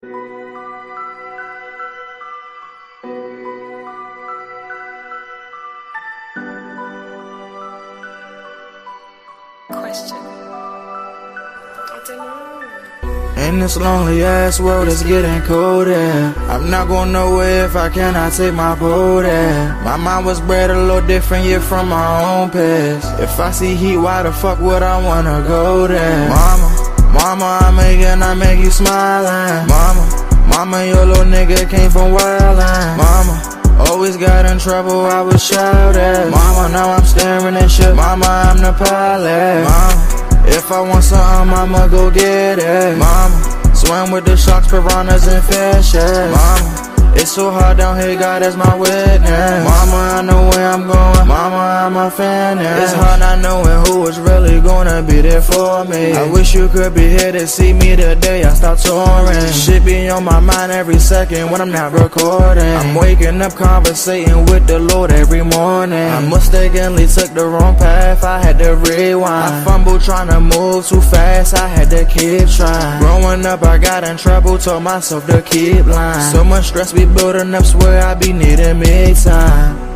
Question. I don't know. In this lonely ass world, it's getting colder. I'm not going nowhere if I cannot take my boat there. My mind was bred a little different, yeah, from my own past. If I see heat, why the fuck would I wanna go there? Mama, I make you smile. Mama, your little nigga came from wildin'. Mama, always got in trouble, I was shouted. Mama, now I'm staring at shit. Mama, I'm the pilot. Mama, if I want something, I'ma go get it. Mama, swim with the sharks, piranhas, and fishes. Mama, it's so hard down here, God is my witness. Mama, I know where I'm going. Mama, I'm a fan. It's hard not knowing who is really gonna be there for me. I wish you could be here to see me the day I start touring. Shit be on my mind every second when I'm not recording. I'm waking up conversating with the Lord every morning. I mistakenly took the wrong path, I had to rewind. I fumbled trying to move too fast, I had to keep trying. Growing up I got in trouble, told myself to keep lying. So much stress be building up, swear I be needing me time.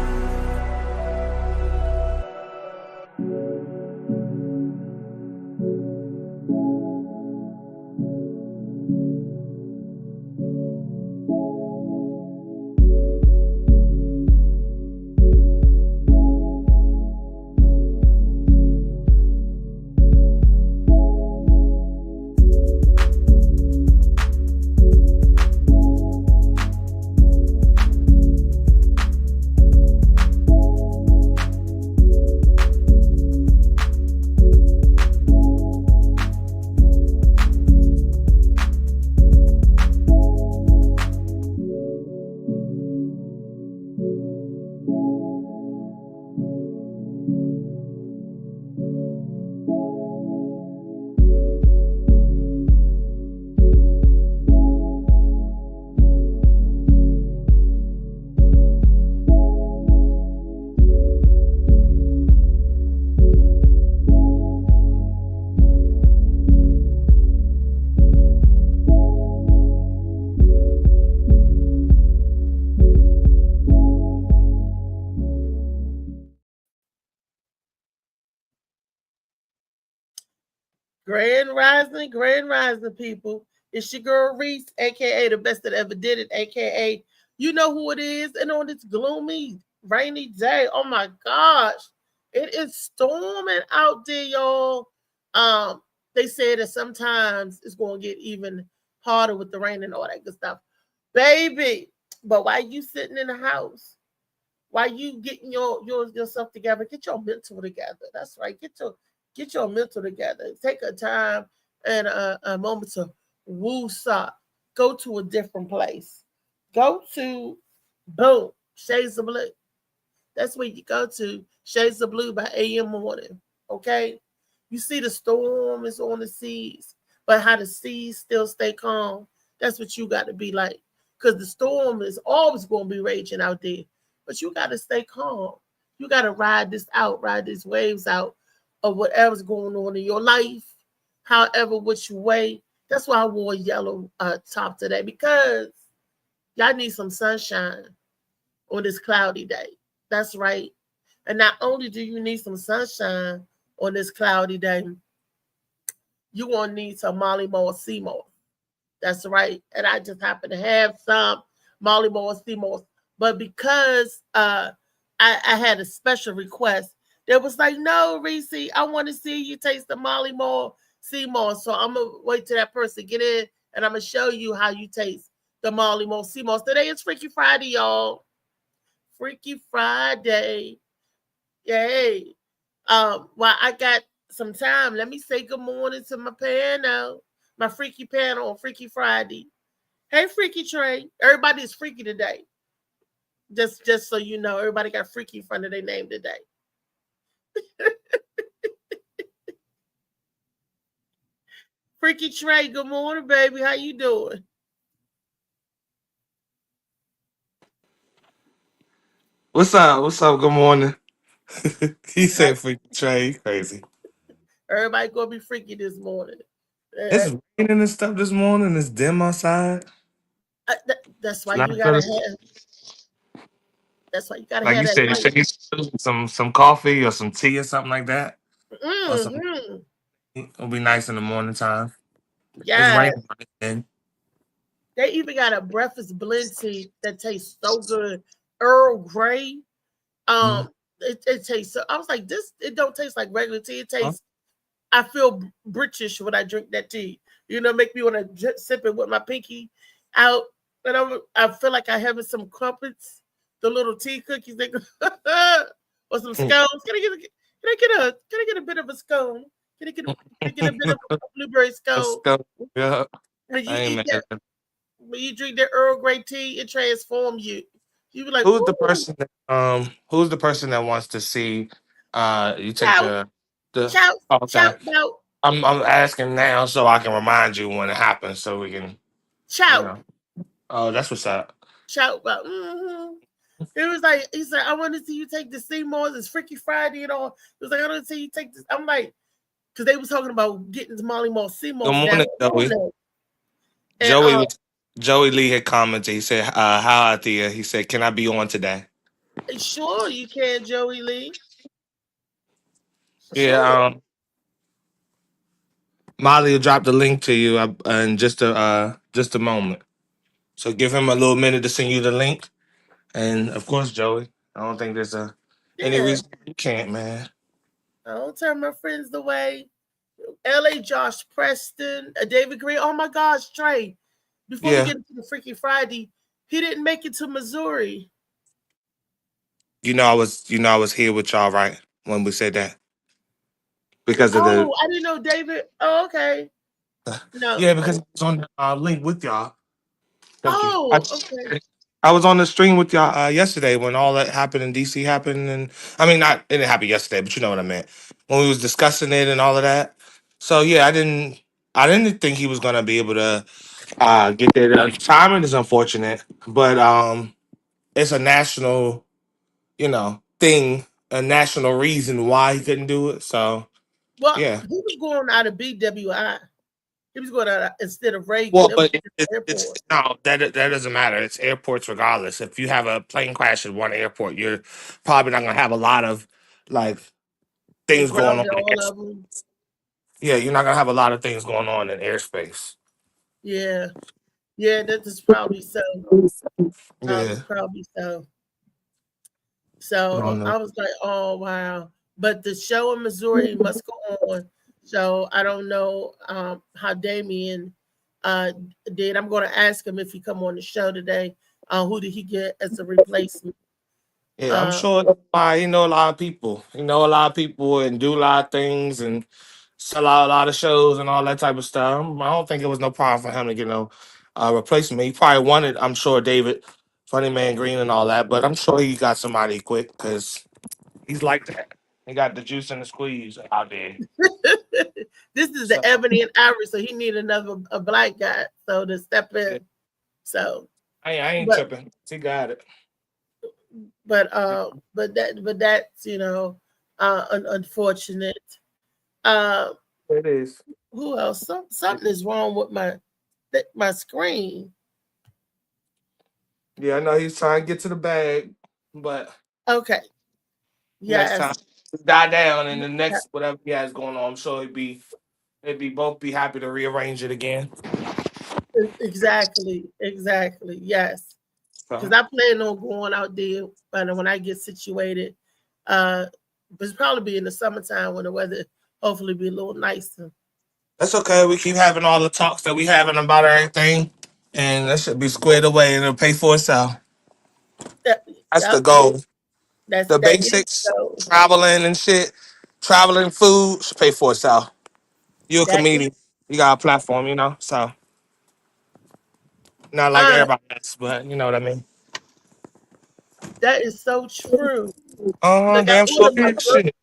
Grand Rising, people. It's your girl Reese, aka the best that ever did it, aka you know who it is. And on this gloomy, rainy day, oh my gosh, it is storming out there, y'all. They say that sometimes it's gonna get even harder with the rain and all that good stuff, baby. But while you sitting in the house, while you getting yourself together, get your mental together. That's right, get your mental together. Take a time and a moment to woo-saw. Go to a different place. Go to, boom, Shades of Blue. That's where you go to, Shades of Blue by AM Morning. Okay? You see the storm is on the seas, but how the seas still stay calm. That's what you got to be like. Because the storm is always going to be raging out there. But you got to stay calm. You got to ride these waves out of whatever's going on in your life, however, which way. That's why I wore a yellow top today, because y'all need some sunshine on this cloudy day. That's right. And not only do you need some sunshine on this cloudy day, you're going to need some Molly Moore Seymour. That's right. And I just happen to have some Molly Moore Seymour. But because I had a special request, that was like, no, Reese, I want to see you taste the Molly Moore Seymour. So I'm going to wait till that person get in, and I'm going to show you how you taste the Molly Moore Seymour. Today is Freaky Friday, y'all. Freaky Friday. Yay. Well, I got some time. Let me say good morning to my panel, my freaky panel on Freaky Friday. Hey, Freaky Trey. Everybody is freaky today. Just so you know, everybody got freaky in front of their name today. Freaky Trey, good morning, baby. How you doing? What's up? What's up? Good morning. He said freaky Trey. Crazy. Everybody gonna be freaky this morning. It's raining and stuff this morning. It's dim outside. That's why Not you go gotta to have. That's why you gotta like have you that said, you light. should get some coffee or some tea or something like that. Or some Hmm. it'll be nice in the morning time. It's Yeah, raining right then. they even got a breakfast blend tea that tastes so good. Earl Grey. Mm-hmm. It tastes so. I was like, this. It don't taste like regular tea. It Huh? tastes. I feel British when I drink that tea. You know, make me want to sip it with my pinky out. And I feel like I having some crumpets, the little tea cookies, that or some scones. Can I get a bit of a scone? Can I get a bit of a blueberry Let's scone? go. Yeah, When you I ain't eat mad that, at them. when you drink that Earl Grey tea, it transforms you. You be like, Who's the ooh, person that who's the person that wants to see you take shout, the shout, okay. shout out, I'm asking now so I can remind you when it happens so we can you shout, know. Oh, that's what's up. shout out. Mm-hmm. It was like he said, I want to see you take the Seymour's. It's Freaky Friday and all. It was like I want to see you take this. I'm like, because they was talking about getting Molly Mall Good Seymour's down morning, on Joey. there. And Joey Lee had commented. He said, "How Thea?" He said, "Can I be on today?" sure you can, Joey Lee. Sure. Yeah. Molly will drop the link to you in just a moment. So give him a little minute to send you the link. And of course, Joey, I don't think there's any Yeah. reason you can't, man. I don't turn my friends away. LA Josh Preston, David Green. Oh my gosh, Trey. Before we Yeah, get into the Freaky Friday, he didn't make it to Missouri. I was here with y'all right when we said that because of the Oh, I didn't know David. Oh, okay. No. yeah because I was on the link with y'all. Thank you. Oh, okay. I was on the stream with y'all yesterday when all that happened in DC happened, and I mean, not it didn't happen yesterday, but you know what I meant when we was discussing it and all of that. So yeah, I didn't think he was gonna be able to get there. The timing is unfortunate, but it's a national, thing, a national reason why he couldn't do it. So Well, yeah. he was going out of BWI. He was going out instead of Reagan. Well, It was but just the it's airport. no that doesn't matter. It's airports regardless. If you have a plane crash at one airport, you're probably not gonna have a lot of like They things going grounded on in all airspace. of them. Yeah, you're not gonna have a lot of things going on in airspace. Yeah. Yeah, that is probably so. Yeah. Probably so. I don't So know. I was like, oh wow. But the show in Missouri must go on. So I don't know how Damien uh, did. I'm going to ask him if he come on the show today. Who did he get as a replacement? Yeah, I'm Uh, sure he know a lot of people. He know a lot of people and do a lot of things and sell out a lot of shows and all that type of stuff. I don't think it was no problem for him to get no replacement. He probably wanted, I'm sure, David, Funny Man Green and all that, but I'm sure he got somebody quick because he's like that. He got the juice and the squeeze out there. this is the So Ebony and Ivory, so he need another a black guy so to step yeah, in. So, I ain't but tripping. He got it. but that's unfortunate. Uh, It is. who else? Something is wrong with my screen. Yeah, I know he's trying to get to the bag, but Okay. next time Yes. die down and the next whatever he has going on, I'm sure it'd be both be happy to rearrange it again. Exactly. Exactly. Yes. Because So I plan on going out there when I get situated. Uh, it's probably be in the summertime when the weather hopefully be a little nicer. that's okay. We keep having all the talks that we having about everything, and that should be squared away and it'll pay for itself. Yep. That's the Yep. goal. That's The that is basics, so. traveling and shit, traveling, food should pay for itself. You're a That is comedian. You got a platform, so not like uh everybody else, but you know what I mean. that is so true. Like Damn sure is shit.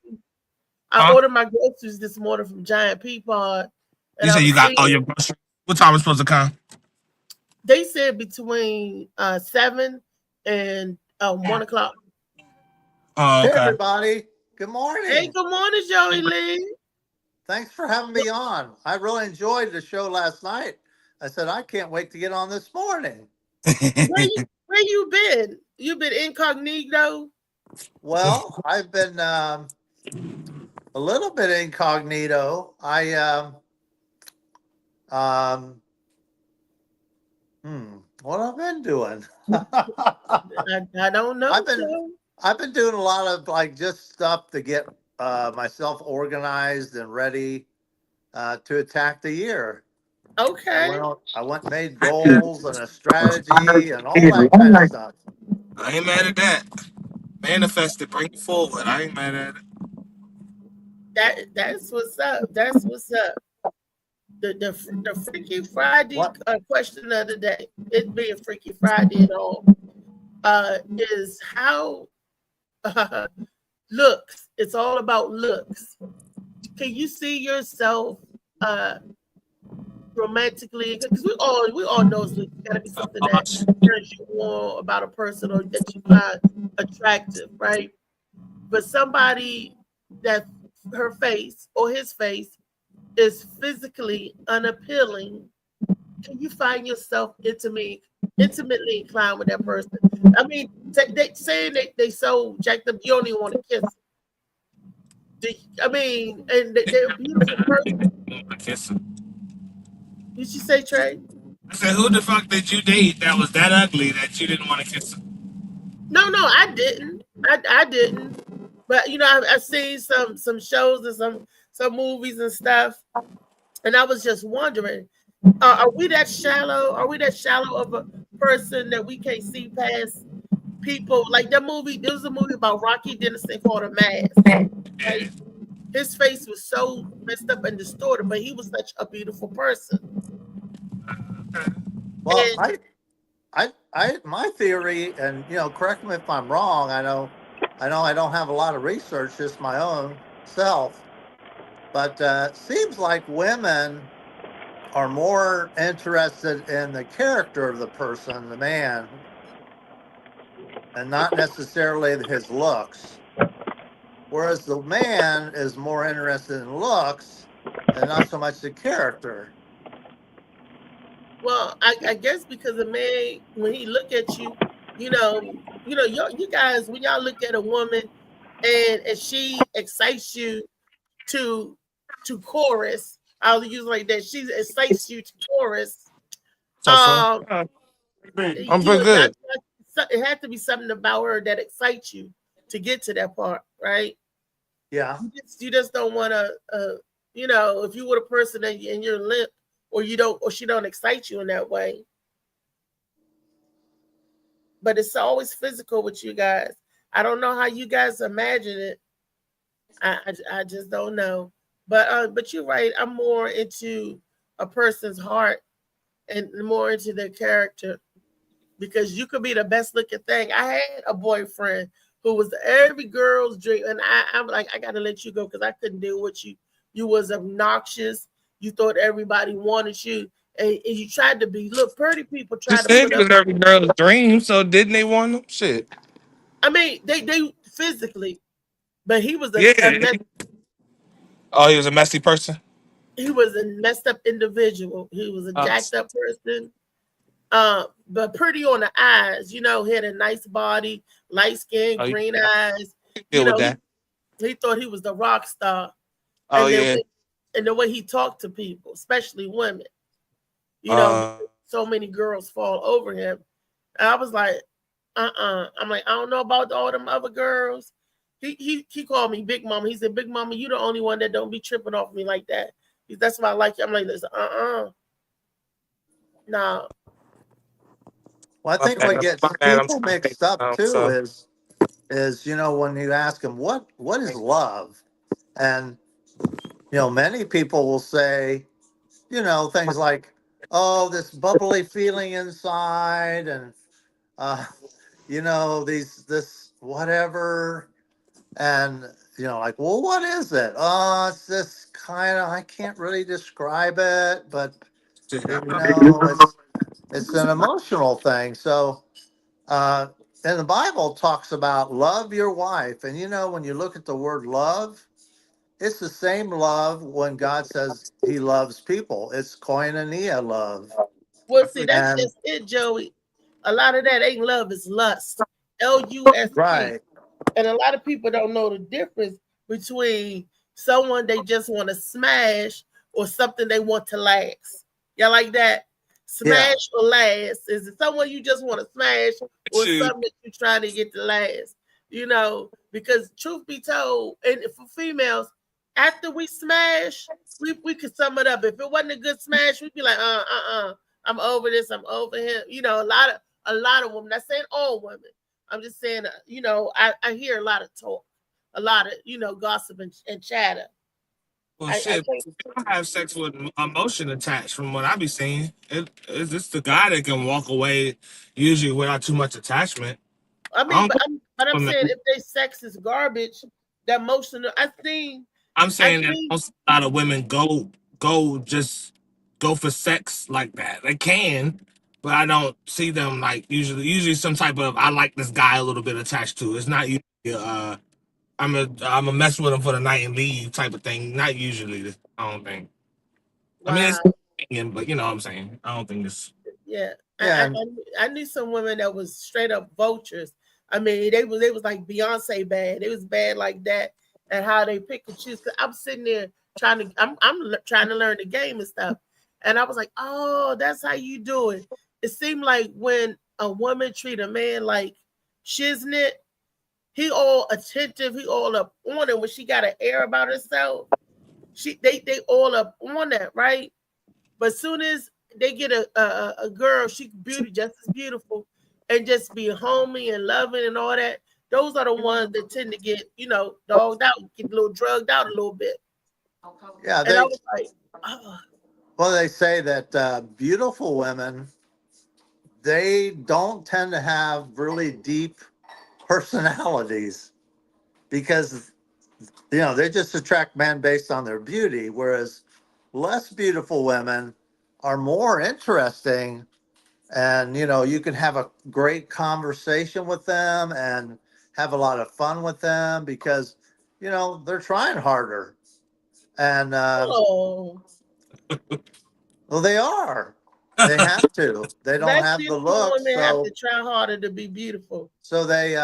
I Huh? ordered my groceries this morning from Giant Peapod, and You I said you was got seeing all your groceries. What time was supposed to come? they said between 7 and 1 o'clock. Oh, Hey, okay. everybody. Good Hey, morning. good morning, Joey Lee. Thanks for having me on. I really enjoyed the show last night. I said, I can't wait to get on this morning. Where you been? You been incognito? Well, I've been a little bit incognito. Um, what I've been doing? I don't know. I've been So. I've been doing a lot of like just stuff to get myself organized and ready to attack the year. Okay. I went and made goals and a strategy and all that kind of stuff. I ain't mad at that. Manifest it, bring it forward. I ain't mad at it. That's what's up. That's what's up. The Freaky Friday What? question of the day, it being Freaky Friday and all, is how looks. It's all about looks. Can you see yourself romantically? Because we all know it's got to be something that turns you on about a person or that you find attractive, right? But somebody that her face or his face is physically unappealing, can you find yourself intimately inclined with that person? I mean, they saying they so jacked up, you don't even want to kiss them. I mean, and they're a beautiful person. Kiss him. Did you say, Trey? I said, who the fuck did you date that was that ugly that you didn't want to kiss him? No, I didn't. I didn't. But I've seen some shows and some movies and stuff, and I was just wondering, are we that shallow? Are we that shallow of a person that we can't see past people? Like that movie, there was a movie about Rocky Dennison called A Mask. Right? His face was so messed up and distorted, but he was such a beautiful person. Well, And my theory, and correct me if I'm wrong. I know I don't have a lot of research, just my own self, but seems like women are more interested in the character of the person, the man, and not necessarily his looks. Whereas the man is more interested in looks and not so much the character. well, I guess because a man, when he look at you, you guys, when y'all look at a woman and she excites you to chorus, I'll use it like that. She excites you to chorus. So, son, Um, I'm pretty good. it had to be something about her that excites you to get to that part, right? Yeah. You just don't want to, if you were a person and you're limp, or she don't excite you in that way. But it's always physical with you guys. I don't know how you guys imagine it. I just don't know. But you're right. I'm more into a person's heart and more into their character, because you could be the best looking thing. I had a boyfriend who was every girl's dream, and I'm like, I gotta let you go because I couldn't deal with you. You was obnoxious. You thought everybody wanted you, and you tried to be. Look, pretty people You try to said put it up. was every girl's dream, so didn't they want them? Shit. I mean, they physically, but he was Yeah. Oh, he was a messy person. he was a messed up individual. He was a Uh, jacked up person. But pretty on the eyes. He had a nice body, light skin, oh, you green eyes. deal with He that. he thought he was the rock star, Oh and then yeah. and the way he talked to people, especially women, Uh, so many girls fall over him. And I was like, I'm like, I don't know about all them other girls. He called me Big Mama. He said, Big Mama, you the only one that don't be tripping off me like that. That's why I like you. I'm like, listen, nah. Well, I my think what bad. My gets bad. I'm people sorry. mixed up too So is when you ask them what is love, and many people will say things like, oh, this bubbly feeling inside, and uh, this whatever, and like, well, what is it? Oh, it's this kind of, I can't really describe it, but it's an emotional thing. So uh and the Bible talks about love your wife, and when you look at the word love, it's the same love when God says he loves people. It's koinonia love. Well, see, that's And just it, Joey. A lot of that ain't love, it's lust. Lust. Right. And a lot of people don't know the difference between someone they just want to smash or something they want to last. Y'all like that? Smash or last? Is it someone you just want to smash or something that you're trying to get to last? You know, because truth be told, and for females, after we smash, we could sum it up. If it wasn't a good smash, we'd be like, I'm over this, I'm over him. You know, a lot of women, not saying all women. I'm just saying, you know, I hear a lot of talk, a lot of, you know, gossip and chatter. Well, shit, I have sex with emotion attached. From what I be seeing, it's just the guy that can walk away usually without too much attachment. I mean, but I'm saying if they sex is garbage, that emotional. I'm saying that most a lot of women go for sex like that. They can, but I don't see them like usually some type of I like this guy a little bit attached to. It's not usually I'm a mess with him for the night and leave type of thing. Not usually. I don't think. Wow. I mean, it's but you know what I'm saying. I don't think this. Yeah. I knew some women that was straight up vultures. I mean, they was like Beyonce bad. It was bad like that, and how they pick and choose. Cause I'm sitting there I'm trying to learn the game and stuff, and I was like, oh, that's how you do it. It seemed like when a woman treat a man like shiznit, he all attentive, he all up on it. When she got an air about herself, they all up on that, right? But soon as they get a girl, she beauty just as beautiful, and just be homey and loving and all that. Those are the ones that tend to get, you know, dogged out, get a little drugged out a little bit. Yeah, and I was like, oh. Well, they say that beautiful women, they don't tend to have really deep personalities because, you know, they just attract men based on their beauty, whereas less beautiful women are more interesting, and you know, you can have a great conversation with them and have a lot of fun with them because, you know, they're trying harder, and well, they are. They have to. They don't have the look. Women have to try harder to be beautiful. So they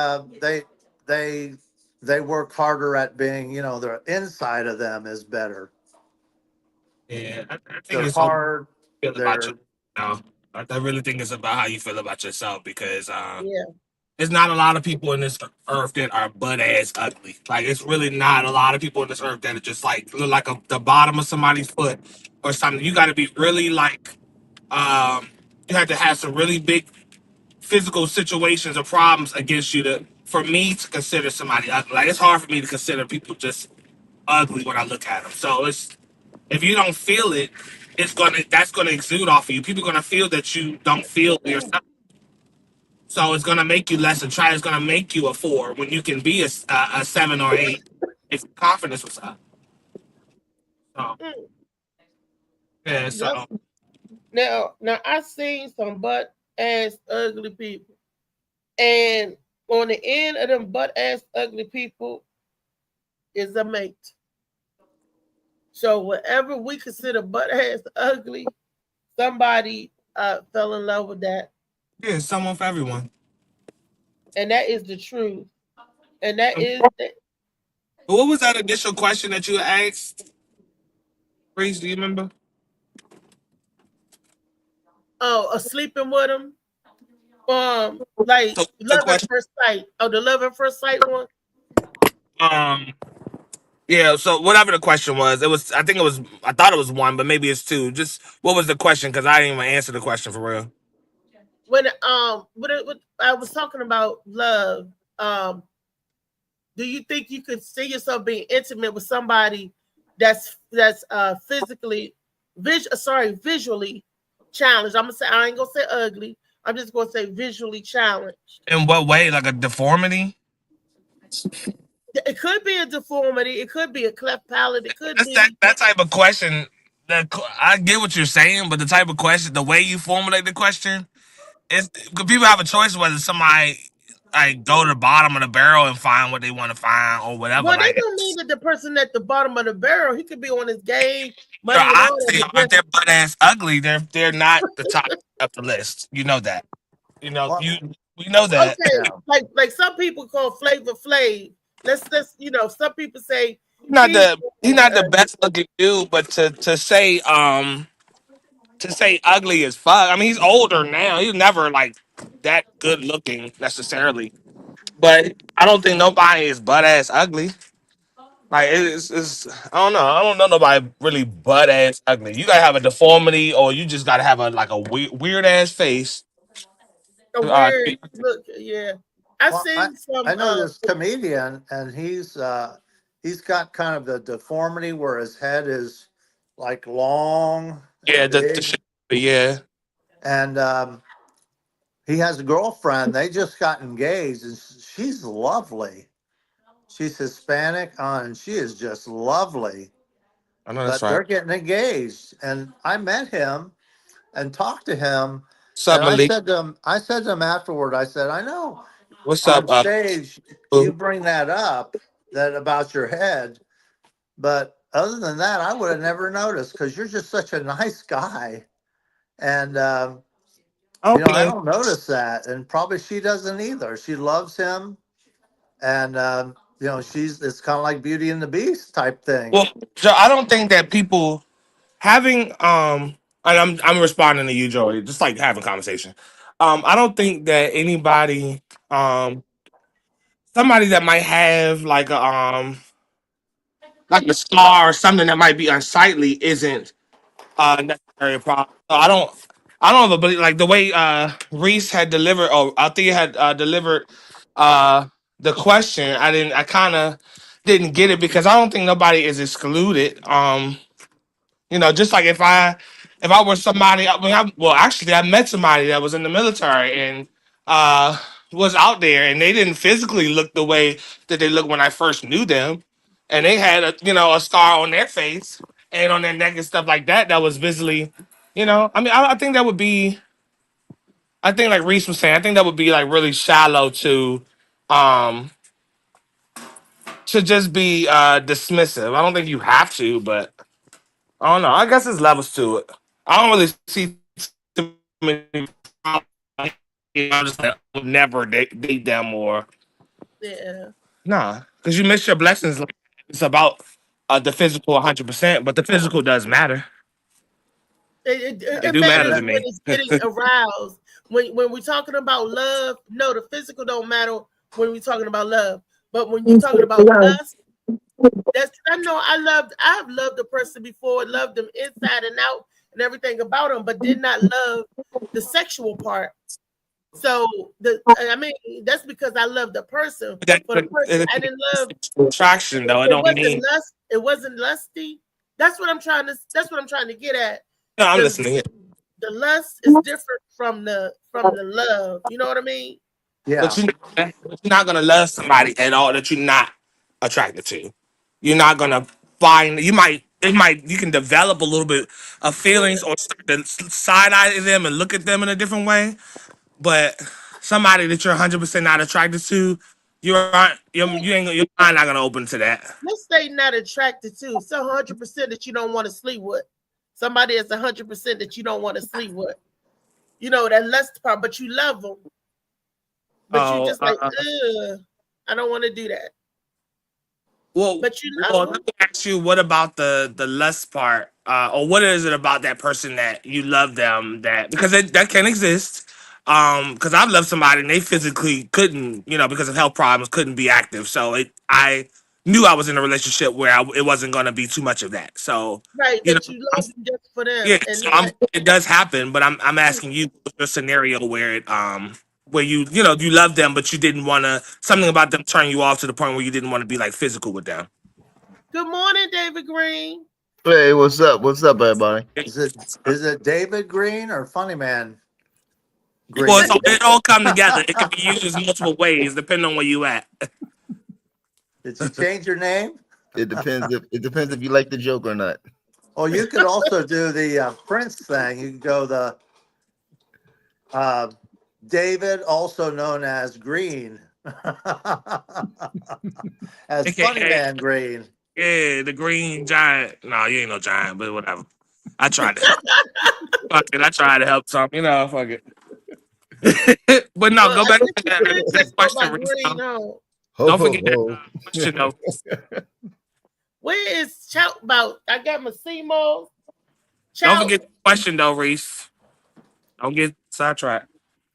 work harder at being, you know, the inside of them is better. Yeah, I think they're it's hard. I really think it's about how you feel about yourself because there's not a lot of people in this earth that are butt ass ugly. Like it's really not a lot of people in this earth that are just like look like the bottom of somebody's foot or something. You got to be really like you have to have some really big physical situations or problems against you for me to consider somebody ugly. Like it's hard for me to consider people just ugly when I look at them. So it's if you don't feel it, that's gonna exude off of you. People are gonna feel that you don't feel yourself. So it's gonna make you less attractive. It's gonna make you a 4 when you can be a 7 or 8 if confidence was up. So yeah. So now I've seen some butt ass ugly people, and on the end of them butt ass ugly people is a mate. So whatever we consider butt ass ugly, somebody fell in love with that. Yeah, someone for everyone. And that is the truth. And that is what was that initial question that you asked? Reese, do you remember? Oh, sleeping with him. Like so love at first sight. Oh, the love at first sight one. Yeah, so whatever the question was, I thought it was 1, but maybe it's 2. Just what was the question? Because I didn't even answer the question for real. When I was talking about love, do you think you could see yourself being intimate with somebody that's visually challenged? I'm gonna say I ain't gonna say ugly. I'm just gonna say visually challenged. In what way? Like a deformity? It could be a deformity. It could be a cleft palate. It could be that type of question. I get what you're saying, but the type of question, the way you formulate the question, is people have a choice whether somebody like go to the bottom of the barrel and find what they want to find or whatever. Well, they don't mean that the person at the bottom of the barrel, he could be on his game. Honestly, aren't their butt ass ugly? They're not the top of the list. You know that. You know, Well, we know that. Okay, yeah. like some people call Flavor Flav. Let's some people say Not he's the he's not the best looking dude, but to say ugly as fuck. I mean, he's older now. He's never like that good looking necessarily. But I don't think nobody is butt ass ugly. Like it's I don't know. I don't know nobody really butt ass ugly. You gotta have a deformity, or you just gotta have a like a weird ass face. a weird look. Yeah, I Well, seen some. I know this comedian, and he's got kind of the deformity where his head is like long Yeah, and the big, shit. Yeah, and he has a girlfriend. They just got engaged, and she's lovely. She's Hispanic, and she is just lovely. I know that's But right. they're getting engaged, and I met him and talked to him, What's and up, Malik? I said to him afterward, I said, I know What's up, on stage you Boo? bring that up, that about your head, but other than that, I would have never noticed because you're just such a nice guy, and I Okay. don't notice that, and probably she doesn't either. She loves him, and it's kind of like Beauty and the Beast type thing. Well, Joe, I don't think that people having and I'm responding to you, Joey, just like having conversation. I don't think that anybody somebody that might have like a scar or something that might be unsightly isn't necessarily a problem. So I don't ever believe like the way Reese had delivered or Althea had delivered uh the question. I kind of didn't get it because I don't think nobody is excluded. Just like if I were somebody, well, actually, I met somebody that was in the military and uh, was out there, and they didn't physically look the way that they looked when I first knew them, and they had a scar on their face and on their neck and stuff like that that was visibly, I mean, I think that would be, I think like Reese was saying, I think that would be like really shallow um, to just be dismissive. I don't think you have to, but. I don't know. I guess there's levels to it. I don't really see too many. I'm just like, I would never date them or yeah, nah, because you miss your blessings. Like, it's about the physical 100%, but the physical does matter. It it do matter matters to That, when me. it's getting aroused. When we're talking about love, no, the physical don't matter when we're talking about love. But when you're talking about lust, I know I've loved a person before, loved them inside and out and everything about them, but did not love the sexual part. So I mean, that's because I love the person. That, For the but person I didn't love, attraction though, it it don't wasn't mean. lust. It wasn't lusty. That's what I'm trying to get at. No, I'm The listening. the lust is different from the love. You know what I mean? yeah, But you're not gonna love somebody at all that you're not attracted to. You're not gonna find. You can develop a little bit of feelings or start to side eye them and look at them in a different way. But somebody that you're 100% not attracted to, you aren't. You ain't. Your mind not gonna open to that. Let's say not attracted to. So 100% that you don't want to sleep with. Somebody that's 100% that you don't want to sleep with. You know that lust part, but you love them. But you Oh, just like, ugh, I don't want to do that. well, But you love well, them. let me ask you, what about the lust part, or what is it about that person that you love them that because that can exist. Because I've loved somebody and they physically couldn't, because of health problems, couldn't be active. So I knew I was in a relationship where it wasn't going to be too much of that. So, Right, you know, that you I'm, love them just for them. yeah, And so it does happen. But I'm asking you a scenario where where you love them, but you didn't want to something about them turn you off to the point where you didn't want to be like physical with them. good morning, David Green. Hey, what's up? What's up, everybody? is it David Green or Funny Man Well, Green? it all come together. It can be used multiple ways depending on where you at. Did you change your name? It depends if you like the joke or not. Oh, you could also do the Prince thing. You could go the uh, David, also known as Green, as Funny AKA, Man Green. yeah, the green giant. No, you ain't no giant, but whatever. I tried to help. Fuck it, I tried to help some. Fuck it. But no, Well, go I back guess to you could that just go by question, Reese. green, huh? Ho Don't ho forget that ho. question though. Where is Chout about? I got my Seymour. Don't Chout. forget the question though, Reese. Don't get sidetracked.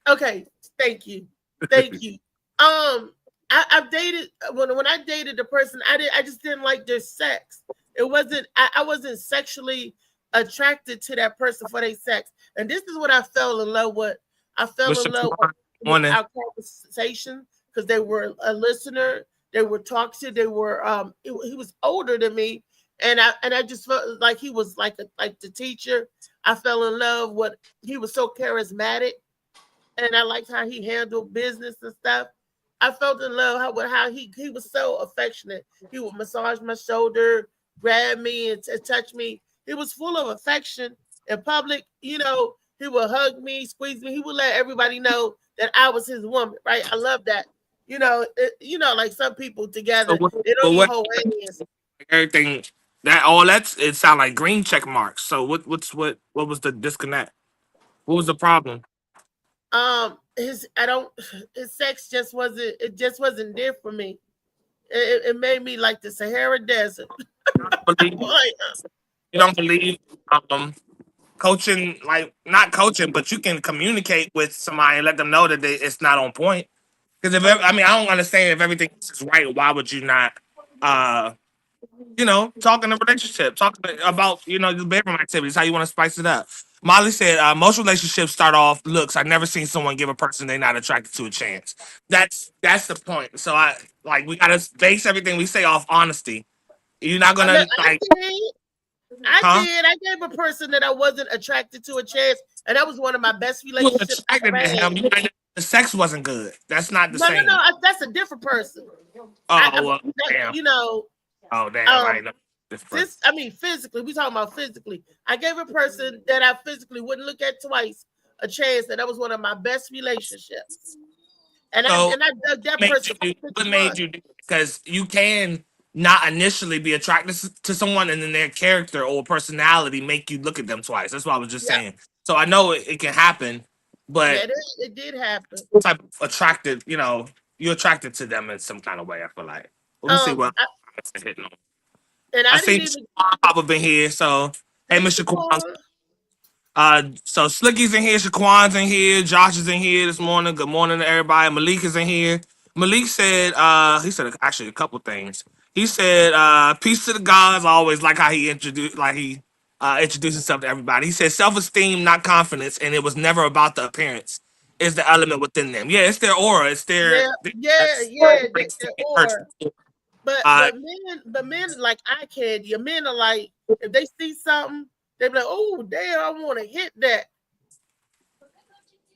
Okay, thank you. Thank you. I've dated when I dated the person, I just didn't like their sex. It wasn't I wasn't sexually attracted to that person for their sex. And this is what I fell in love with. I fell in Mr. love Kwan, with morning. our conversation because they were a listener, they were talkative, they were he was older than me, and I just felt like he was like the teacher. I fell in love with he was so charismatic and I liked how he handled business and stuff. I felt in love with how he was so affectionate. He would massage my shoulder, grab me, and touch me. He was full of affection in public. He would hug me, squeeze me. He would let everybody know that I was his woman. Right? I love that. Like some people So together, what? they don't But even what? hold hands. Everything that all that's it sound like green check marks. So what was the disconnect? What was the problem? His sex just wasn't there for me. It made me like the Sahara Desert. Believe Like, you don't believe um coaching, like not coaching, but you can communicate with somebody and let them know that it's not on point. Because I mean, I don't understand if everything is right. Why would you not? Uh, talk in a relationship, talk about the bedroom activities, how you want to spice it up. Molly said most relationships start off looks. I've never seen someone give a person they're not attracted to a chance. That's the point. So I like we gotta base everything we say off honesty. You're not I, look, gonna I like, did. I huh? did. I gave a person that I wasn't attracted to a chance, and that was one of my best You were relationships I attracted ever to had. him. The sex wasn't good. That's not the No, no, no. same. That's a different person. Oh well, That, damn. Oh damn, I um, ain't know this person. I mean, physically. We talking about physically. I gave a person that I physically wouldn't look at twice a chance, and that was one of my best relationships. And I So and I dug that made person you do? for six What made months. you do? Because you can not initially be attracted to someone, and then their character or personality make you look at them twice. That's what I was just Yeah, saying. So I know it can happen, yeah, but it did happen. type of attracted, you're attracted to them in some kind of way. I feel like. Let me see Um, what I, I'm hitting on. and I I see didn't even. Pop up in here. So hey, Hey, Mr. Kwan. Shaquan. So Slicky's in here, Shaquan's in here, Josh is in here this morning. Good morning to everybody. Malik is in here. Malik said, he said actually a couple things. He said, peace to the gods. I always like how he introduced himself to everybody. He said self-esteem, not confidence, and it was never about the appearance. Is the element within them. Yeah, it's their aura. It's Yeah, yeah, that's yeah. makes them Or person. but Uh, but men like eye candy. Your men are like if they see something, they be like, oh damn, I want to hit that.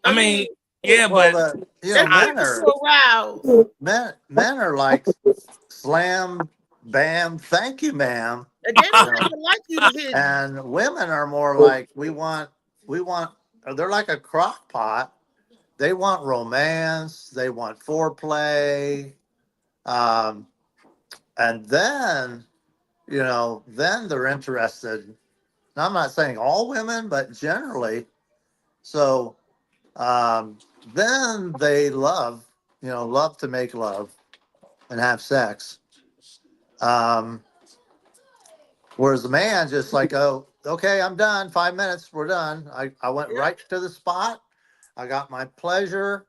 I I mean, mean, yeah, Well, but that's men are physical aroused. men are like slam, bam, thank you, ma'am. And they You don't know, even like you to hit. and women are more like we want. They're like a crock pot. They want romance. They want foreplay. Um, and then then they're interested. Now, I'm not saying all women, but generally. So um, then they love to make love and have sex. Um, whereas the man just like, oh, okay, I'm done. 5 minutes, we're done. I went Yeah, right to the spot. I got my pleasure,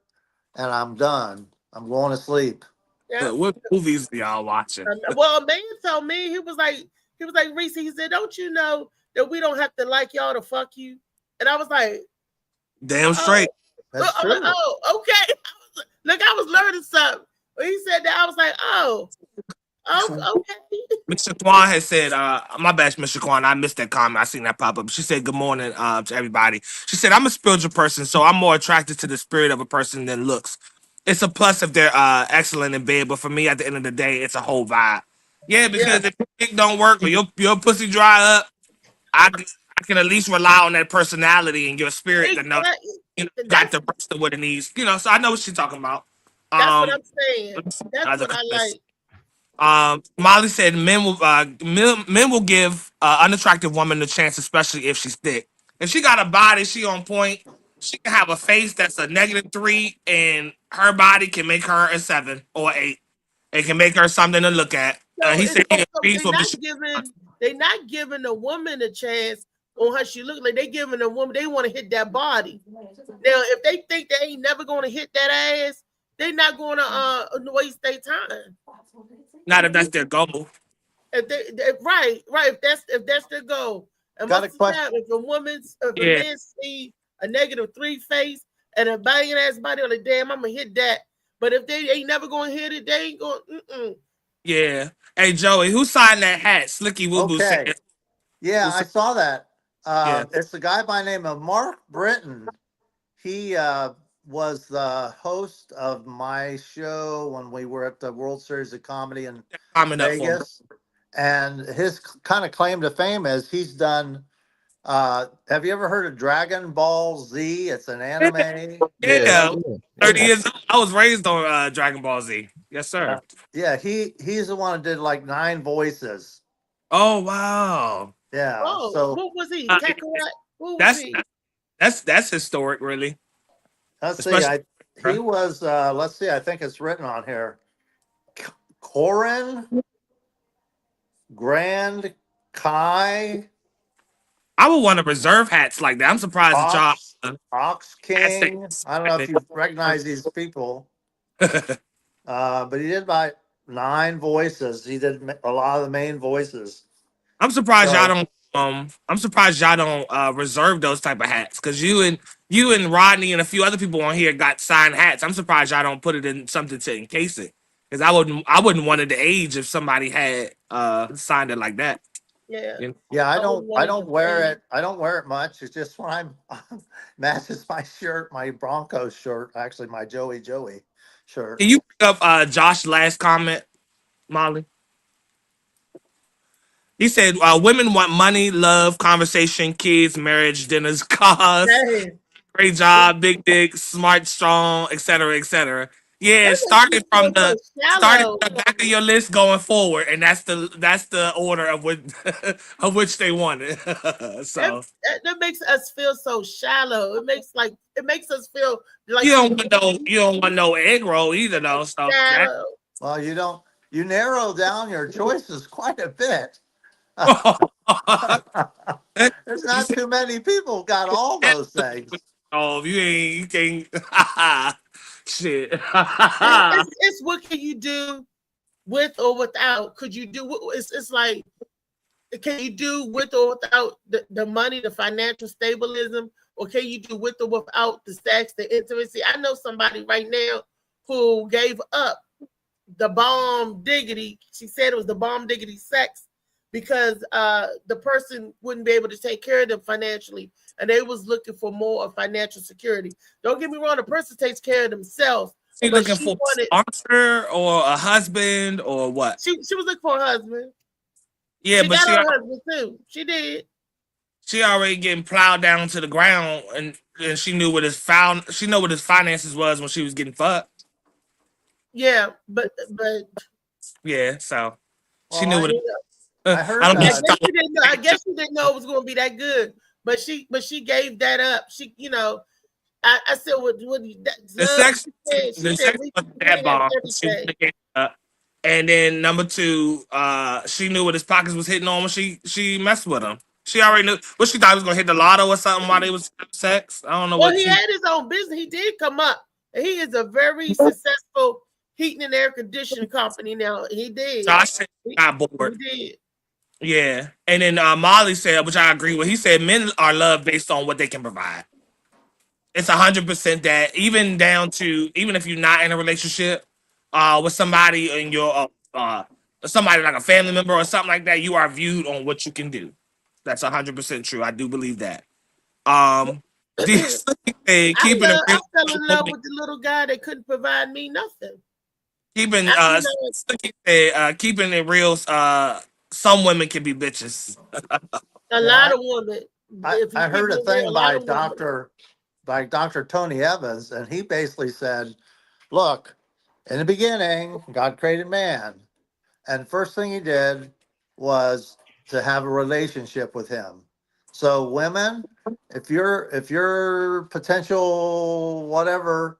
and I'm done. I'm going to sleep. yeah. what movies are y'all watching? Well, a man told me he was like Reese. He said, "Don't you know that we don't have to like y'all to fuck you?" And I was like, Damn "Oh, straight. That's I'm like, true. oh, okay." Look, I was learning something. When he said that, I was like, "Oh, okay." Mr. Kwan has said, my bad, Mr. Kwan. I missed that comment. I seen that pop up. She said, good morning to everybody. She said, I'm a spiritual person, so I'm more attracted to the spirit of a person than looks. It's a plus if they're excellent in bed, but for me, at the end of the day, it's a whole vibe. Yeah, Yeah, because if your dick don't work or your pussy dry up, I can at least rely on that personality and your spirit to know exactly. got That's the rest of what it needs. So I know what she's talking about. that's what Um, I'm saying. That's as a what I comments. like. Molly said men will give unattractive woman a chance, especially if she's thick. If she got a body, she on point. she can have a face that's a -3, and her body can make her a 7 or 8. It can make her something to look at. So He it's said he so agrees with Michelle. they not giving a woman a chance on how she look like. They giving a woman, they want to hit that body. Now, if they think they ain't never gonna hit that ass, they not gonna waste their time. Not if that's their goal. Right, if that's their goal. And Got a most of the question. time, if a Yeah. man see a -3 face and a banging ass body, on the damn, I'm gonna hit that. But if they ain't never gonna hit it, they ain't going. Yeah. Hey Joey, who signed that hat? Slicky Woo Boo Okay. said. Yeah, I saw that. Yeah. It's a guy by the name of Mark Britton. He was the host of my show when we were at the World Series of Comedy in Comment up for him. Vegas. And his kind of claim to fame is he's done. Have you ever heard of Dragon Ball Z? It's an anime. Yeah. 30 years old. I was raised on Dragon Ball Z. Yes, sir. Yeah, he's the one that did like 9 voices. Oh wow. Yeah. Oh, So who was he? Uh, Kakarot? Who was That's he? that's historic, really. let's see. Especially- He was. Let's see. I think it's written on here. Corin Grand Kai I would want to reserve hats like that. I'm surprised that y'all. Ox King. I don't know if you recognize these people, but he did about 9 voices. He did a lot of the main voices. I'm surprised So- y'all don't. I'm surprised y'all don't reserve those type of hats because you and Rodney and a few other people on here got signed hats. I'm surprised y'all don't put it in something to encase it because I wouldn't want it to age if somebody had signed it like that. Yeah. Yeah, I don't wear age. it. I don't wear it much. It's just when I'm matches my shirt, my Broncos shirt, actually my Joey shirt. Can you pick up Josh's last comment, Molly? He said, "Women want money, love, conversation, kids, marriage, dinners, cars. Dang. Great job, big dick, smart, strong, etc., etc." Yeah, That starting makes from me feel the so starting shallow. from the back of your list going forward, and that's the order of what of which they want it. So That makes us feel so shallow. It makes us feel like you don't want no egg roll either, though. So that, shallow. Well, you narrow down your choices quite a bit. There's not too many people got all those things. oh, you can't. Shit. It's what can you do with or without? Could you do? It's like, can you do with or without the money, the financial stabilism, or can you do with or without the sex, the intimacy? I know somebody right now who gave up the bomb diggity. She said it was the bomb diggity sex because the person wouldn't be able to take care of them financially, and they was looking for more of financial security. Don't get me wrong, the person takes care of themselves. She but looking for a sponsor or a husband or what? She was looking for a husband. Yeah, She but got her husband too. She did. she already getting plowed down to the ground, and she knew what his finances was when she was getting fucked. Yeah, but Yeah, so she Well, knew what. I heard I don't that. I guess she didn't know it was going to be that good. But she gave that up. She, I said, what the sex wasn't that bomb. She gave it up. And then number 2, she knew what his pockets was hitting on when she messed with him. She already knew what she thought he was gonna hit the lotto or something while they was having sex. I don't know Well, he had his own business. He did come up. And he is a very successful heating and air conditioning company now. He did. So I said got bored. He did. Yeah. And then Molly said, which I agree with, he said men are loved based on what they can provide. It's 100% that, even down to even if you're not in a relationship with somebody in your somebody like a family member or something like that, you are viewed on what you can do. That's 100% true. I do believe that. Keeping I fell in love with the little guy that couldn't provide me nothing. Keeping it real. Some women can be bitches. A lot of women. I heard a thing by Dr. Tony Evans, and he basically said, look, in the beginning, God created man. And first thing he did was to have a relationship with him. So women, if your potential whatever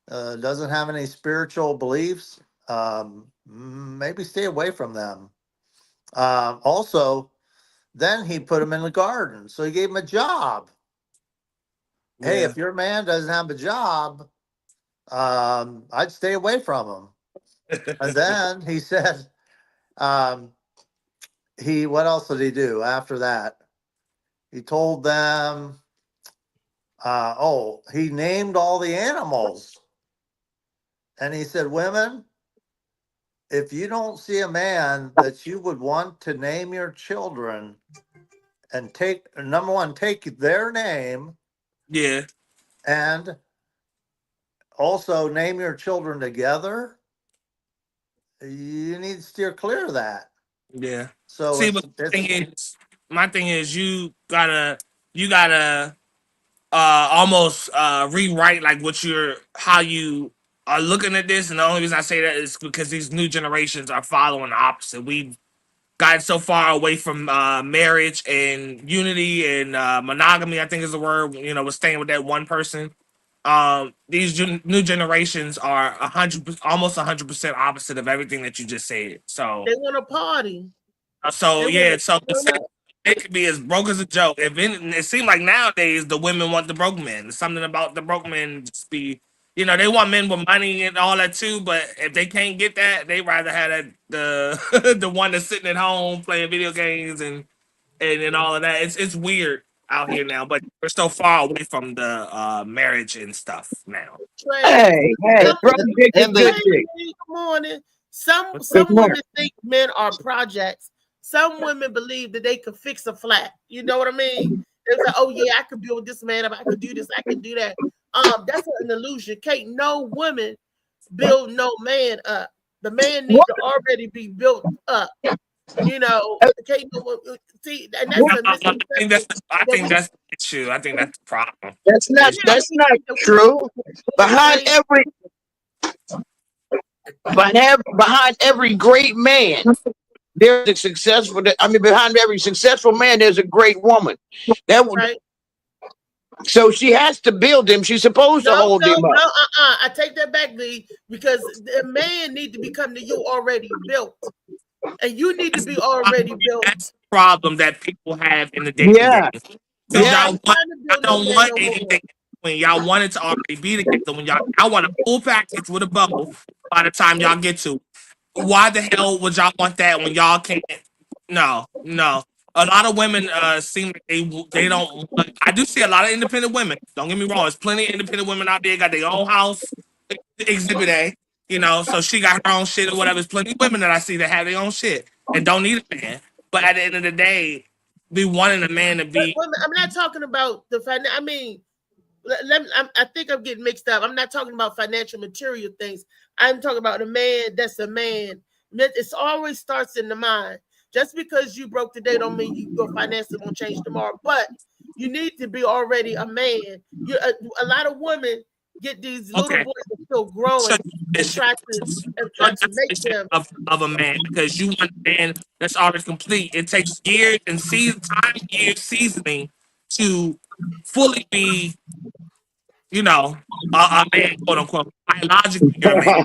doesn't have any spiritual beliefs, maybe stay away from them. Also, then he put him in the garden, so he gave him a job. Hey, Yeah. if your man doesn't have a job, I'd stay away from him. And then he said, what else did he do after that? He told them, he named all the animals. And he said, women, if you don't see a man that you would want to name your children and take, number one, take their name Yeah. and also name your children together, you need to steer clear of that. Yeah. So See, but my thing is, you gotta almost rewrite like how you are looking at this. And the only reason I say that is because these new generations are following the opposite. We've gotten so far away from marriage and unity and monogamy, I think is the word. We're staying with that one person. These new generations are almost 100% opposite of everything that you just said. So They want to party. so They yeah, want so to it could be as broke as a joke. It seems like nowadays the women want the broke men. There's something about the broke men just be, they want men with money and all that too. But if they can't get that, they rather have the the one that's sitting at home playing video games and all of that. It's weird out here now, but we're so far away from the marriage and stuff now. Hey, Some brother Dick is And good they Dick. Good morning. Some Good morning. women think men are projects. Some women believe that they could fix a flat. You know what I mean? They say, "Oh yeah, I could build this man up. I could do this. I could do that." That's an illusion. Can't no woman build no man up. The man needs to already be built up. Can't no see, and that's a misconception. I think that's the issue. I think that's the problem. That's not true. Behind every great man, there's a successful. Behind every successful man, there's a great woman. Right. So she has to build him. She's supposed to hold him up. I take that back, Lee, because the man need to become you already built, and you need to be already built. That's the problem that people have in the dating game. Y'all don't want anything when y'all want it to already be together. When y'all want a full package with a bubble by the time y'all get to. Why the hell would y'all want that when y'all can't? No. A lot of women seem like they don't. I do see a lot of independent women. Don't get me wrong. There's plenty of independent women out there got their own house. Exhibit A. So she got her own shit or whatever. There's plenty of women that I see that have their own shit and don't need a man. But at the end of the day, be wanting a man to be. I'm not talking about the financial. I think I'm getting mixed up. I'm not talking about financial material things. I'm talking about a man that's a man. It always starts in the mind. Just because you broke today don't mean your finances won't change tomorrow. But you need to be already a man. A lot of women get these little boys that are still growing and try to make them of a man, because you want a man that's already complete. It takes years and seasoning to fully be, a man, quote unquote. Biologically, you're a man.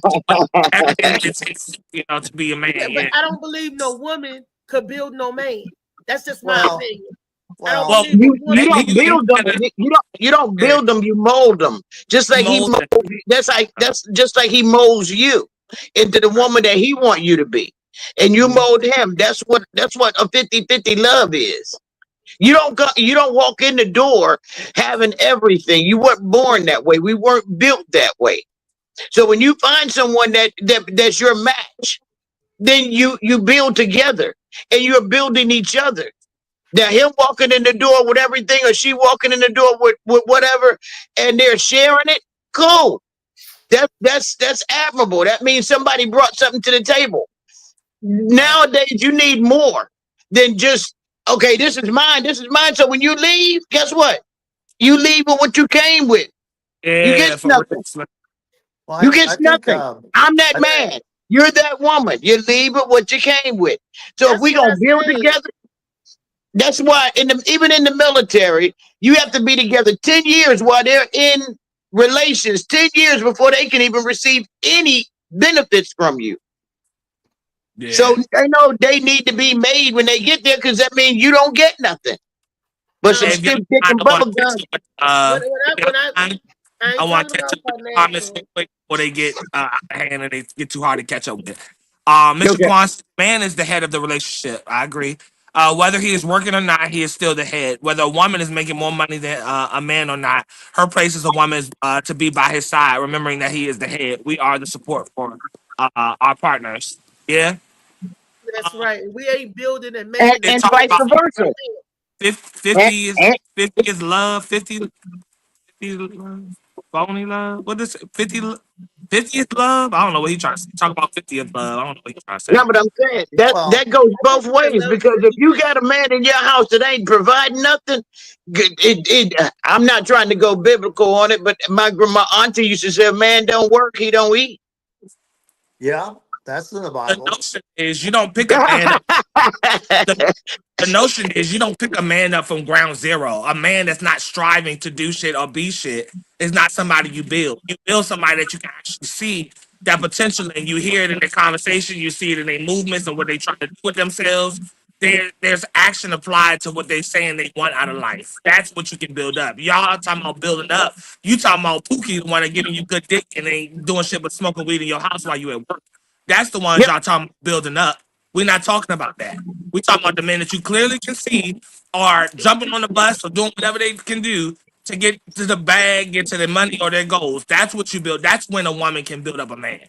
Everything it takes, to be a man. But I don't believe no woman could build no man. That's just my opinion. You don't build them. You don't build them. You mold them. Just like that's just like he molds you into the woman that he want you to be, and you mold him. That's what a 50-50 love is. You don't walk in the door having everything. You weren't born that way. We weren't built that way. So when you find someone that's your match, then you build together and you're building each other. Now him walking in the door with everything, or she walking in the door with whatever, and they're sharing it. Cool. That's admirable. That means somebody brought something to the table. Nowadays, you need more than just, okay, this is mine. So when you leave, guess what? You leave with what you came with. Yeah, you get nothing. Well, you get nothing. I'm that man. You're that woman. You leave with what you came with. So if we gonna build together, That's why even in the military, you have to be together 10 years while they're in relations, 10 years before they can even receive any benefits from you. Yeah. So they know they need to be made when they get there, because that means you don't get nothing. But some If y'all stiff dick and mind, I bubble want to gum. catch up, When if y'all I mind, I I ain't want talking to catch about up with the comments real financial. quick before they get out of hand and they get too hard to catch up with. Mr. Okay. Quan, man is the head of the relationship. I agree. Whether he is working or not, he is still the head. Whether a woman is making more money than a man or not, her place as a woman is to be by his side, remembering that he is the head. We are the support for our partners. Yeah. That's Uh, right. We ain't building and And, making they it. and We talk vice just about sitting versa. right 50 is And 50 is love. 50 love, phony love. What is it? 50 is love? I don't know what he trying to say. Talk about 50 is love. I don't know what he trying to say. yeah, but I'm saying that Well, that goes I think both it's a ways, love because if you got a 50-50. man in your house that ain't providing nothing, I'm not trying to go biblical on it, but my auntie used to say, "A man don't work, he don't eat." yeah, that's in the The Bible. notion is you don't pick a man up. The notion is you don't pick a man up from ground zero. A man that's not striving to do shit or be shit is not somebody you build. You build somebody that you can actually see that potential, and you hear it in their conversation, you see it in their movements and what they try to do with themselves. There's action applied to what they're saying they want out of life. That's what you can build up. Y'all talking about building up. You talking about Pookie, the one that giving you good dick and ain't doing shit but smoking weed in your house while you at work. That's the ones Yep. y'all talking about building up. We're not talking about that. We talking about the men that you clearly can see are jumping on the bus or doing whatever they can do to get to the bag, get to their money or their goals. That's what you build. That's when a woman can build up a man.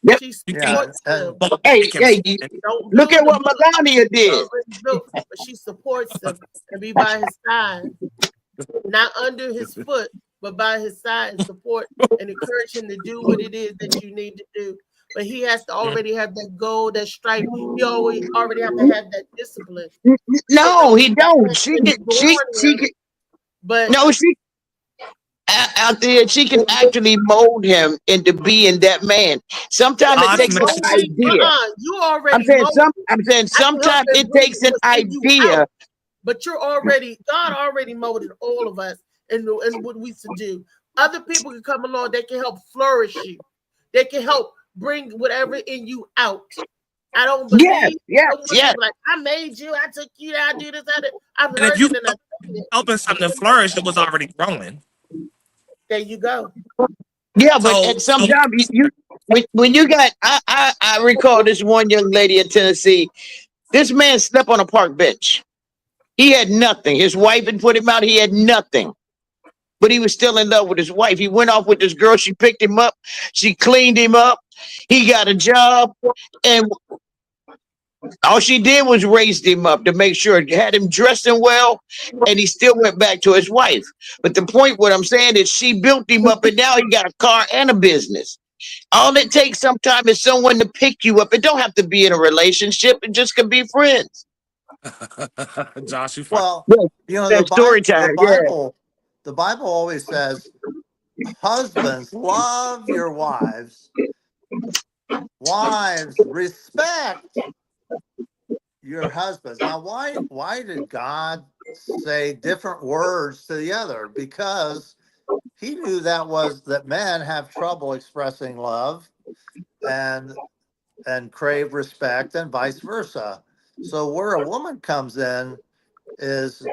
Yep. She You can't Yeah, supports and him. Hey, hey, Don't look at build him what up. Melania He's did. already built, but she supports him and be by his side, not under his foot, but by his side, and support and encourage him to do what it is that you need to do. But he has to already have that goal, that stripe. He already have to have that discipline. So No, he don't. it's She can, born in she him, can, but no, she out there, she can actually mold him into being that man. Sometimes it you're takes an Osmosis. molding. idea. You already molded. I'm saying I can help sometimes and it bring takes an what's in you idea. out, but God already molded all of us and what we should do. Other people can come along, they can help flourish you. They can help bring whatever in you out. I don't Yes, believe yes, someone yes. just like, I made you, I took you, I do this, I did. I've And if heard you it and I've seen it. helping something to flourish, it was already growing. There you go. Yeah, but So, at sometimes when you got I recall this one young lady in Tennessee. This man slept on a park bench. He had nothing. His wife had put him out. He had nothing. But he was still in love with his wife. He went off with this girl. She picked him up. She cleaned him up. He got a job. And all she did was raised him up to make sure, had him dressing well, and he still went back to his wife. But the point, what I'm saying is, she built him up, and now he got a car and a business. All it takes sometimes is someone to pick you up. It don't have to be in a relationship. It just could be friends. Josh, you fine. well, Yeah, you know, that story time. Yeah. The Bible always says, husbands, love your wives. Wives, respect your husbands. Now, why did God say different words to the other? Because he knew that men have trouble expressing love and crave respect, and vice versa. So where a woman comes in is,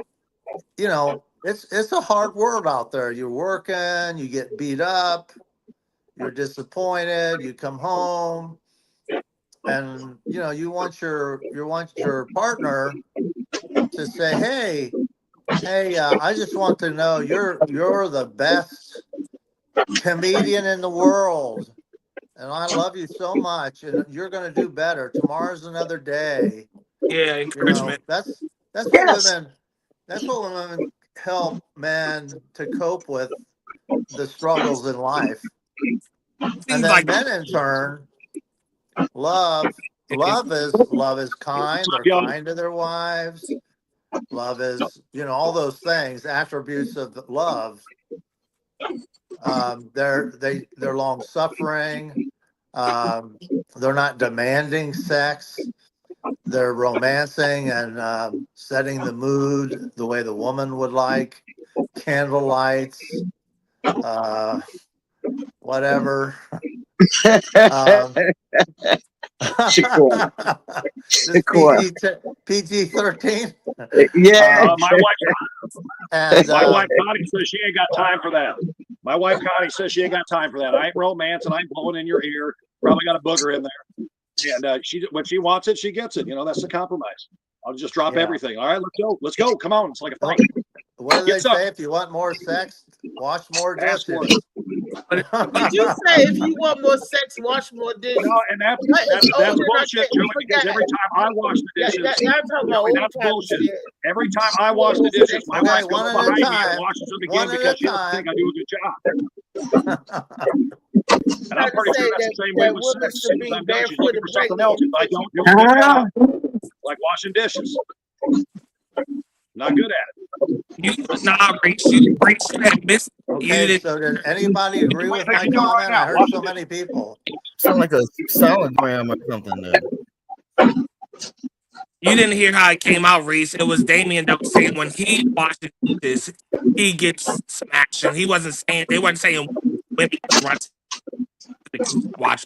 it's a hard world out there. You're working, you get beat up, you're disappointed, you come home, and you want your partner to say, hey, I just want to know you're the best comedian in the world, and I love you so much, and you're going to do better. Tomorrow's another day. Yeah, encouragement. That's what Yes. women help men to cope with the struggles in life. And Seems then like men in turn love is kind. They're kind to their wives. Love is, all those things, attributes of love. They're long suffering. They're not demanding sex. they're romancing and setting the mood the way the woman would like, candle lights, whatever. Shakur. This PG-13. Yeah. My wife And Connie says she ain't got time for that. My wife Connie says she ain't got time for that. I ain't romancing. I ain't blowing in your ear. Probably got a booger in there. And she, when she wants it, she gets it. You know, that's the compromise. I'll just drop everything. All right, let's go. Let's go. Come on. It's like a fight. What do they say? If you want more sex, wash more dishes. Did you say if you want more sex, wash more dishes? No, and that's bullshit, Joey, because every time I wash the dishes, that's bullshit. Every time I wash the dishes, my wife goes behind me and washes them again because she doesn't think I do a good job. And I'm pretty sure that's the same way with sex. As soon as I'm done, she's looking for something else if I don't do a good job. Like washing dishes. Not good at it. Okay, so did anybody agree with my comment? I heard so many people. Sound like a sonogram or something there. You didn't hear how it came out, Reese. It was Damien that was saying when he watches this, he gets some action. He wasn't saying, they weren't saying women watch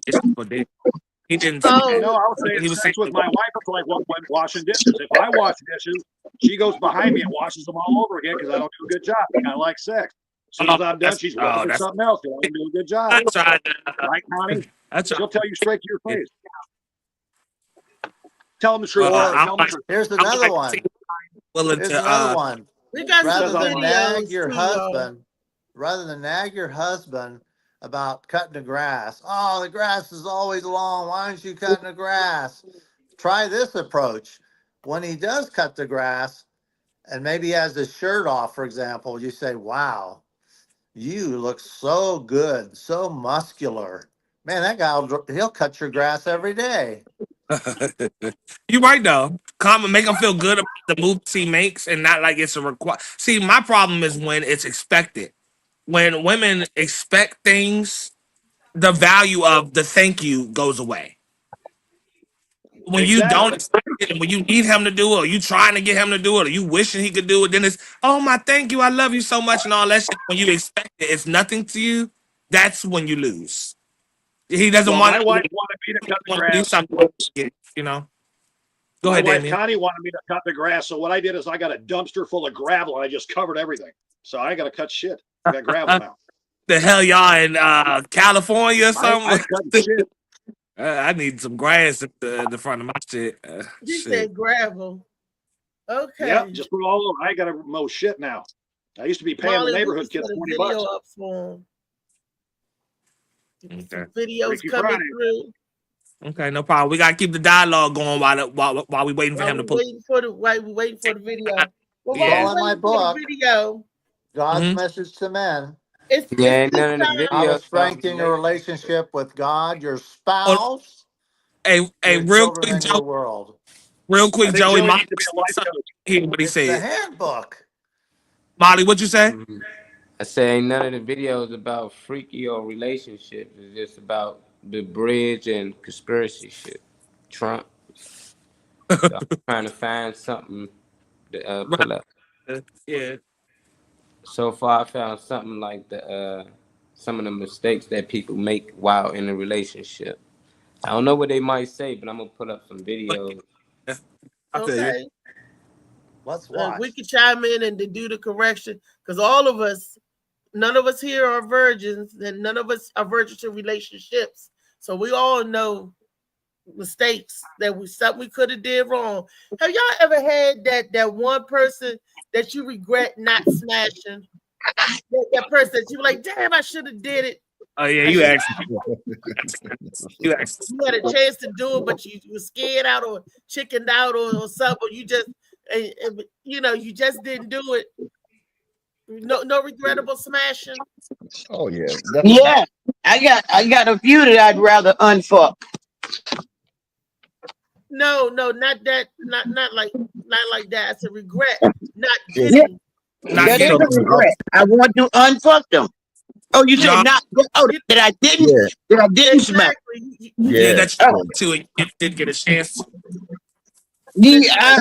this for this. He didn't say that. No, I was saying he was sex with my wife. It's like when washing dishes. If I wash dishes, she goes behind me and washes them all over again because I don't do a good job. Kind of like sex. As soon as I'm done, she's looking for something else. I don't do a good job. That's right. Right, Connie? She'll tell you straight to your face. Tell them the truth. Here's another one. Here's another one. Rather than nag your husband about cutting the grass. Oh, the grass is always long. Why aren't you cutting the grass? Try this approach. When he does cut the grass, and maybe he has his shirt off, for example, you say, wow, you look so good, so muscular. Man, that guy, he'll cut your grass every day. You're right, though. Make him feel good about the moves he makes and not like it's a require. See, my problem is when it's expected. When women expect things, the value of the thank you goes away. When you don't expect it, and when you need him to do it, or you trying to get him to do it, or you wishing he could do it, then it's, oh my, thank you, I love you so much, and all that shit. When you expect it, it's nothing to you. That's when you lose. He doesn't want. My wife wanted me to cut the grass. You know. Go ahead, Damien. Connie wanted me to cut the grass, so what I did is I got a dumpster full of gravel and I just covered everything. So I got to cut shit. I got gravel now. The hell, y'all in California or something? I cut shit. I need some grass at the front of my shit. You said gravel. Okay. Yeah, just put it all over. I got to mow shit now. I used to be paying the neighborhood kids $20. Okay. Videos coming through. Okay, no problem. We gotta keep the dialogue going while we waiting for him to put. Waiting for the video. Well, in my book, video. God's message to men. None of the videos. How to strengthen your relationship with God, your spouse. Hey, real quick, Joey. World. Real quick, Joey. Molly, hear what he said. The handbook. Molly, what you say? I say none of the videos about freaky or relationships. It's just about the bridge and conspiracy shit. Trump. So I'm trying to find something to pull up. Yeah. So far, I found something like some of the mistakes that people make while in a relationship. I don't know what they might say, but I'm gonna put up some videos. Okay. Let's watch. We can chime in and do the correction because all of us, none of us here are virgins, and none of us are virgins to relationships. So we all know mistakes that we could have did wrong. Have y'all ever had that one person that you regret not smashing? That person that you were like, damn, I should have did it. Oh yeah, you asked. You had a chance to do it, but you were scared out or chickened out or something. Or you just, you just didn't do it. No regrettable smashing. Oh yeah. Yeah, I got a few that I'd rather unfuck. No, not that. Not like that. It's a regret. Not getting. That is a regret. I want to unfuck them. Oh, you said not? Oh, that I didn't. Yeah. That I didn't smack. Yeah, that's true too. You did get a chance. Yeah,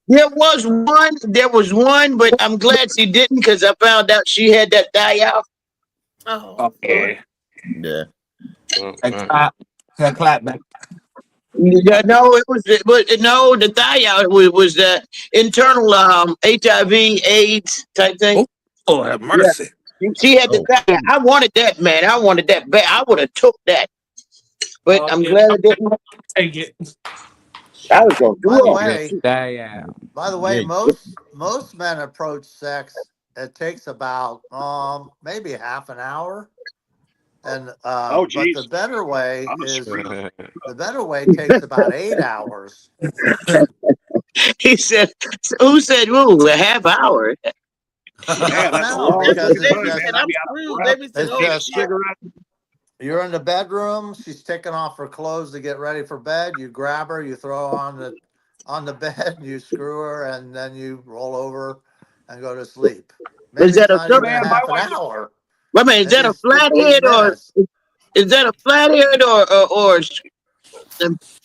there was one, but I'm glad she didn't because I found out she had that thigh out. Oh, yeah. Yeah. Clap back. Yeah, no, no, the thigh out was the internal HIV/AIDS type thing. Oh, have Yeah, mercy. she had the thigh out. I wanted that, man. I wanted that bad. I would have took that, but I'm glad I didn't. Take it. I was gonna do By the all way, that. by the way, Yeah. most men approach sex. It takes about maybe half an hour, and Oh, but geez. the better way I'm a is street. the better way takes about 8 hours. He said, "Who said ooh a half hour?" Man, that's a No, long because fucking it's time, just man. I'd be out of screwed. breath. Baby said, it's "Oh just shit." you're in the bedroom. She's taking off her clothes to get ready for bed. You grab her, you throw her on the bed, you screw her, and then you roll over and go to sleep. Maybe Is that it's a not even Man, half my an wife. hour. I mean, is Maybe that a it's 15 flathead minutes. is that a flathead or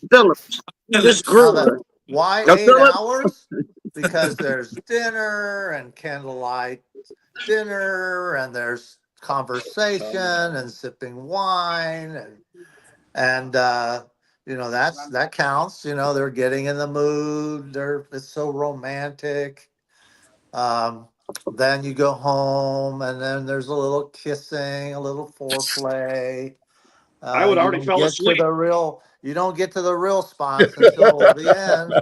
Phillips? Just Now screw that her. why A 8 Phillips? hours? Because there's dinner and candlelight dinner, and there's conversation and sipping wine, and that counts. They're getting in the mood. It's so romantic. Then you go home, and then there's a little kissing, a little foreplay. I would You already don't fell get to asleep. you don't get to the real spots until the end.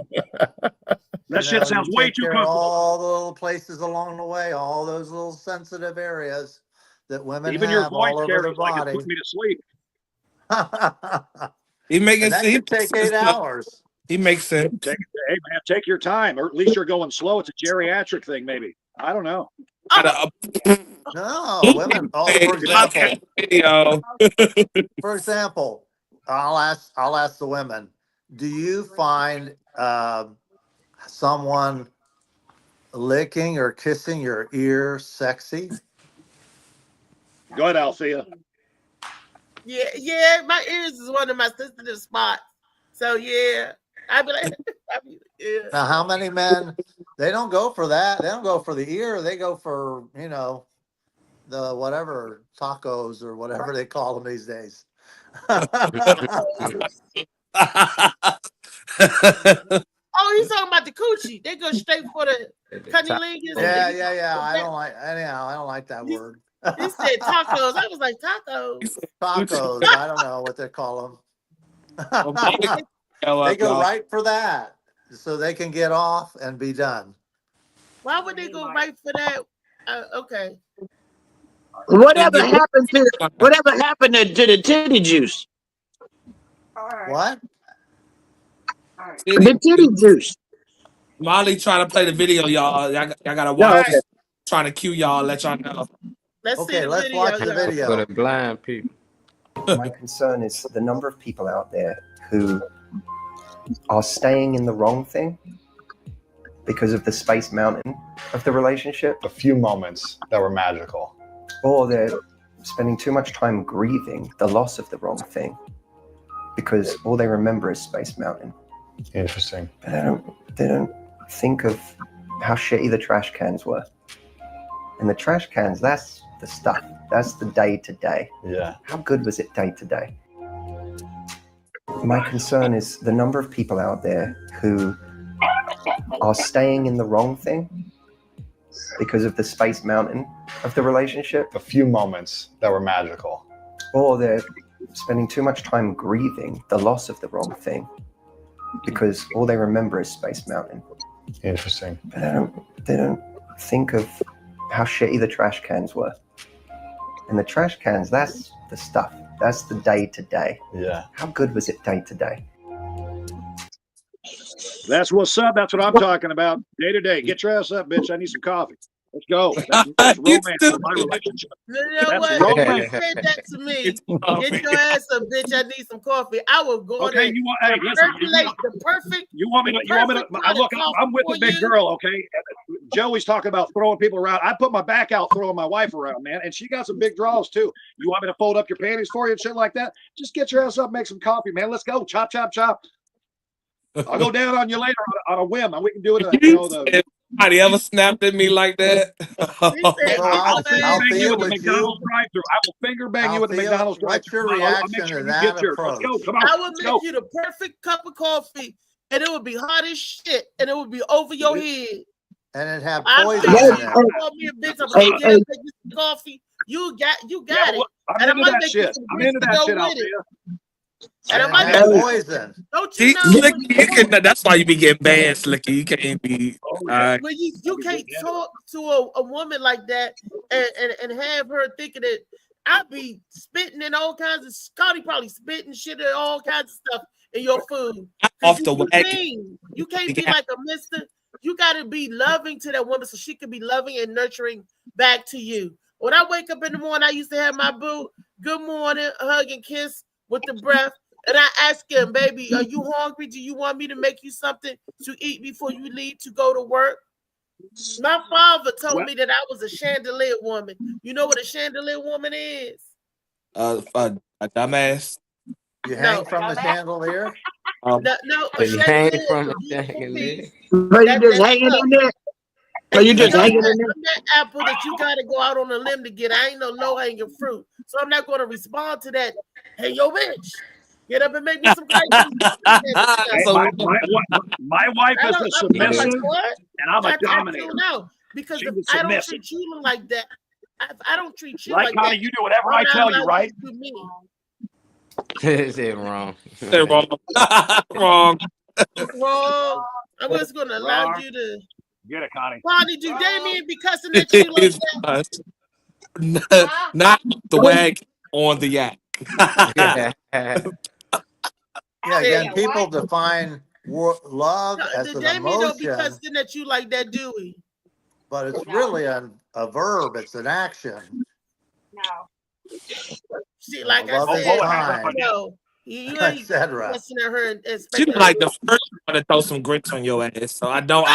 That shit sounds You way take too care of comfortable. all the little places along the way, all those little sensitive areas that women Even your have voice all over carries their like it's body. putting me to sleep. He making And that sense. could take 8 hours. He makes sense. Hey man, take your time, or at least you're going slow. It's a geriatric thing, maybe. I don't know. No, women. For example, Video. I'll ask the women. Do you find someone licking or kissing your ear sexy? Go ahead, Althea. Yeah, my ears is one of my sensitive spots. So yeah, I be like, yeah. Now, how many men? They don't go for that. They don't go for the ear. They go for the whatever tacos or whatever they call them these days. Oh, he's talking about the coochie. They go straight for the cunnilingus. Yeah. I don't like that word. He said tacos. I was like, tacos. Tacos. I don't know what they call them. They go right for that, so they can get off and be done. Why would they go right for that? Okay. Whatever happened to the titty juice? What? The titty juice. Molly trying to play the video, y'all. Y'all gotta watch. Okay. Trying to cue y'all, let y'all know. Let's watch the video. For the blind people. My concern is the number of people out there who are staying in the wrong thing because of the Space Mountain of the relationship. A few moments that were magical. Or they're spending too much time grieving the loss of the wrong thing because all they remember is Space Mountain. Interesting. But they don't think of how shitty the trash cans were. And the trash cans, that's the stuff. That's the day to day. Yeah. How good was it day to day? My concern is the number of people out there who are staying in the wrong thing because of the Space Mountain of the relationship. A few moments that were magical. Or they're spending too much time grieving the loss of the wrong thing because all they remember is Space Mountain. Interesting. But they don't think of how shitty the trash cans were. And the trash cans, that's the stuff. That's the day to day. Yeah. How good was it day to day? That's what's up. That's what I'm talking about. Day to day. Get your ass up, bitch. I need some coffee. Let's go. That's romance in my relationship. You know what? If you said that to me, get your ass up, bitch. I need some coffee. I will go Okay, there. you want? Hey, listen. The perfect. You want me to? Look, I'm with a big girl. Okay, Joey's talking about throwing people around. I put my back out throwing my wife around, man, and she got some big draws too. You want me to fold up your panties for you and shit like that? Just get your ass up, make some coffee, man. Let's go. Chop, chop, chop. I'll go down on you later on a whim, and we can do it. You know, Somebody ever snapped at me like that? I'll finger bang you at the McDonald's drive-thru. I will finger bang you at the McDonald's drive-thru. What's your reaction to that approach? Let's go. Come on. I would make you the perfect cup of coffee, and it would be hot as shit, and it would be over your head. And it had I'm poison telling in you, it. you call me a bitch. I'm gonna get up, make you some coffee. You got it. I'm into that shit. I'm into that shit, Althea. And I It might had make poison. Don't you know? Slicky, that's why you be getting banned, Slicky. You can't be. When you can't talk to a woman like that and have her thinking that I'd be spitting in all kinds of Scotty probably spitting shit and all kinds of stuff in your food. Off the wagon. You can't be like a mister. You gotta be loving to that woman so she can be loving and nurturing back to you. When I wake up in the morning, I used to have my boo, good morning, hug and kiss with the breath. And I ask him, baby, are you hungry? Do you want me to make you something to eat before you leave to go to work? My father told me that I was a chandelier woman. You know what a chandelier woman is? A dumbass. You hang from the chandelier? No, a You hang chandelier from is a chandelier. So you just hanging in there? So you just hanging in there? That apple that you got to go out on a limb to get. I ain't no low-hanging fruit. So I'm not going to respond to that. Hey, yo, bitch. Get up and make me some crazy. My wife is a submissive, and I'm a dominator. No, because if I don't treat you like that, if I don't treat you right, like Connie, that, you do whatever I tell you, right? Is it wrong? They're wrong. Wrong. Wrong. I'm just going to allow you to get it, Connie. Connie, do Damien be cussing at you like that? Not the wag on the yak. Yeah, again, people define love as an Damien don't be emotion, cussing at you like that, do we? but it's really a verb. It's an action. No. See, like Love I is said, kind. no. You ain't Etc. cussing at her and She's like the first one to throw some grits on your ass. So I don't.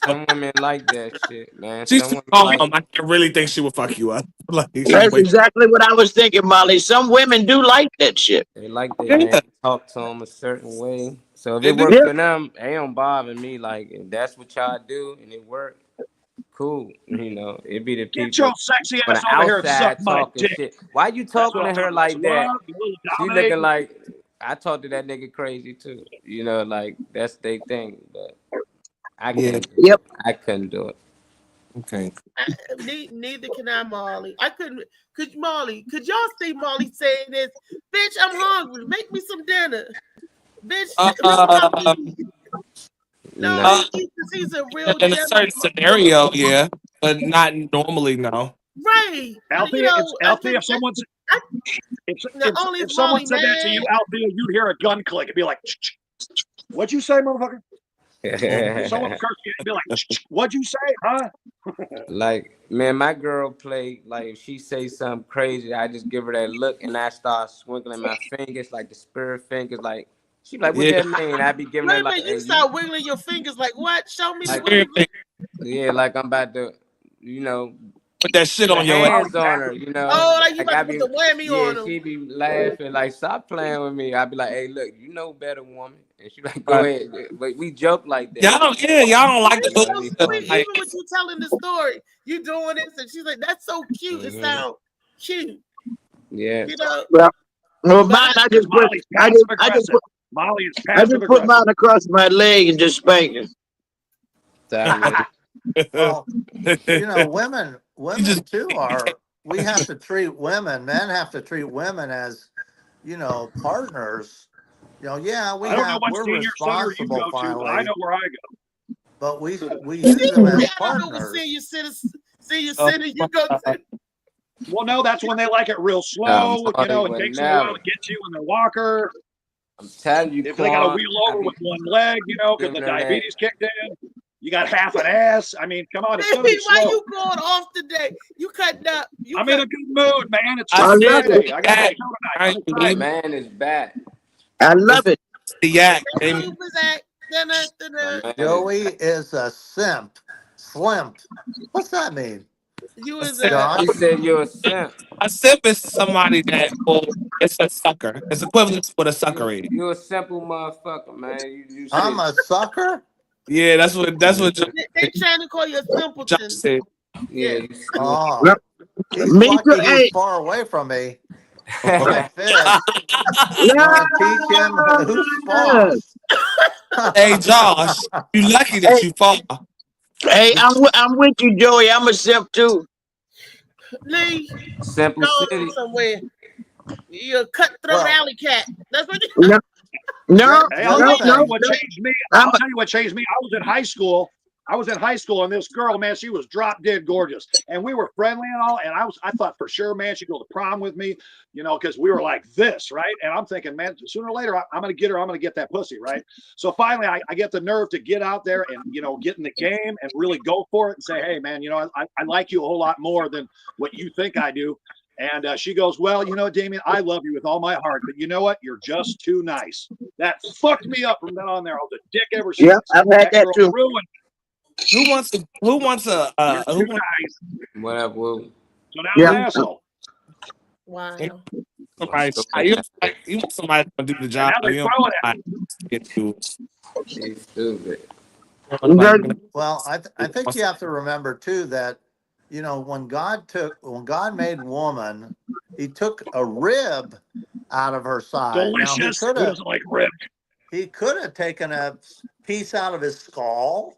Some women like that shit, man. She's Some women calm. I really think she would fuck you up. Like, That's exactly what I was thinking, Molly. Some women do like that shit. They like their man to talk to them a certain way. So if it works for them, it don't bother me. Like, if that's what y'all do and it works, cool. You know, it be the people. Get your sexy on ass the over here and outside suck my talking dick. shit. Why you talking to her like that? She looking dominating. like I talk to that nigga crazy too. You know, like that's their thing. But I can't. Yep. I couldn't do it. Okay. Neither can I, Molly. I couldn't. Could y'all see Molly saying this? Bitch, I'm hungry. Make me some dinner. Bitch. No, he's a real in a certain scenario, yeah, but not normally, no. Right. Althea, if someone said that to you, Althea, you'd hear a gun click. It'd be like, what'd you say, motherfucker? If someone cursed you, it'd be like, what'd you say, huh? Like, man, my girl play, like, if she say something crazy, I just give her that look and I start swiggling my fingers, like the spirit fingers, like, she be like, what that mean? I be giving her like, you start wiggling your fingers like what? Show me the yeah, like I'm about to, you know, put that shit on your hands on her, you know. Oh, like you I about to put the whammy on her. She be laughing, like, stop playing with me. I be like, hey, look, you know better, woman. And she like, go ahead. But we joke like that. Y'all don't like the so sweet. Even with you telling the story, you doing this, and she's like, that's so cute. It sounds cute. Yeah. You know. Well, mine, I just put mine across my leg and just spank it. Well, you know, women too we have to treat men have to treat women as, you know, partners. You know, yeah, we're responsible finally. I know where I go. But we use them as partners. You go to. Well, no, that's when they like it real slow. You know, it takes them a while to get to you in their walker. I'm telling you, if they got to wheel over with one leg, you know, because the diabetes kicked in. You got half an ass. I mean, come on. It's gonna be why slow. you going off today? You cutting up. I'm in a good mood, man. It's Friday. I got a show tonight. Man is back. I love it. The yak. Joey is a simp. Slimp. What's that mean? You was He said you're a simp. A simp is somebody that it's a sucker. It's equivalent to what a sucker is. You're a simple motherfucker, man. I'm a sucker. Yeah, that's what. They trying to call you a simpleton. Said. Yeah. Oh, he's lucky he's far away from me. Like this. Teach him who's boss. Hey, Josh, you lucky that you fall. Hey, I'm with you, Joey. I'm a simp too. Lee, Simple go City. somewhere. You're a cutthroat alley cat. That's what you. Hey, I'll tell you what changed me. I'll tell you what changed me. I was in high school, and this girl, man, she was drop dead gorgeous, and we were friendly and all. And I thought for sure, man, she'd go to prom with me, you know, because we were like this, right? And I'm thinking, man, sooner or later, I'm gonna get her. I'm gonna get that pussy, right? So finally, I get the nerve to get out there and, you know, get in the game and really go for it and say, hey, man, you know, I like you a whole lot more than what you think I do. And she goes, well, you know, Damien, I love you with all my heart, but you know what? You're just too nice. That fucked me up from then on there. I was a dick ever since. Yeah, I've had that too. Ruined. Who wants a You're too nice. Whatever. So now I'm an asshole. Wow. You want somebody to do the job. And now they're throwing at me. She's stupid. Well, I think you have to remember too that, you know, when God made woman, he took a rib out of her side. Delicious. Who doesn't like rib? He could have taken a piece out of his skull,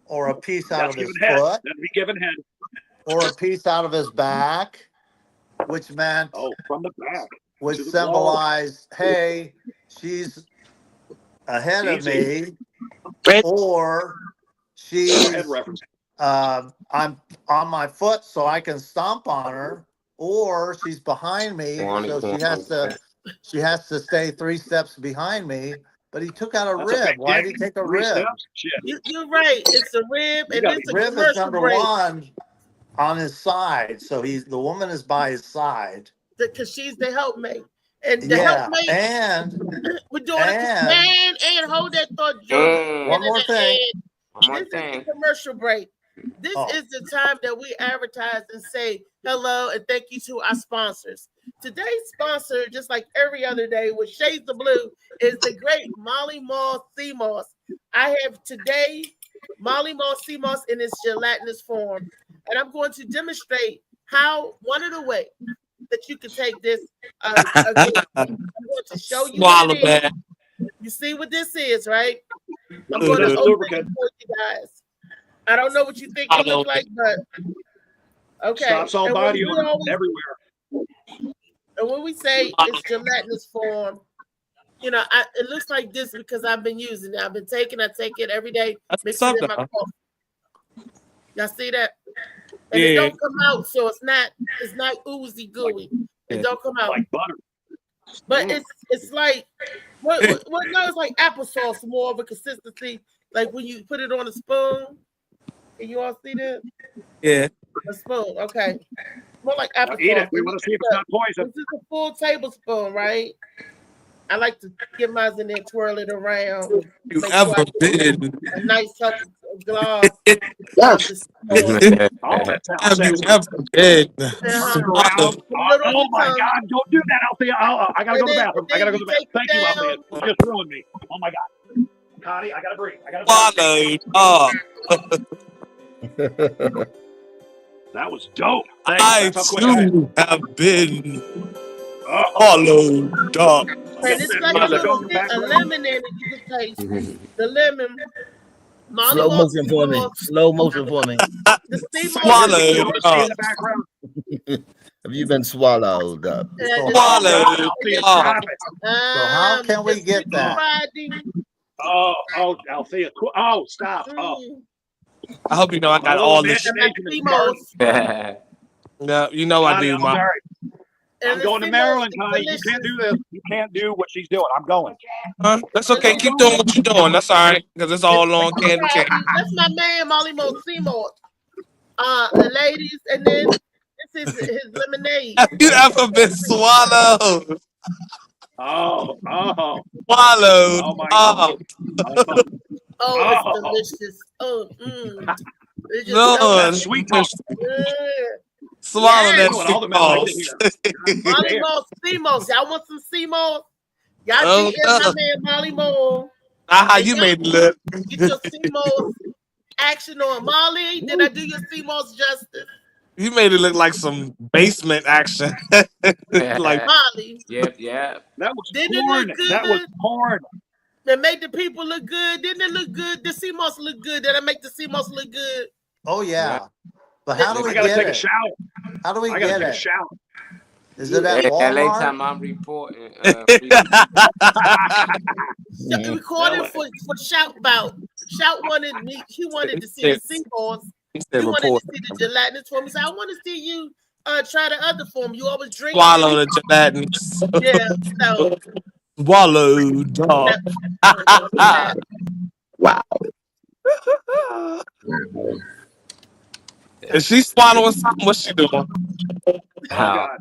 or a piece out of his foot. That'd be given head. Or a piece out of his back, which meant from the back, which symbolized, hey, she's ahead of me, or she's I'm on my foot so I can stomp on her, or she's behind me, so she has to stay 3 steps behind me. But he took out a rib. Why did he take a rib? You're right. It's a rib, and it's a rib is commercial number break. 1 on his side. So the woman is by his side. Because she's the helpmate. And the helpmate, and we're doing it. Man, and hold that thought, Joe. One more thing. This is the commercial break. This is the time that we advertise and say hello and thank you to our sponsors. Today's sponsor, just like every other day with Shades of Blue, is the great Molly Moss Sea Moss. I have today Molly Moss Sea Moss in its gelatinous form, and I'm going to demonstrate how one of the ways that you can take this. I'm going to show you. What it is. You see what this is, right? I'm going to open it for you guys. I don't know what you think it looks like, but okay. Stops all body odor everywhere. And when we say it's gelatinous form, you know, it looks like this because I've been using it. I take it every day. Mix it in my coffee. Y'all see that? And it don't come out, so it's not oozy gooey. It don't come out like butter. But it's like no, it's like applesauce, more of a consistency. Like when you put it on a spoon. Can you all see that? Yeah. A spoon, okay. More like applesauce. Eat it. We want to see if it's not poison. This is a full tablespoon, right? I like to get mine in there, twirl it around. You ever been a nice healthy glass. Yes. Have you ever been? Oh my God! Don't do that, Althea. I gotta go to the bathroom. I gotta go to the bathroom. Thank you, Althea. You just ruined me. Oh my God. Connie, I gotta breathe. That was dope. Thanks. I too have been hollowed up. And it's like a little bit of lemon in it. You can taste the lemon. Slow motion for me. Slow motion for me. Swallowed up. Have you been swallowed up? Swallowed up. So how can we get that? Oh, Althea. Oh, stop. Oh. I hope you know I got all this. Yeah, you know I do, Mom. I'm going to Maryland, Connie. You can't do this. You can't do what she's doing. I'm going. That's okay. Keep doing what you're doing. That's all right. Because it's all on candy cane. That's my man, Molly Mo Seymour. Ladies, and then this is his lemonade. Have you ever been swallowed? Oh. Swallowed. Oh, my God. Oh, it's delicious. Oh, it's just no, sweet. Swallow Yes. that Oh, and all the men like to hear. Molly Damn. Moore, C-Moss. Y'all want some C-Moss? Y'all Oh, DM my no. man Molly Moore. Not how And you y'all made it look. get your C-Moss action on. Molly, did I do your C-Moss justice? You made it look like some basement action. Like, Molly, Yep. That was didn't it porn. look That was good? porn. That made the people look good. Didn't it look good? The C-Moss look good. Did I make the C-Moss look good? Oh yeah. But how do we I gotta get take a it? shower. How do we I gotta get take a it? shower. Is it at Hey, LA Walmart? time I'm reporting. Recording for Shout Bout. Shout wanted me. He wanted to see the C-Moss. he said He wanted report. to see the gelatinous form. He said, I want to see you try the other form. You always drinking. Swallow the gelatinous. Yeah, so Swallow, dog. Wow. Is she swallowing something? What's she doing? Oh God.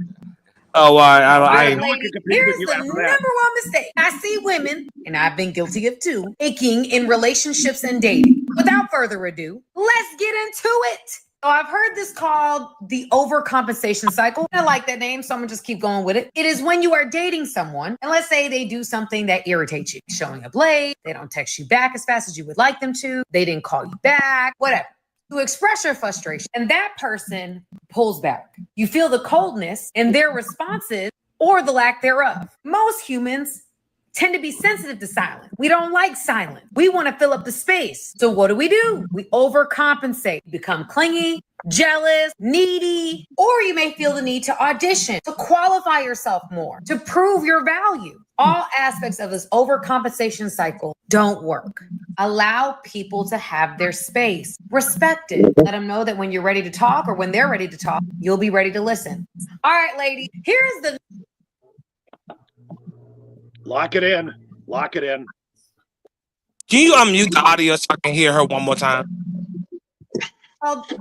Oh, I All right, ain't. lady, here's the number one mistake I see women, and I've been guilty of too, making in relationships and dating. Without further ado, let's get into it. So I've heard this called the overcompensation cycle. I like that name, so I'm gonna just keep going with it. It is when you are dating someone, and let's say they do something that irritates you, showing up late, they don't text you back as fast as you would like them to, they didn't call you back, whatever. To express your frustration, and that person pulls back. You feel the coldness in their responses or the lack thereof. Most humans tend to be sensitive to silence. We don't like silence. We want to fill up the space. So what do? We overcompensate, become clingy, jealous, needy, or you may feel the need to audition, to qualify yourself more, to prove your value. All aspects of this overcompensation cycle don't work. Allow people to have their space. Respect it. Let them know that when you're ready to talk or when they're ready to talk, you'll be ready to listen. All right, lady, here's the Lock it in. Lock it in. Can you unmute the audio so I can hear her one more time?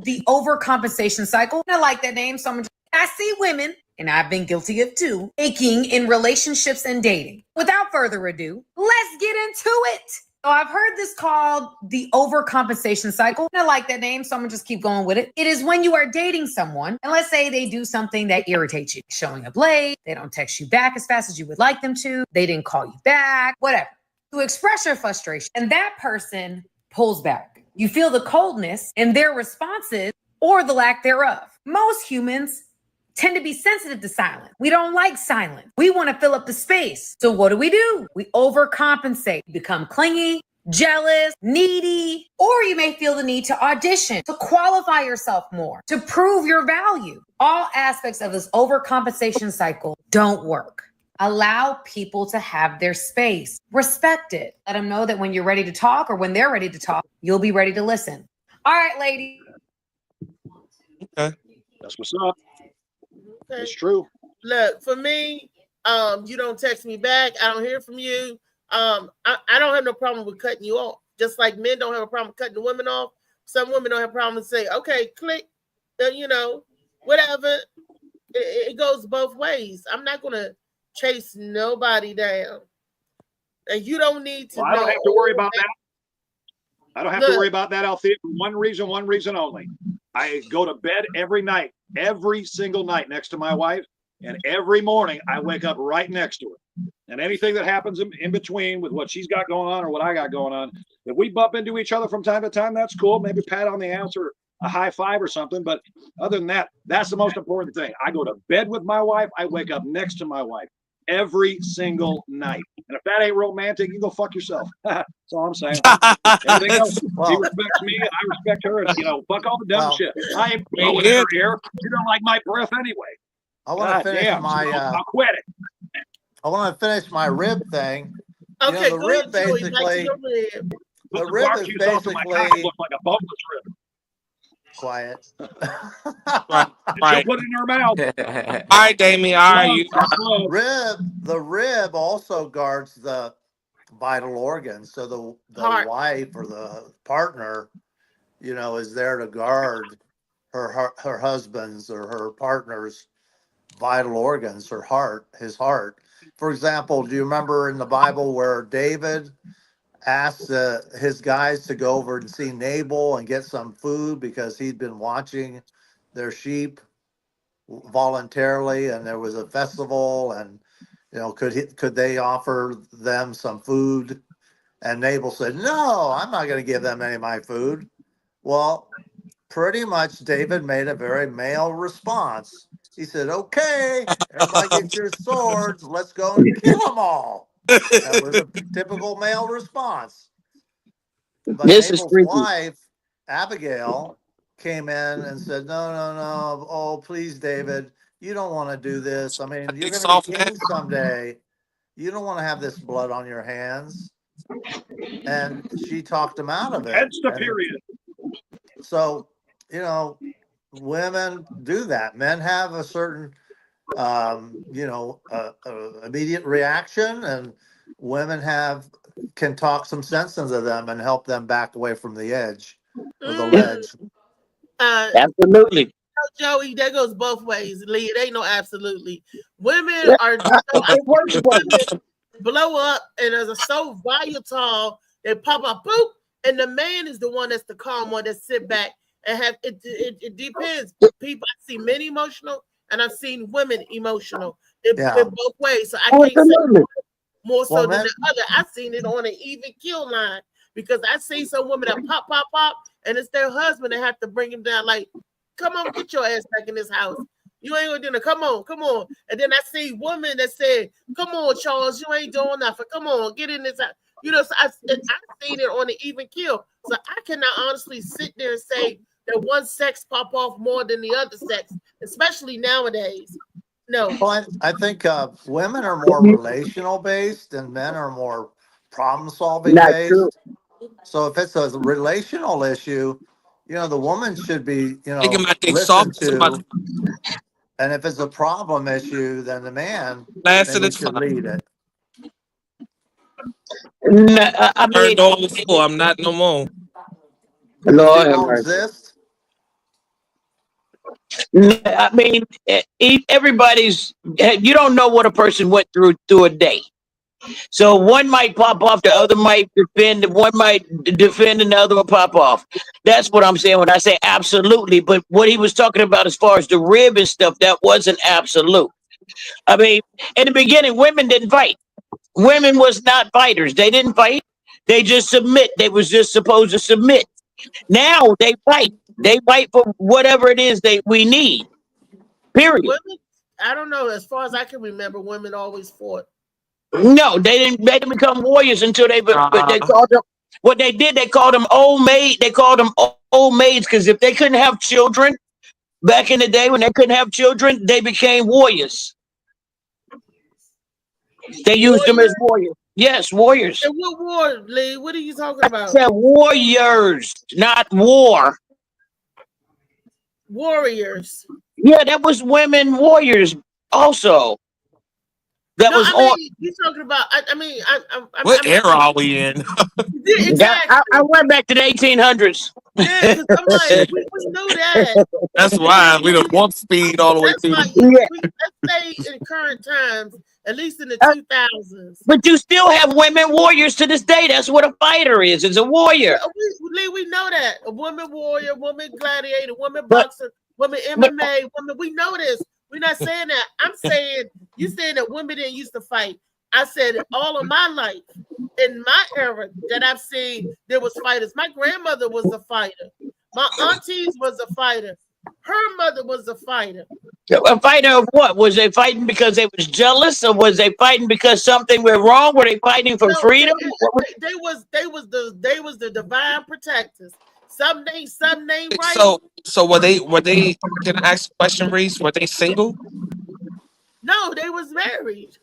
the overcompensation cycle. I like that name, so I see women, and I've been guilty of too, making in relationships and dating. Without further ado, let's get into it. So I've heard this called the overcompensation cycle. I like that name, so I'm gonna just keep going with it. It is when you are dating someone, and let's say they do something that irritates you, showing up late, they don't text you back as fast as you would like them to, they didn't call you back, whatever. To express your frustration, and that person pulls back. You feel the coldness in their responses or the lack thereof. Most humans tend to be sensitive to silence. We don't like silence. We want to fill up the space. So what do? We overcompensate, become clingy, jealous, needy, or you may feel the need to audition, to qualify yourself more, to prove your value. All aspects of this overcompensation cycle don't work. Allow people to have their space. Respect it. Let them know that when you're ready to talk or when they're ready to talk, you'll be ready to listen. All right, lady. Okay. That's what's up. It's true. Look, for me, you don't text me back. I don't hear from you. I don't have no problem with cutting you off. Just like men don't have a problem cutting the women off. Some women don't have a problem with say, okay, click, whatever. It goes both ways. I'm not going to chase nobody down. And you don't need to know. I don't have to worry about that. I don't have to worry about that, Althea, for one reason only. I go to bed every night, every single night next to my wife, and every morning I wake up right next to her. And anything that happens in between with what she's got going on or what I got going on, if we bump into each other from time to time, that's cool. Maybe pat on the ass or a high five or something. But other than that, that's the most important thing. I go to bed with my wife. I wake up next to my wife every single night. And if that ain't romantic, you go fuck yourself. That's all I'm saying. Everything else, she respects me and I respect her. And, fuck all the dumb shit. I ain't blowing in her ear. You don't like my breath anyway. I want to finish I'll quit it. I want to finish my rib thing. Okay, the rib basically. The rib is basically look like a boneless rib. Quiet. Right. Put it in her mouth. All right, Damien. All right, The rib also guards the vital organs. So the wife or the partner, is there to guard her husband's or her partner's vital organs, his heart. For example, do you remember in the Bible where David asked his guys to go over and see Nabal and get some food because he'd been watching their sheep? voluntarily, and there was a festival, and could they offer them some food? And Nabal said, "No, I'm not going to give them any of my food." Well, pretty much David made a very male response. He said, "Okay, everybody get your swords. Let's go and kill them all." That was a typical male response. But Nabal's wife, Abigail, came in and said, No. Oh, please, David, you don't want to do this. I mean, you're going to be king someday. You don't want to have this blood on your hands." And she talked him out of it. Hence the period. So, women do that. Men have a certain, immediate reaction, and women can talk some sense into them and help them back away from the edge or the ledge. Absolutely. Joey, that goes both ways, Lee. It ain't no absolutely. Women are blow up and are so volatile, they pop up, boop, and the man is the one that's the calm one that sit back and have it. It depends. People, I see men emotional, and I've seen women emotional. In both ways, so I can't say more so than the other. I've seen it on an even kill line because I see some women that pop, and it's their husband that have to bring him down. Like, come on, get your ass back in this house. You ain't gonna do it. Come on. And then I see women that say, "Come on, Charles, you ain't doing nothing. Come on, get in this house." So I've seen it on an even kill. So I cannot honestly sit there and say that one sex pop off more than the other sex, especially nowadays. No. Well, I think women are more relational based and men are more problem solving based. True. So if it's a relational issue, the woman should be, listened to. And if it's a problem issue, then the man should lead it. No, I mean, I'm not no more. Lord have mercy. I mean, everybody's. You don't know what a person went through a day. So one might pop off, the other might defend, one might defend, and the other will pop off. That's what I'm saying when I say absolutely. But what he was talking about as far as the rib and stuff, that wasn't absolute. I mean, in the beginning, women didn't fight. Women was not fighters. They didn't fight. They just submit. They was just supposed to submit. Now they fight. They fight for whatever it is we need. Period. Women, I don't know. As far as I can remember, women always fought. No, they didn't become warriors until they called them what they did. They called them old maid. They called them old maids because if they couldn't have children back in the day when they couldn't have children, they became warriors. They used them as warriors. Yes, warriors. And what war, Lee? What are you talking about? I said warriors, not war. Warriors. Yeah, that was women warriors also. You're talking about. What era are we in? Exactly. I went back to the 1800s. Yeah, because I'm like, we knew that. That's why we don't want speed all the way through. Let's say in current times, at least in the 2000s. But you still have women warriors to this day. That's what a fighter is. It's a warrior. We know that. A woman warrior, woman gladiator, woman boxer, woman MMA, woman. We know this. We're not saying that. I'm saying you saying that women didn't used to fight. I said all of my life, in my era that I've seen, there was fighters. My grandmother was a fighter. My aunties was a fighter. Her mother was a fighter. A fighter of what? Was they fighting because they was jealous, or was they fighting because something went wrong? Were they fighting for freedom? They was the divine protectors. Some name right. So were they? Can I ask a question, Reese? Were they single? No, they was married.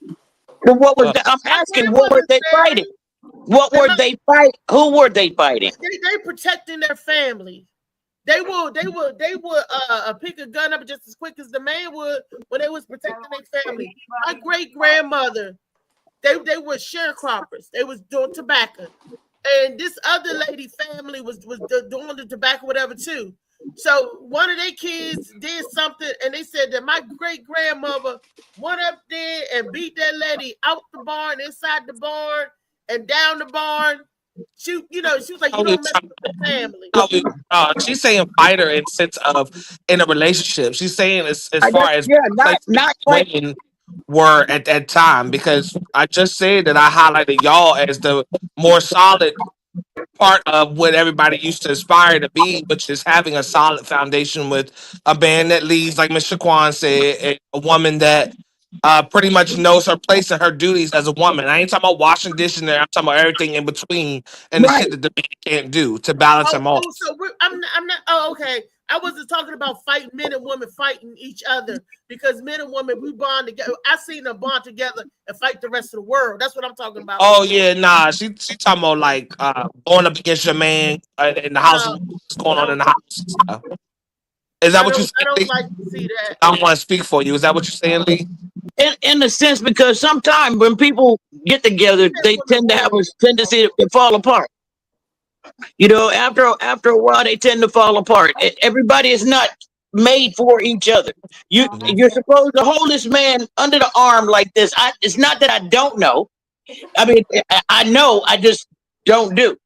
So what was I'm asking? What were they fighting? What were they fighting? Who were they fighting? They protecting their family. They would pick a gun up just as quick as the man would when they was protecting their family. My great grandmother, they were sharecroppers. They was doing tobacco, and this other lady family was doing the tobacco, whatever too. So one of their kids did something, and they said that my great grandmother went up there and beat that lady out the barn, inside the barn, and down the barn. She, you know, she was like, you don't mess with the family. She's saying fighter in sense of in a relationship. She's saying as far as not women were at that time, because I just said that I highlighted y'all as the more solid part of what everybody used to aspire to be, which is having a solid foundation with a man that leads, like Mr. Kwan said, and a woman that pretty much knows her place and her duties as a woman. I ain't talking about washing dishes there. I'm talking about everything in between and the shit that the man can't do to balance them off. So I'm not. Oh, okay. I wasn't talking about fighting men and women fighting each other, because men and women, we bond together. I seen them bond together and fight the rest of the world. That's what I'm talking about. Oh yeah, nah. She talking about like going up against your man in the house. What's going on in the house and stuff. Is that what you're saying? I don't like to see that. I want to speak for you. Is that what you're saying, Lee? In a sense, because sometimes when people get together, they tend to have a tendency to fall apart. You know, after a while, they tend to fall apart. Everybody is not made for each other. You're supposed to hold this man under the arm like this. It's not that I don't know. I mean, I know. I just don't do.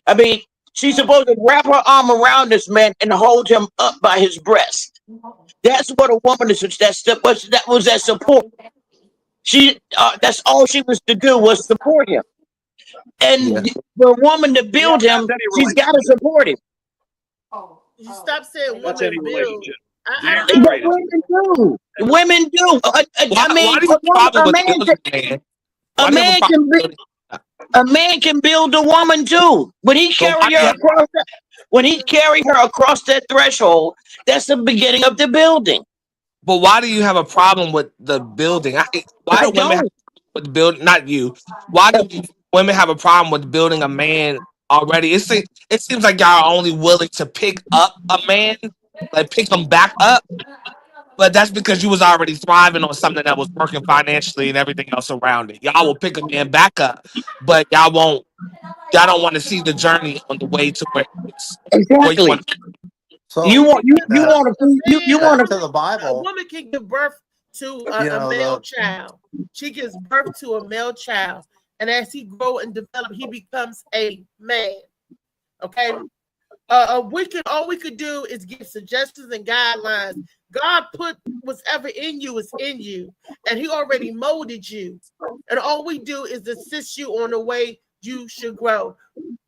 I mean, she's supposed to wrap her arm around this man and hold him up by his breast. That's what a woman is. That was that support. That's all she was to do, was support him. And for a woman to build him, she's got to support him. You stop saying That's women any build. relationship. Women do. Women do. I mean, a man can build a woman too. When he carry her across that threshold, that's the beginning of the building. But why do you have a problem with the building? Why do women have a problem with the building? Not you. Why do women have a problem with building a man already? It seems like y'all are only willing to pick up a man, like pick him back up. But that's because you was already thriving on something that was working financially and everything else around it. Y'all will pick a man back up, but y'all don't want to see the journey on the way to where it's exactly. So you want to the Bible. A woman can give birth to a male child. She gives birth to a male child, and as he grow and develop, he becomes a man. Okay. All we could do is give suggestions and guidelines. God put whatever in you is in you, and He already molded you. And all we do is assist you on the way you should grow.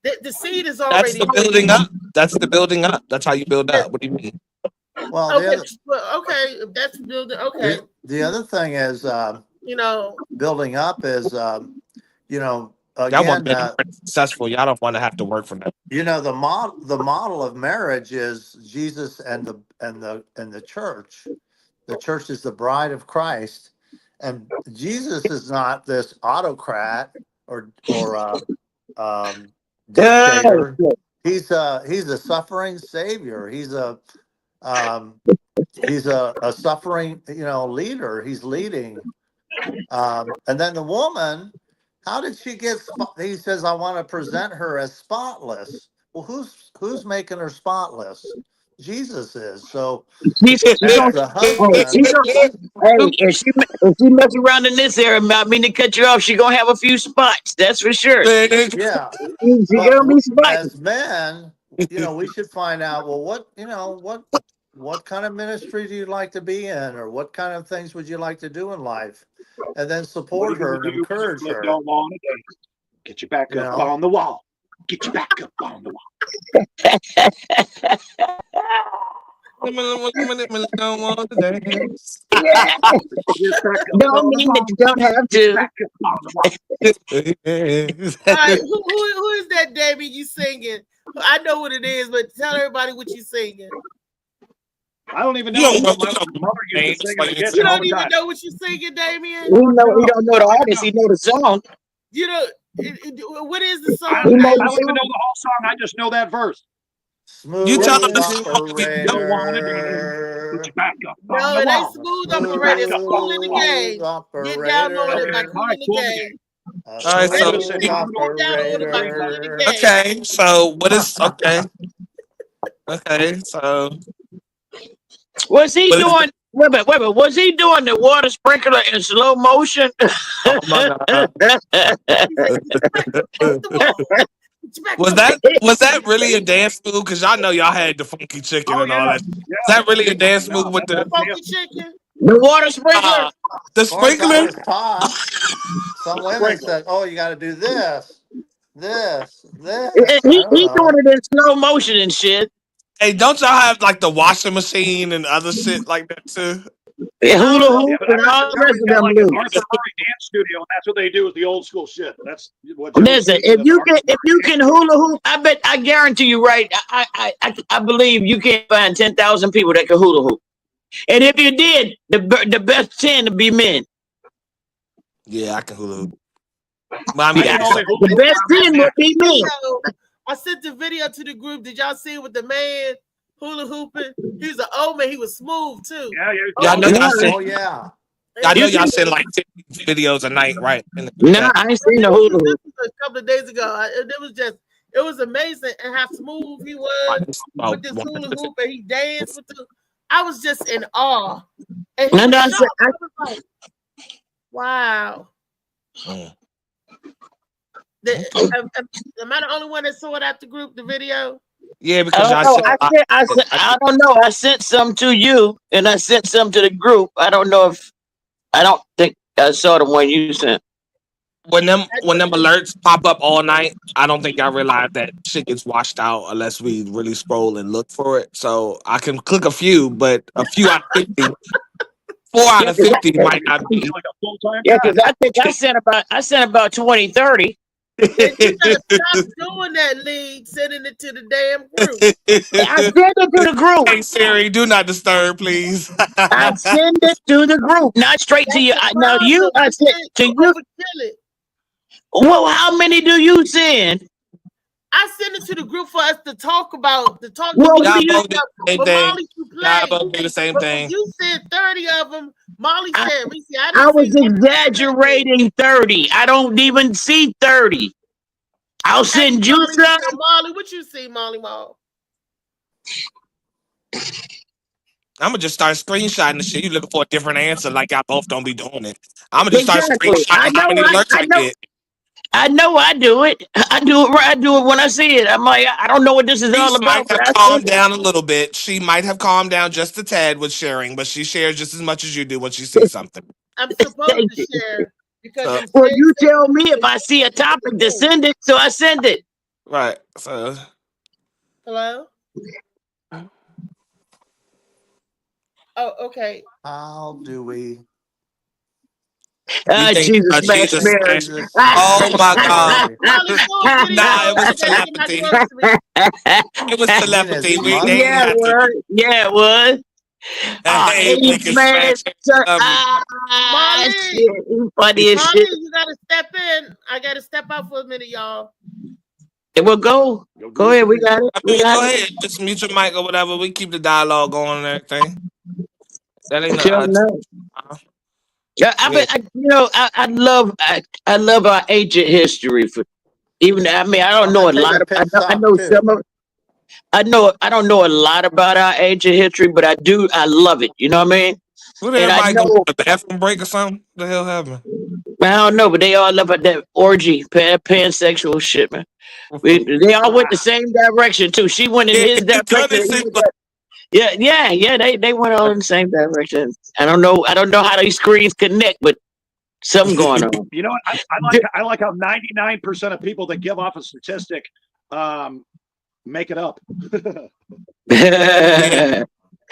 The seed is already. That's the building up. That's the building up. That's how you build up. What do you mean? Well, okay, if that's building. Okay. The other thing is, building up is, y'all want to be successful. Y'all don't want to have to work for that. The model of marriage is Jesus and the church. The church is the bride of Christ, and Jesus is not this autocrat or dictator. He's a suffering savior. He's a suffering leader. He's leading, and then the woman. How did she get? He says, "I want to present her as spotless." Well, who's making her spotless? Jesus is. So if she mess around in this area, I mean to cut you off, she's gonna have a few spots. That's for sure. Yeah. She's gonna be spots. As men, we should find out. Well, what kind of ministry do you like to be in, or what kind of things would you like to do in life? And then support her and encourage her. Get your back up on the wall. Get your back up on the wall. Don't mean that you don't have to. All right, who is that, Davey? You singing? I know what it is, but tell everybody what you singing. I don't even know. You don't even know what you're singing, Damien? He don't know the artist. He know the song. What is the song? I don't even know the whole song. I just know that verse. You tell them operator. No, it ain't smooth operator. It's Cool in the Game. Get down on it by Cool in the Game. All right, so get down on it by Cool in the Game. okay. So what is okay? Okay, so. Was he doing? Wait a minute. Was he doing the water sprinkler in slow motion? Oh my God. Was that really a dance move? Because y'all know y'all had the funky chicken and all that. Yeah. Is that really a dance move with the funky chicken? The water sprinkler. The sprinkler? Some women said, "Oh, you got to do this, this, this." He doing it in slow motion and shit. Hey, don't y'all have like the washing machine and other shit like that too? Yeah, hula hoop and all the rest of them like moves. an Arthur Murray dance studio, and that's what they do with the old school shit. That's what. Listen, if you can hula hoop, I guarantee you, right? I believe you can't find 10,000 people that can hula hoop. And if you did, the best 10 to be men. Yeah, I can hula hoop. The best 10 would be men. I sent the video to the group. Did y'all see it with the man hula hooping? He was an old man. He was smooth too. Yeah, I know y'all send. Oh yeah. I know y'all send like 10 videos a night, right? No, I ain't seen the hula hoop. A couple of days ago, it was amazing and how smooth he was with this hula hoop, and he danced with the. I was just in awe. And he was shocked. I was like, wow. Am I the only one that saw it at the group, the video? Yeah, because I don't know. I sent some to you, and I sent some to the group. I don't think I saw the one you sent. When them alerts pop up all night, I don't think I realize that shit gets washed out unless we really scroll and look for it. So I can click a few, but a few out of 50, 4 out of 50 might not be. Yeah, because I think I sent about 20, 30. You gotta stop doing that, League. Sending it to the damn group. I send it to the group. Hey Siri, do not disturb, please. I send it to the group, not straight to you. Now I sent to you. Well, how many do you send? I send it to the group for us to talk about. Y'all both do the same thing. You said 30 of them. Molly said, I was exaggerating 30. I don't even see 30. I'll send you some. Molly, what you see, Molly Mall? I'm gonna just start screenshotting the shit. You looking for a different answer, like y'all both don't be doing it. I'm gonna just start screenshotting how many alerts I get. I know I do it. I do it when I see it. I'm like, I don't know what this is all about. She might have calmed down a little bit. She might have calmed down just a tad with sharing, but she shares just as much as you do when she sees something. I'm supposed to share because well, you tell me if I see a topic to send it, so I send it. Right. So. Hello. Oh, okay. How do we? Jesus, Jesus. Oh my God. Nah, it was telepathy. It was telepathy. Yeah, it was. Funny as shit. You gotta step in. I gotta step out for a minute, y'all. It will go. Go ahead. We got it. Go ahead. Just mute your mic or whatever. We keep the dialogue going and everything. That ain't Yeah, I love our ancient history. I don't know a lot. I know some of. I don't know a lot about our ancient history, but I do. I love it. You know what I mean? What did everybody go to the bathroom break or something? What the hell happened? I don't know, but they all love that orgy, pansexual shit, man. They all went the same direction too. She went in his direction. Yeah. They went all in the same direction. I don't know how these screens connect, but something going on. You know what? I like how 99% of people that give off a statistic make it up.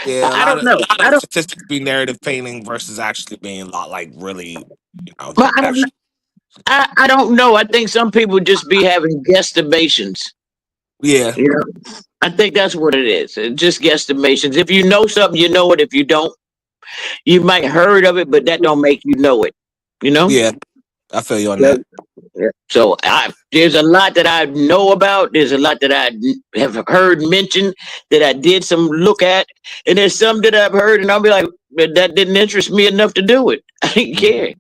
Yeah, I don't know. I don't statistics be narrative painting versus actually being like really, But I don't know. I think some people just be having guesstimations. Yeah. I think that's what it is. It's just guesstimations. If you know something, you know it. If you don't, you might heard of it, but that don't make you know it. You know? Yeah. I feel you on that. Yeah. So there's a lot that I know about. There's a lot that I have heard mentioned that I did some look at. And there's some that I've heard and I'll be like, that didn't interest me enough to do it. I didn't care.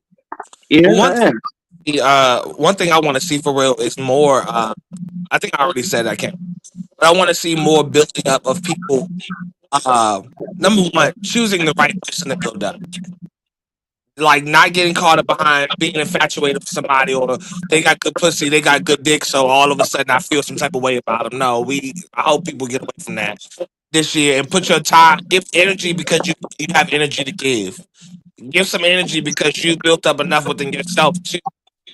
One thing I want to see for real is more, I think I already said I can't, but I want to see more building up of people. Number one, choosing the right person to build up. like not getting caught up behind being infatuated with somebody, or they got good pussy, they got good dick, so all of a sudden I feel some type of way about them. No, I hope people get away from that this year and put your time, give energy because you have energy to give. Give some energy because you built up enough within yourself to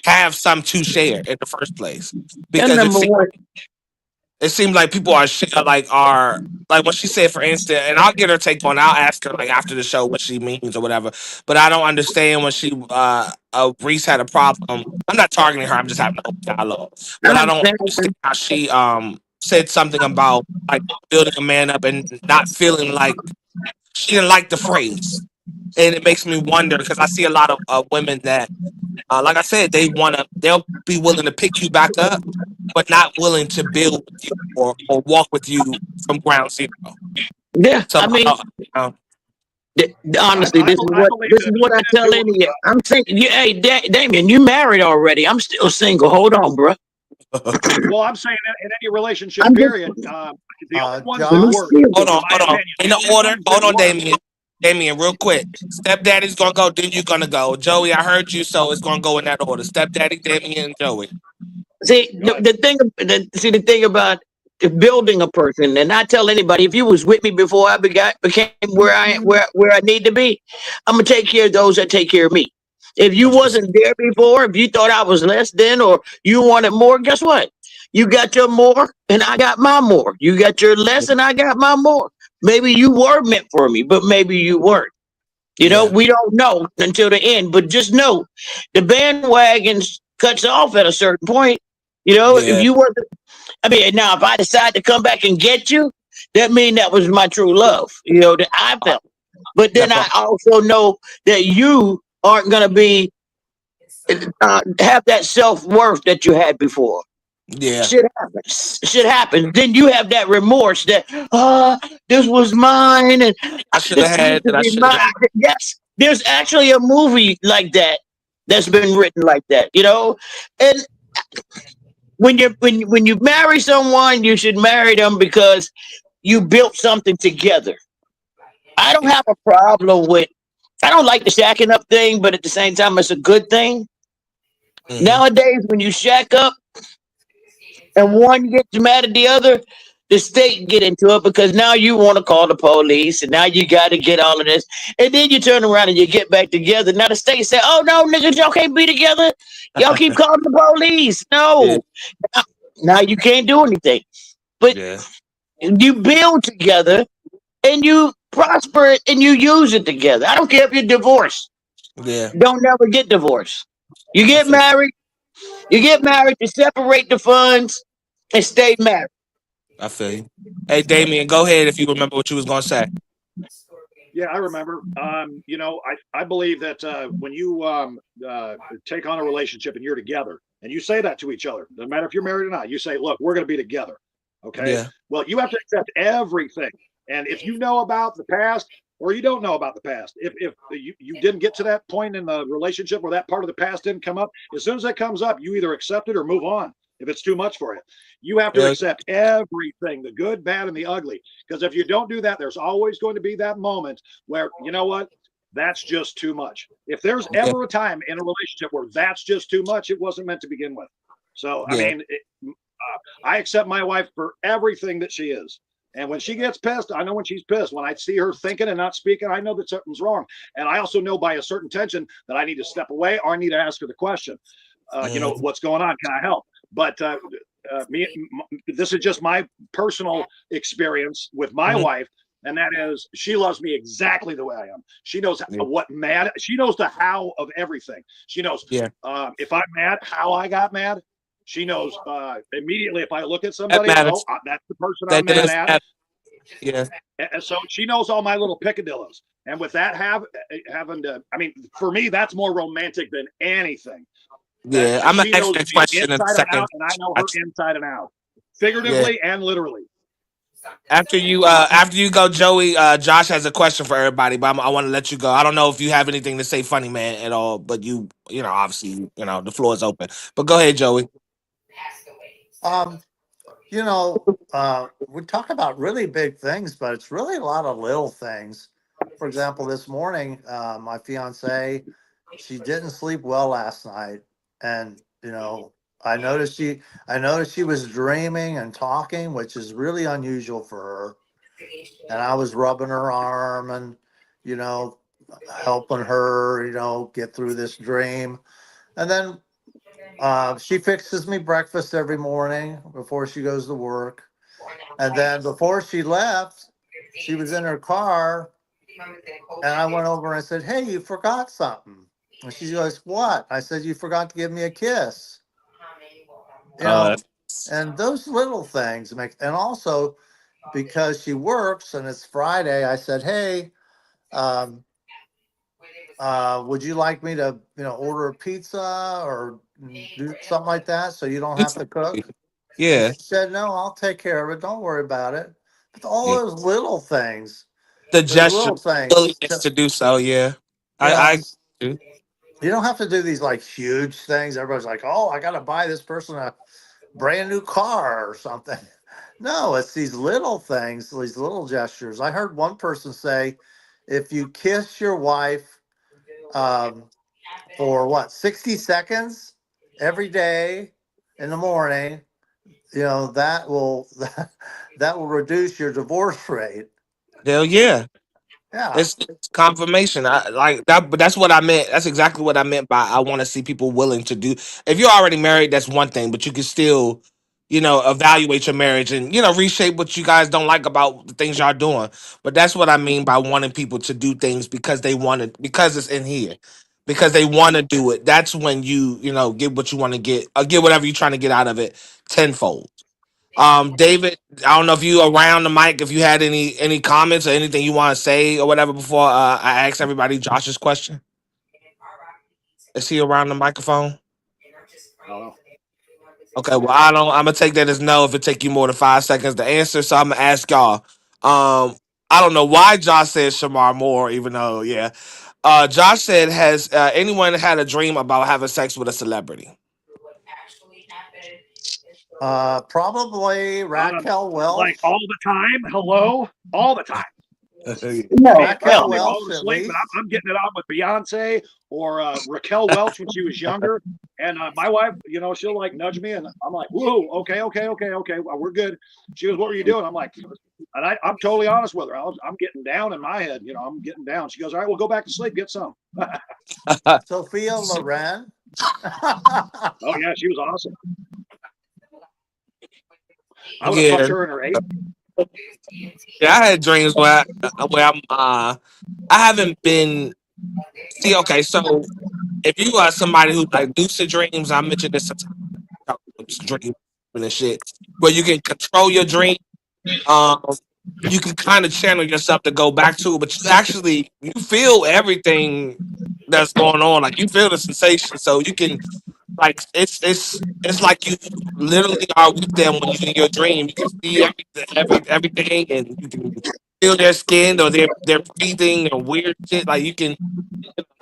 have some to share in the first place. And Because number one, it seems like people are like what she said, for instance, and I'll get her take on. I'll ask her like after the show what she means or whatever. But I don't understand when she Reese had a problem. I'm not targeting her. I'm just having a open dialogue. But I don't understand how she said something about like building a man up and not feeling like she didn't like the phrase. And it makes me wonder because I see a lot of women that, like I said, they'll be willing to pick you back up, but not willing to build with you or walk with you from ground zero. Yeah, So, I mean, uh, honestly, this is what I tell any. I'm saying, hey, Damien, you married already. I'm still single. Hold on, bro. Well, I'm saying in any relationship, period. The only ones that Josh? work. hold on. In the order, hold on, Damien. Damien, real quick. Stepdaddy's gonna go, then you're gonna go. Joey, I heard you, so it's gonna go in that order. Stepdaddy, Damien, and Joey. See, the thing about building a person, and I tell anybody, if you was with me before I became where I need to be, I'm gonna take care of those that take care of me. If you wasn't there before, if you thought I was less than, or you wanted more, guess what? You got your more, and I got my more. You got your less, and I got my more. Maybe you were meant for me, but maybe you weren't. You know, we don't know until the end, but just know the bandwagon cuts off at a certain point. You know, if you wasn't, I mean, now if I decide to come back and get you, that means that was my true love, you know, that I felt. But then I also know that you aren't going to be, have that self-worth that you had before. Yeah. Shit happens. Shit happens. Then you have that remorse that, this was mine, and I should have had that. Yes, there's actually a movie like that that's been written like that, you know. And when you marry someone, you should marry them because you built something together. I don't have a problem with. I don't like the shacking up thing, but at the same time, it's a good thing. Nowadays, when you shack up and one gets mad at the other, the state get into it because now you want to call the police and now you got to get all of this. And then you turn around and you get back together. Now the state say, oh, no, niggas, y'all can't be together. Y'all keep calling the police. No. Now you can't do anything. But you build together and you prosper it and you use it together. I don't care if you're divorced. Yeah. Don't never get divorced. You get married. You get married to separate the funds and stay married. I feel you. Hey, Damien, go ahead if you remember what you was gonna say. Yeah, I remember. You know, I believe that when you take on a relationship and you're together, and you say that to each other, no matter if you're married or not, you say, "Look, we're going to be together." Okay. Yeah. Well, you have to accept everything, and if you know about the past or you don't know about the past, if you didn't get to that point in the relationship where that part of the past didn't come up, as soon as that comes up, you either accept it or move on. If it's too much for you, you have to accept everything, the good, bad, and the ugly. Because if you don't do that, there's always going to be that moment where, you know what, that's just too much. If there's ever a time in a relationship where that's just too much, it wasn't meant to begin with. So, I mean, I accept my wife for everything that she is. And when she gets pissed, I know when she's pissed. When I see her thinking and not speaking, I know that something's wrong. And I also know by a certain tension that I need to step away or I need to ask her the question. You know, what's going on? Can I help? But this is just my personal experience with my wife, and that is she loves me exactly the way I am. She knows what mad. She knows the how of everything. She knows if I'm mad, how I got mad. She knows immediately if I look at somebody, that's the person I'm mad at. Yeah. And so she knows all my little picadillos. And with that having to, I mean, for me, that's more romantic than anything. Yeah, I'm gonna ask that question in a second. And I know her inside and out, figuratively and literally. After you go, Joey, Josh has a question for everybody, but I want to let you go. I don't know if you have anything to say, funny man, at all, but you know, obviously, you know, the floor is open. But go ahead, Joey. You know, we talk about really big things, but it's really a lot of little things. For example, this morning, my fiance she didn't sleep well last night, and I noticed she was dreaming and talking, which is really unusual for her. And I was rubbing her arm and helping her get through this dream. And then she fixes me breakfast every morning before she goes to work. And then before she left, she was in her car, and I went over and I said, "Hey, you forgot something." And she goes, "What?" I said, "You forgot to give me a kiss." And those little things make, and also because she works and it's Friday, I said, "Hey, would you like me to, order a pizza or do something like that so you don't have to cook?" Yeah. And she said, "No, I'll take care of it. Don't worry about it." But all those little things, The those gesture little things, willingness to do so. Yeah. I you don't have to do these like huge things. Everybody's like, "Oh, I got to buy this person a brand new car or something." No, it's these little things, these little gestures. I heard one person say, if you kiss your wife for 60 seconds every day in the morning, that will that will reduce your divorce rate. Hell yeah. Yeah. It's confirmation. I like that, but that's what I meant. That's exactly what I meant by I want to see people willing to do. If you're already married, that's one thing, but you can still, evaluate your marriage and reshape what you guys don't like about the things y'all doing. But that's what I mean by wanting people to do things because they want it, because it's in here, because they want to do it. That's when you get what you want to get, or get whatever you're trying to get out of it tenfold. David, I don't know if you around the mic, if you had any comments or anything you want to say or whatever before I ask everybody Josh's question. Is he around the microphone? Okay, well I'm gonna take that as no if it take you more than 5 seconds to answer. So I'm gonna ask y'all. I don't know why Josh said Shamar Moore, even though Josh said, has anyone had a dream about having sex with a celebrity? Probably Raquel Welch. Like all the time. Hello, all the time. Raquel Welch, Welch, but I'm getting it on with Beyonce or Raquel Welch when she was younger. And my wife, she'll like nudge me, and I'm like, "Whoa, okay, well, we're good." She goes, "What were you doing?" I'm like, and I'm totally honest with her. I'm getting down in my head, I'm getting down. She goes, "All right, well, go back to sleep, get some." Sophia Loren. Oh yeah, she was awesome. I would have fucked her in her 8. Yeah, I had dreams where I'm I haven't been. See, okay, so if you are somebody who like lucid dreams, I mentioned this sometimes, dream and shit, where you can control your dream. You can kind of channel yourself to go back to it, but you feel everything that's going on. Like you feel the sensation, so you can like it's like you literally are with them when you're in your dream. You can see everything, and you can feel their skin or their breathing or weird shit. Like you can.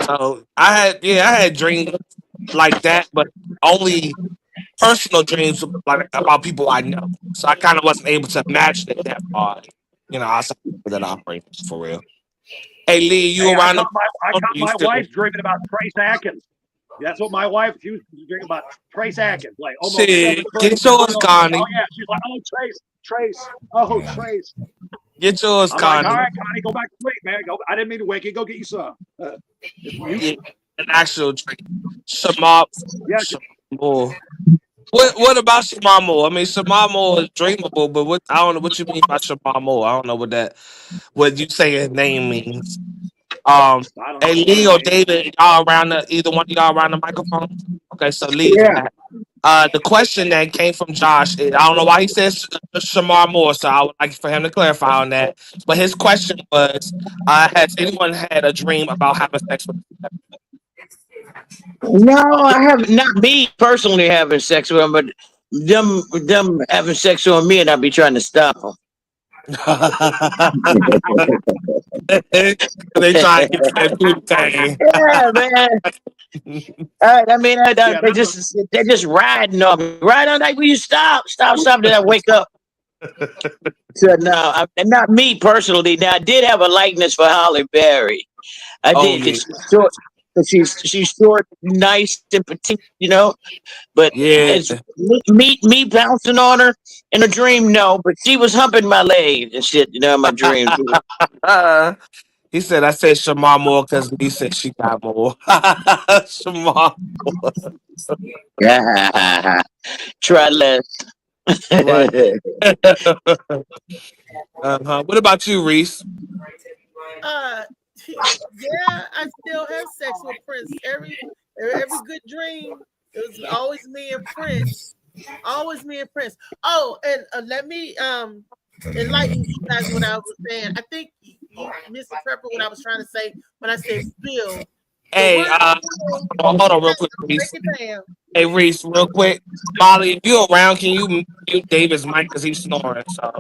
So I had dreams like that, but only personal dreams like about people I know. So I kind of wasn't able to imagine it that far. Outside of that operates for real. Hey Lee, you around? I caught my wife dreaming about Trace Atkins. That's what my wife, she was dreaming about Trace Atkins. Like almost shit, get yours, Connie. Oh yeah, she's like, "Oh Trace, oh Trace." Get yours, I'm Connie. like, "All right, Connie, go back to sleep, man. Go. I didn't mean to wake you. Go get you some." Yeah, an actual dream. Shamar Moore. What about Shamar Moore? I mean, Shamar Moore is dreamable, but I don't know what you mean by Shamar Moore. I don't know what you say his name means. Hey Lee or David, y'all around either one of y'all around the microphone? Okay, so Lee. Yeah. The question that came from Josh, I don't know why he says Shamar Moore, so I would like for him to clarify on that. But his question was, has anyone had a dream about having sex with a celebrity? No, I haven't. Not me personally having sex with them, but them having sex with me, and I'll be trying to stop them. They try to get that food thing. Yeah, man. I mean, they're just riding on me. Right on, like, will you stop? Did I wake up? So no, not me personally. Now I did have a likeness for Halle Berry. I did. 'Cause she's short, nice, and petite, But Yeah. it's me bouncing on her in a dream, no. But she was humping my leg and shit, in my dreams. He said, I said Shamar more because he said she got more. Shamar. Try less. Right. What about you, Reese? Yeah, I still have sex with Prince. Every good dream, it was always me and Prince. Always me and Prince. Oh, and let me enlighten you guys what I was saying. I think you misinterpreted what I was trying to say when I said build. Hey, hold on real quick, Reese. Hey, Reese, real quick. Molly, if you're around, can you mute David's mic because he's snoring? So.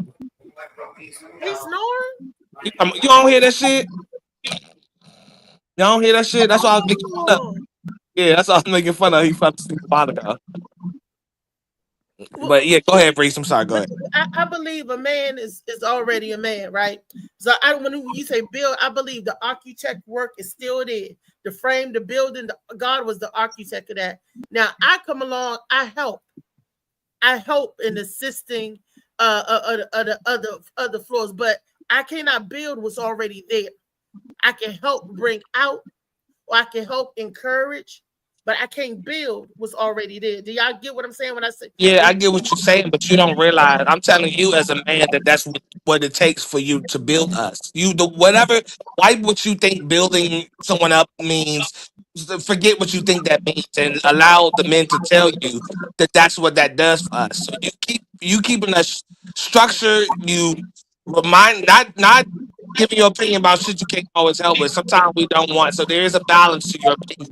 He's snoring? You don't hear that shit? You don't hear that shit? That's all I was making fun of. Yeah, that's all I was making fun of. He fell asleep a while ago. But yeah, go ahead, Reese. I'm sorry. Go ahead. I believe a man is already a man, right? So when you say build, I believe the architect work is still there. The frame, the building, God was the architect of that. Now I come along, I help in assisting the other floors, but I cannot build what's already there. I can help bring out, or I can help encourage, but I can't build what's already there. Do y'all get what I'm saying when I say? Yeah, I get what you're saying, but you don't realize. I'm telling you, as a man, that's what it takes for you to build us. Why what you think building someone up means. Forget what you think that means, and allow the men to tell you that that's what that does for us. So you keeping us structured. You remind not giving your opinion about shit you can't always help with. Sometimes we don't want. So there is a balance to your opinion.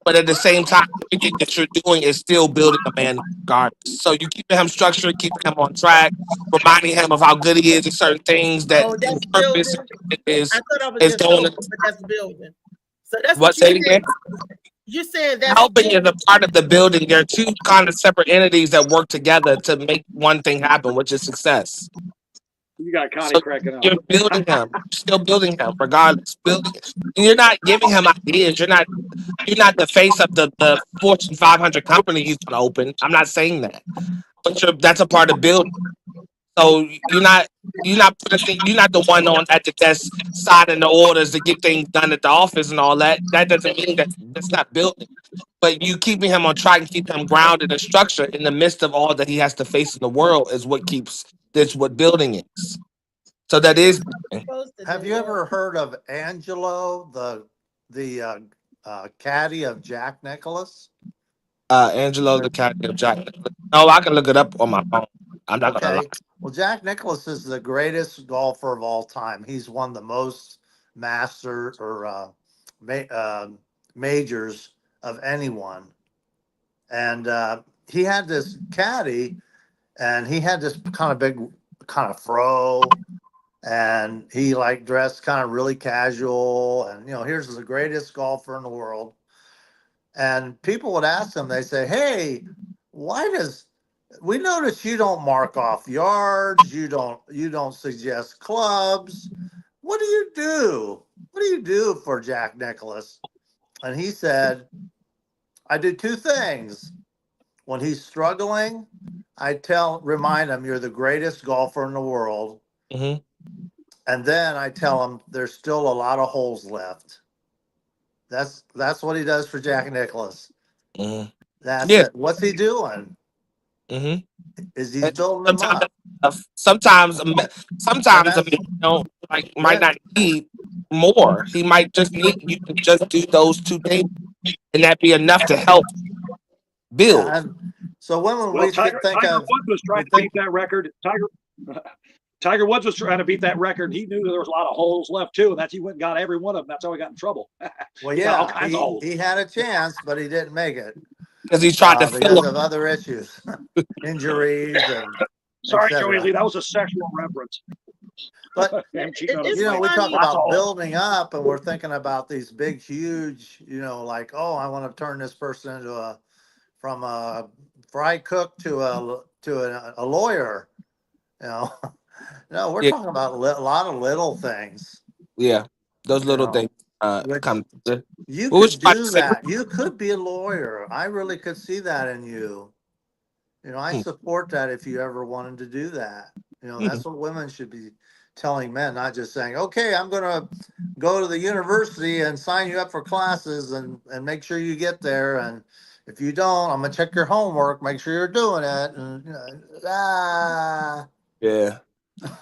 But at the same time, everything that you're doing is still building a man regardless. So you keeping him structured, keeping him on track, reminding him of how good he is at certain things that his purpose is going but that's building. So that's what say again? You're saying that helping is a part of the building. They're two kind of separate entities that work together to make one thing happen, which is success. You got Connie cracking up. You're building him. You're still building him, regardless. You're not giving him ideas. You're not the face of the Fortune 500 company he's going to open. I'm not saying that, but that's a part of building. So you're not the one at the desk signing the orders to get things done at the office and all that. That doesn't mean that's not building. But you keeping him on track and keep him grounded and structured in the midst of all that he has to face in the world is what what building is. So that is. Have you ever heard of Angelo, the caddy of Jack Nicklaus? Angelo, the caddy of Jack Nicklaus. No, I can look it up on my phone. I'm not gonna lie. Well, Jack Nicklaus is the greatest golfer of all time. He's won the most Masters or majors of anyone. And he had this caddy, and he had this kind of big kind of fro, and he dressed kind of really casual, and here's the greatest golfer in the world. And people would ask him, they say, hey, we notice you don't mark off yards, you don't suggest clubs. What do you do? What do you do for Jack Nicklaus? And he said, I do two things. When he's struggling, I remind him you're the greatest golfer in the world. Mm-hmm. And then I tell him there's still a lot of holes left. That's what he does for Jack Nicklaus. Mm-hmm. That's it. What's he doing? Mm-hmm. Is he building them up? Sometimes a man might not need more. He might just need you to just do those two things, and that be enough to help build. Yeah, so we Tiger Woods was trying to beat that record. Tiger Woods was trying to beat that record. He knew there was a lot of holes left too, and he went and got every one of them. That's how he got in trouble. Well, yeah, he had a chance, but he didn't make it because he tried to because of other issues, injuries, and sorry, Joey Lee, that was a sexual reference. But we talk about building up, and we're thinking about these big, huge, I want to turn this person into from a fry cook to a lawyer. No, we're talking about a lot of little things. Yeah, those little things. come to. You What was could you about to do say? that. You could be a lawyer. I really could see that in you. You know, I support that if you ever wanted to do that. You know, that's what women should be telling men, not just saying, okay, I'm going to go to the university and sign you up for classes and make sure you get there. And if you don't, I'm going to check your homework, make sure you're doing it. And, Yeah.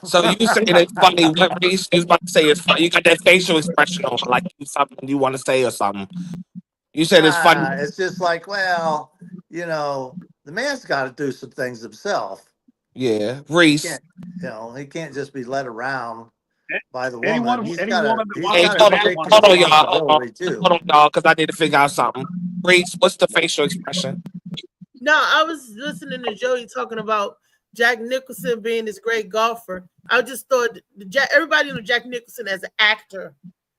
So you saying it's funny? What race you was about to say is funny? You got that facial expression on, like something you want to say or something. You said it's funny. It's just like, well, you know, the man's got to do some things himself. Yeah, Reese. You know, he can't just be led around by the Any woman. woman, He's any got woman to that Hey, wants to take hold on, y'all. responsibility too. Hold on, y'all, because I need to figure out something. Reese, what's the facial expression? No, I was listening to Joey talking about Jack Nicholson being this great golfer. I just thought everybody knew Jack Nicholson as an actor.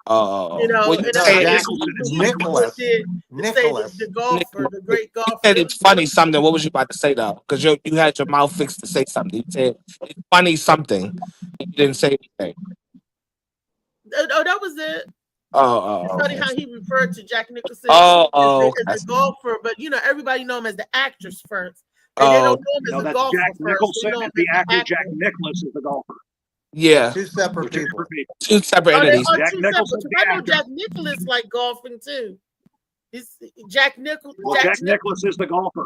Oh, You know, well, and Nicholas. the golfer, the great golfer. You said it's funny something. What was you about to say though? Because you had your mouth fixed to say something. You said it's funny something. You didn't say anything. Oh, that was it. Oh, it's funny okay. how he referred to Jack Nicholson as a golfer, but you know everybody know him as the actress first. And they don't know him as a golfer Jack Nicholson, the actor. Jack Nicklaus is the golfer. Yeah, two separate people. Two separate entities. Jack Nicholson. I know Jack Nicklaus like golfing too. It's Jack Nicholson. Well, Jack Nicklaus is the golfer.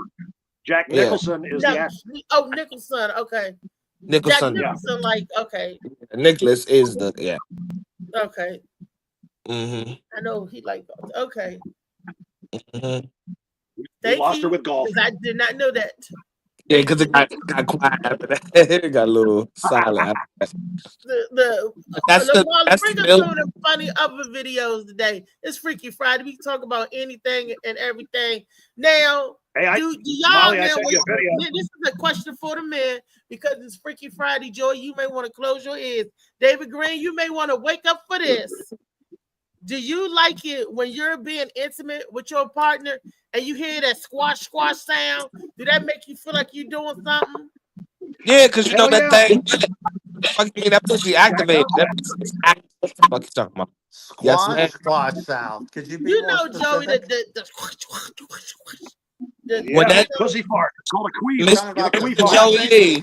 Jack Nicholson is the actor. Oh, Nicholson. Okay. Nicholson. Jack Nicholson, like okay. Nicholas is the Okay. Mm-hmm. I know he like okay. Mm-hmm. Thank lost you, her with golf. I did not know that. Yeah, because it got quiet after that. It got a little silent. That's bring us some of the funny other videos today. It's Freaky Friday. We can talk about anything and everything. Now, do y'all Molly, now, I sent you a video. this is a question for the men because it's Freaky Friday. Joy, you may want to close your ears. David Green, you may want to wake up for this. Do you like it when you're being intimate with your partner and you hear that squash sound? Do that make you feel like you're doing something? Yeah, because you know that thing. That pussy activated. That pussy's active. What the fuck you talking about? Squash sound. Could you be more Joey, when that pussy fart. It's called a queen. Listen, Joey,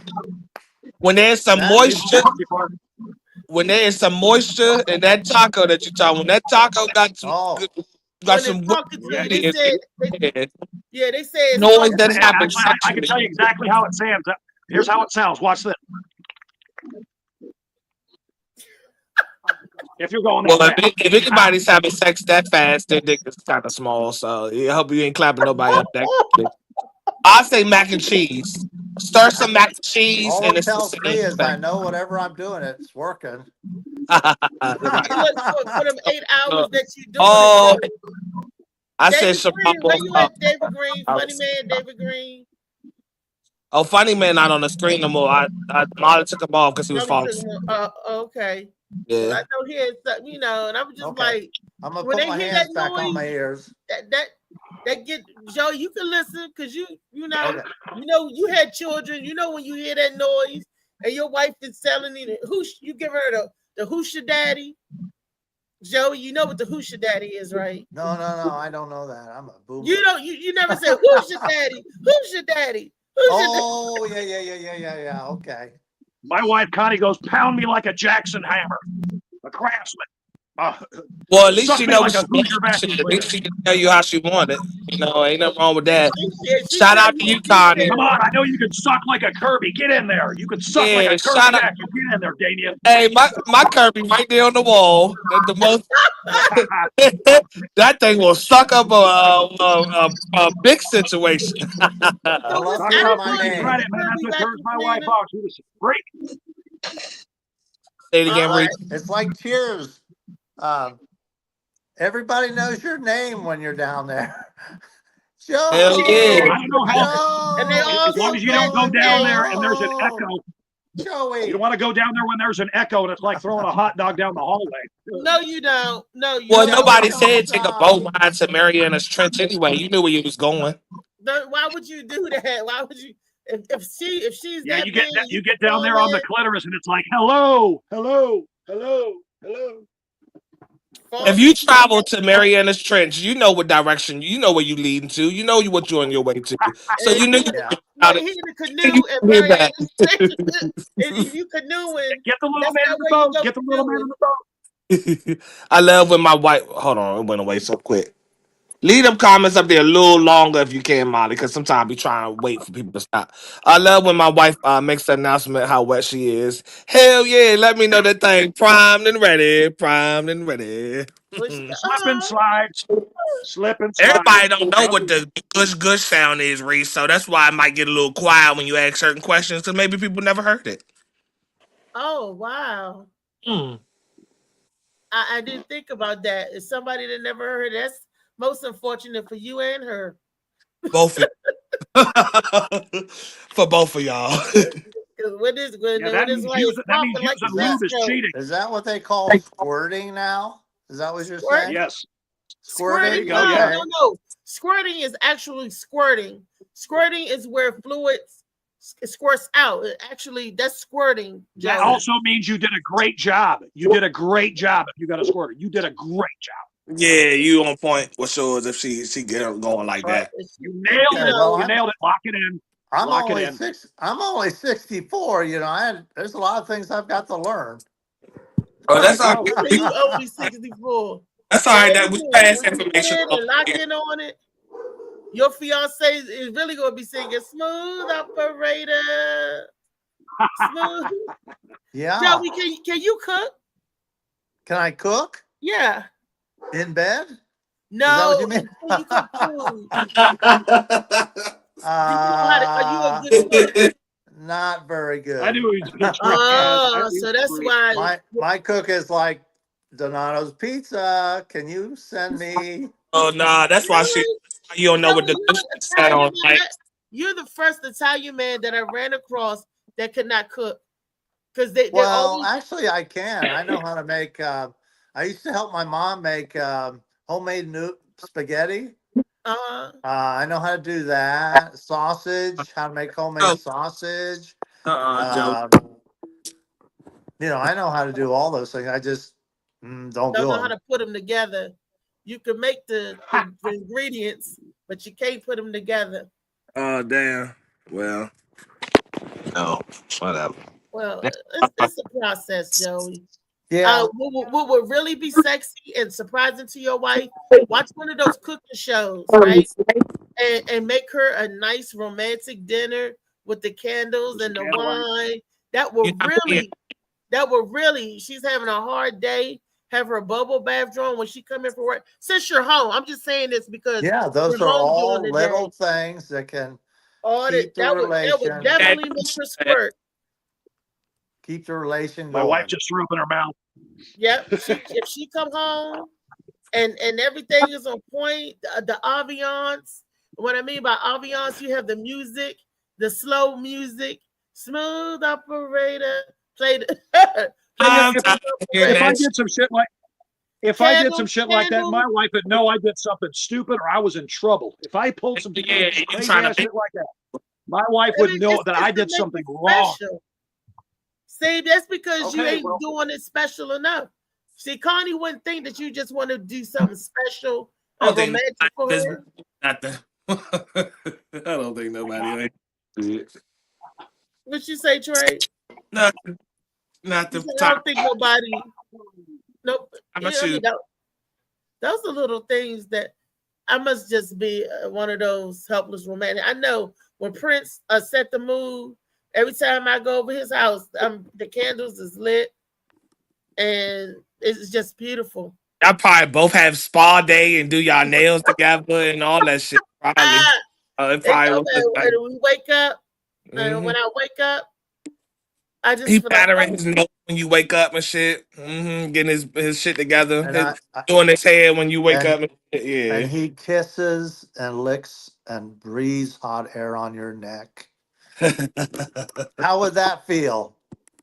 when there's some moisture. When there is some moisture in that taco that you're talking, when that taco got some, they say noise that happens. I can tell you exactly how it sounds. Here's how it sounds. Watch this. If you're going, well, if anybody's having sex that fast, their dick is kind of small. So I hope you ain't clapping nobody up that quickly. I say mac and cheese. Stir some mac and cheese, all and it tells me is I know whatever I'm doing, it's working. For them 8 hours that you do. Oh, I David said Green, where you at, David Green? Funny man, David Green. Oh, Funny Man not on the screen no more. Molly took him off because he was falling asleep. Okay. Yeah. Well, I know he had something, you know, and I was just like, I'm gonna when put they my hear hands that back noise, on my ears. That get Joe, you can listen because you know you had children. You know when you hear that noise and your wife is telling you you give her the Hoosha Daddy. Joey, you know what the Hoosha Daddy is, right? No, I don't know that. I'm a boomer. You never said Hoosha Daddy, Hoosha Daddy. Oh yeah. Okay. My wife Connie goes, pound me like a Jackson hammer, a Craftsman. Well, at least she knows. Like at least she can tell you how she wanted. You know, ain't nothing wrong with that. Shout out to you, Connie. Come on, I know you can suck like a Kirby. Get in there. You can suck like a Kirby. Get in there, Daniel. Hey, my Kirby right there on the wall. The most that thing will suck up a big situation. I love hearing my name. Right, man. That's what turns my wife off. She was great. Say it again, Reed. It's like Cheers. Everybody knows your name when you're down there. Joe. Hell yeah. I don't know how. And they all as long as you don't go down there and there's an echo. Joey. You don't want to go down there when there's an echo and it's like throwing a hot dog down the hallway. No, you don't. No, you well, don't. Nobody said take a boat ride to Mariana's Trench anyway. You knew where you was going. Why would you do that? Why would you? If she's you get down there on the clitoris and it's like hello. If you travel to Mariana's Trench, you know what direction, you know where you leading to, you know what you're on your way to. So you know he in the canoe and Mariana's Trench, and you canoeing. Get the little man in the boat. Get the little man in the boat. I love when my wife. Hold on, it went away so quick. Leave them comments up there a little longer if you can, Molly, because sometimes I be trying to wait for people to stop. I love when my wife makes the announcement how wet she is. Hell yeah, let me know that thing primed and ready, primed and ready. Slip and slide, slip and slide. Everybody don't know what the gush sound is, Reese. So that's why it might get a little quiet when you ask certain questions, because maybe people never heard it. Oh wow. I didn't think about that. It's somebody that never heard. That's most unfortunate for you and her. Both of for both of y'all. When this like That means cheating. Is that what they call squirting now? Is that what you're saying? Yes. Squirting? No. Squirting is actually squirting. Squirting is where fluids squirts out. That's squirting. That also means you did a great job. You did a great job if you got a squirter. You did a great job. Yeah, you on point with shows if she get her going like that. You nailed it. You nailed it. Lock it in. I'm only 64. You know, there's a lot of things I've got to learn. Oh, that's all. You only 64. That's all right. That we pass information. Lock in on it. Your fiance is really gonna be singing "Smooth Operator." Smooth. Yeah. Joey, can you cook? Can I cook? Yeah. In bed? No. Is that what you mean? You cook food. Are you a good cook? Not very good. I knew he was so that's why my cook is like Donato's Pizza. Can you send me? Oh nah, that's why you don't know what the set on. You're the first Italian man that I ran across that could not cook. Because actually, I can. I know how to make. I used to help my mom make homemade spaghetti. I know how to do that. Sausage. How to make homemade sausage. You know, I know how to do all those things. I just don't do know them. how to put them together. You can make the ingredients, but you can't put them together. Oh damn. Well, no, whatever. Well, it's a process, Joey. Yeah. What would really be sexy and surprising to your wife? Watch one of those cooking shows, right? And make her a nice romantic dinner with the candles and the wine. That will really. She's having a hard day. Have her bubble bath drawn when she come in for work. Since you're home, I'm just saying this because those are all little things that can keep the relation. That would definitely make her squirt. Keep the relation going. My wife just threw up in her mouth. Yep. If she come home and everything is on point, the ambiance. What I mean by ambiance, you have the music, the slow music, smooth operator. If I did some shit like that, my wife would know I did something stupid or I was in trouble. If I pulled some crazy ass shit like that, my wife would know that I did something wrong. See, that's because you ain't doing it special enough. See, Connie wouldn't think that you just want to do something special or romantic for her. I don't think nobody. What you say, Trey? Not the time. I don't think nobody. Nope. Those are little things that I must just be one of those helpless romantic. I know when Prince set the mood. Every time I go over his house, the candles is lit, and it's just beautiful. Y'all probably both have spa day and do y'all nails together and all that shit. Probably. When we wake up, when I wake up, I just he battering his nose when you wake up and shit. Getting his shit together, doing his hair when you wake up. And he kisses and licks and breathes hot air on your neck. How would that feel?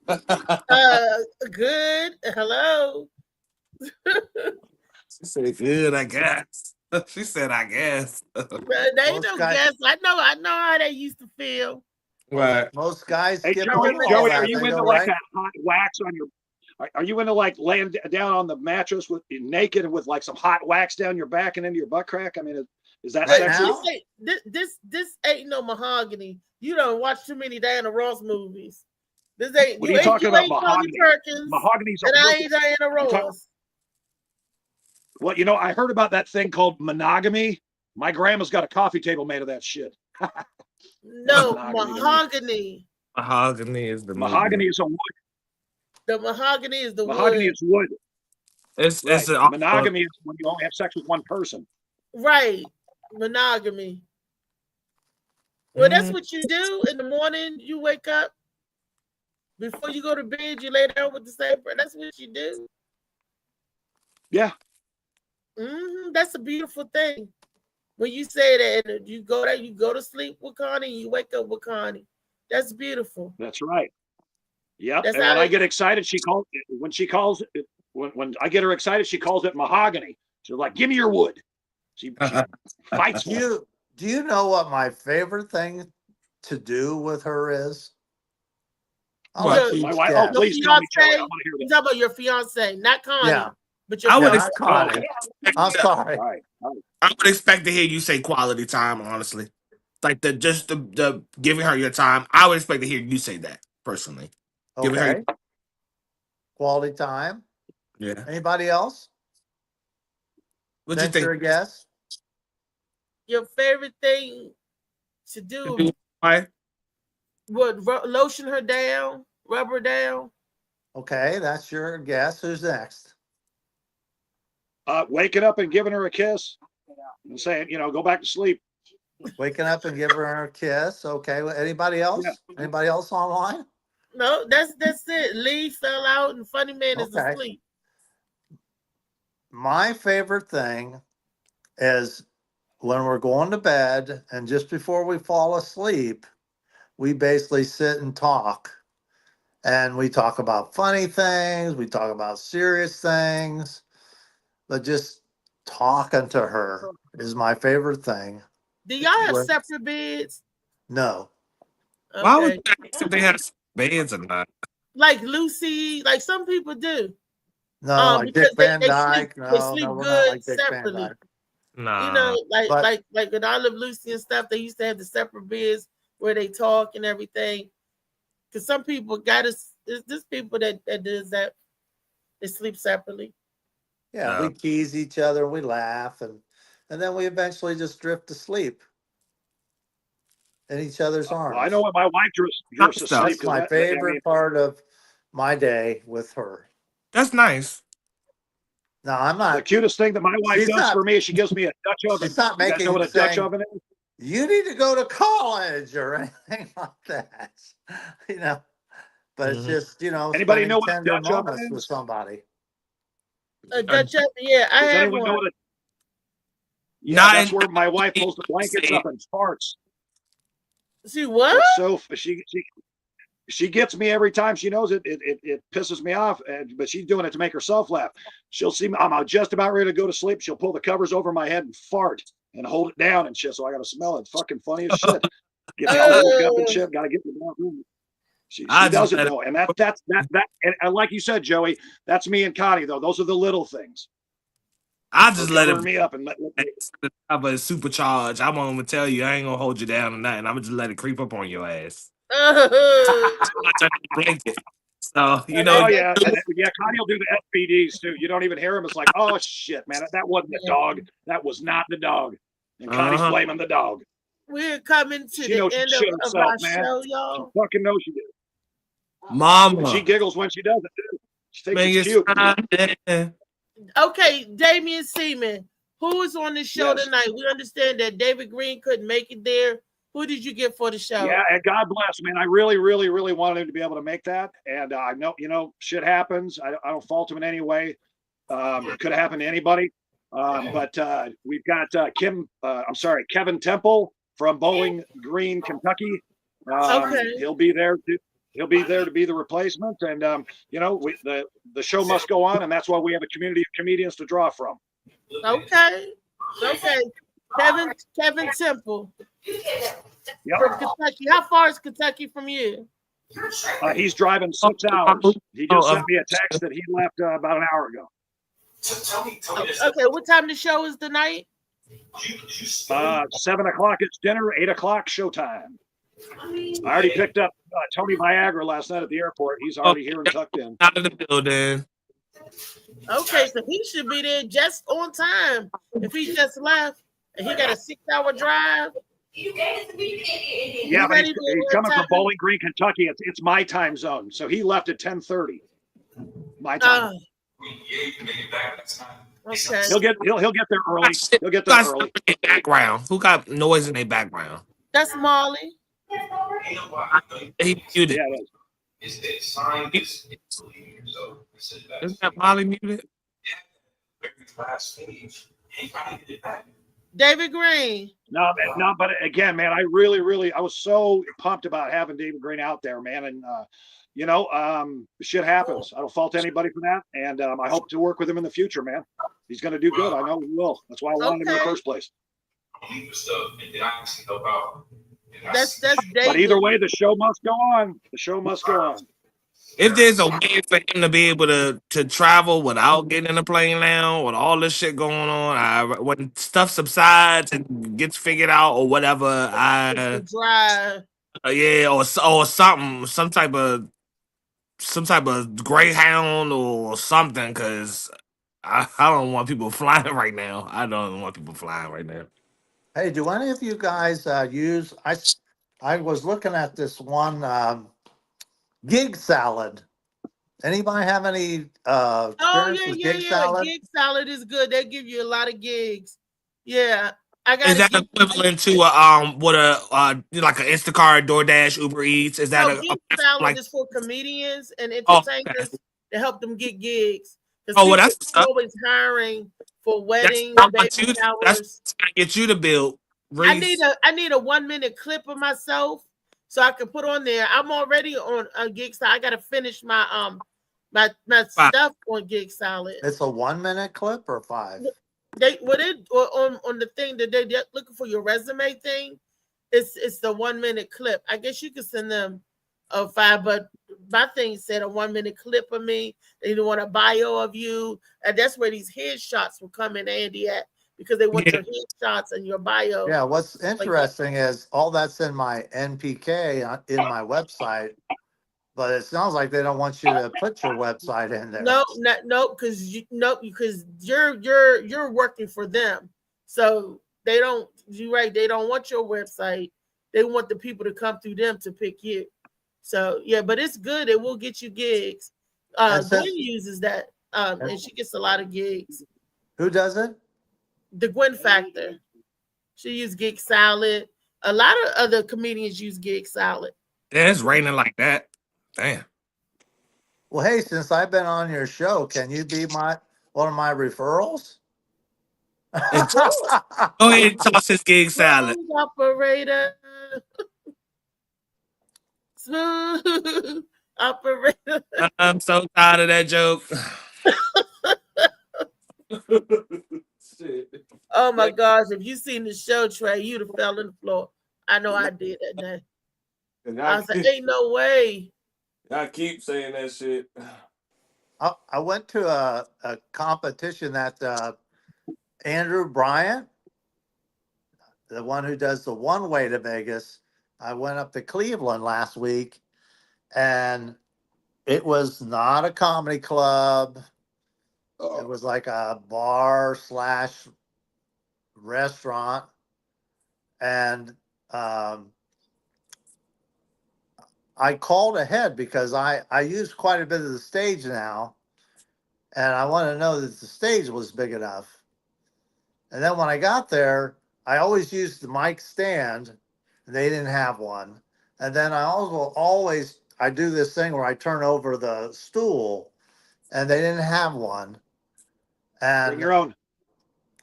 Good. Hello. She said, "Good, I guess." She said, "I guess." They ain't no guess. I know how they used to feel. Right. Most guys. Hey, Joey, are you into like that hot wax Are you into like laying down on the mattress with naked and with like some hot wax down your back and into your butt crack? I mean, is that sexy? This ain't no mahogany. You don't watch too many Diana Ross movies. This ain't. What are you talking about? Mahogany. Mahogany's and I ain't Diana Ross. Well, you know, I heard about that thing called monogamy. My grandma's got a coffee table made of that shit. No, mahogany. Mahogany is the mahogany movie. is a wood. The mahogany is the mahogany wood. is wood. It's right. Monogamy is when you only have sex with one person. Right. Monogamy. Well, that's what you do in the morning. You wake up before you go to bed. You lay down with the same person. That's what you do. Yeah. That's a beautiful thing. When you say that, and you go there, you go to sleep with Connie, and you wake up with Connie. That's beautiful. That's right. Yep. And when I get excited, she calls it, when she calls it, when I get her excited, she calls it mahogany. She's like, "Give me your wood." She fights. Do you know what my favorite thing to do with her is? My wife. Oh, please tell me, Joey. I want to hear You that. talk about your fiance, not Connie. Yeah. But your I would fiance. expect. I'm sorry. All right. I would expect to hear you say quality time. Honestly, like the giving her your time. I would expect to hear you say that personally. Giving her Okay. Quality time. Yeah. Anybody else? What do you think? Venture a guess. Your favorite thing to do? Why? Would lotion her down, rub her down? Okay, that's your guess. Who's next? Waking up and giving her a kiss and saying, you know, go back to sleep. Waking up and giving her a kiss. Okay. Anybody else? Yeah. Anybody else online? No, that's it. Lee fell out and Funny Man is asleep. My favorite thing is when we're going to bed and just before we fall asleep, we basically sit and talk. And we talk about funny things, we talk about serious things, but just talking to her is my favorite thing. Do y'all have separate beds? No. Okay. Why would they have beds or not? Like Lucy, like some people do. No, like Dick Van Dyke. They sleep we're good not like Dick Van separately. Dyke. Nah. You know, like when I Love Lucy and stuff, they used to have the separate beds where they talk and everything. Because some people there's people that does that. They sleep separately. Yeah, we tease each other, we laugh, and then we eventually just drift to sleep in each other's arms. Well, I know what my wife drifts to sleep. That's my favorite part of my day with her. That's nice. No, I'm not. The cutest thing that my wife does for me is she gives me a Dutch oven. She's not making you guys know what a Dutch oven is? You need to go to college or anything like that. You know, but it's just, you know, Anybody know what a tender Dutch oven moments is? with somebody. A Dutch oven, yeah, I Does have anyone know one. what that's where my wife pulls the blankets up and farts. See what? It's so she gets me every time. She knows it pisses me off, but she's doing it to make herself laugh. She'll see me. I'm just about ready to go to sleep. She'll pull the covers over my head and fart and hold it down and shit. So I got to smell it. It's fucking funny as shit. Get me all woke up and shit. Got to get me down room. She does it though, and that's and like you said, Joey, that's me and Connie though. Those are the little things. I just let me up and let have a supercharge. I won't even tell you. I ain't gonna hold you down or nothing. I'm gonna just let it creep up on your ass. So you know. Oh yeah, Connie will do the SPDs too. You don't even hear him. It's like, oh shit, man, that wasn't the dog. That was not the dog. And Connie's blaming the dog. We're coming to the end of our show, y'all. She fucking knows she did. Mama. And she giggles when she does it too. She thinks it's cute. Okay, Damian Seaman, who is on the show tonight? We understand that David Green couldn't make it there. Who did you get for the show? Yeah, and God bless, man. I really, really, really wanted him to be able to make that. And I know, shit happens. I don't fault him in any way. It could have happened to anybody. But we've got Kevin Temple from Bowling Green, Kentucky. He'll be there to be the replacement. And the show must go on, and that's why we have a community of comedians to draw from. Okay. Kevin Temple. Yep. From Kentucky. How far is Kentucky from you? He's driving 6 hours. He just sent me a text that he left about an hour ago. Okay, what time the show is tonight? 7 o'clock it's dinner, 8 o'clock showtime. I already picked up Tony Viagra last night at the airport. He's already here and tucked in. Out of the building. Okay, so he should be there just on time. If he just left and he got a 6-hour drive. Yeah, but he's coming from Bowling Green, Kentucky. It's my time zone. So he left at 10:30. My time. Okay. He'll get there early. He'll get there early. Background. Who got noise in their background? That's Molly. He muted. Yeah, Isn't that Molly muted? David Green. No, but again, man, I really, I was so pumped about having David Green out there, man. And, shit happens. I don't fault anybody for that. And I hope to work with him in the future, man. He's going to do good. I know he will. That's why I wanted him in the first place. That's David. But either way, the show must go on. The show must go on. If there's a way for him to be able to travel without getting in a plane now, with all this shit going on, when stuff subsides and gets figured out or whatever, drive. Yeah, or something, some type of Greyhound or something, because I don't want people flying right now. I don't want people flying right now. Hey, do any of you guys use? I was looking at this one Gig Salad. Anybody have any experience with Gig Salad? Gig Salad is good. They give you a lot of gigs. Yeah. I got. Is that equivalent to like an Instacart, DoorDash, Uber Eats? Is that Gig Salad is for comedians and entertainers to help them get gigs? That's always hiring for weddings, baby showers. That's gonna get you to build. Reese. I need a 1-minute clip of myself so I can put on there. I'm already on a Gig Salad. I gotta finish my my stuff on Gig Salad. It's a 1-minute clip or 5? On the thing that they're looking for your resume thing, it's the 1-minute clip. I guess you could send them a 5, but my thing said a 1-minute clip of me. They don't want a bio of you, and that's where these headshots will come in handy at, because they want your headshots and your bio. Yeah, what's interesting is all that's in my NPK in my website, but it sounds like they don't want you to put your website in there. No, because you're working for them, so they don't. You're right. They don't want your website. They want the people to come through them to pick you. So yeah, but it's good. It will get you gigs. Gwen uses that, and she gets a lot of gigs. Who does it? The Gwen Factor. She uses Gig Salad. A lot of other comedians use Gig Salad. Yeah, it's raining like that. Damn. Well, hey, since I've been on your show, can you be one of my referrals? Go ahead and toss his Gig Salad. Smooth operator. Smooth operator. I'm so tired of that joke. Shit. Oh my gosh, if you seen the show, Trey, you'd have fell on the floor. I know I did that day. I was like, ain't no way. I keep saying that shit. I went to a competition that Andrew Bryant, the one who does the one way to Vegas. I went up to Cleveland last week, and it was not a comedy club. It was like a bar / restaurant. And I called ahead because I use quite a bit of the stage now, and I want to know that the stage was big enough. And then when I got there, I always used the mic stand, and they didn't have one. And then I I do this thing where I turn over the stool, and they didn't have one. And bring your own.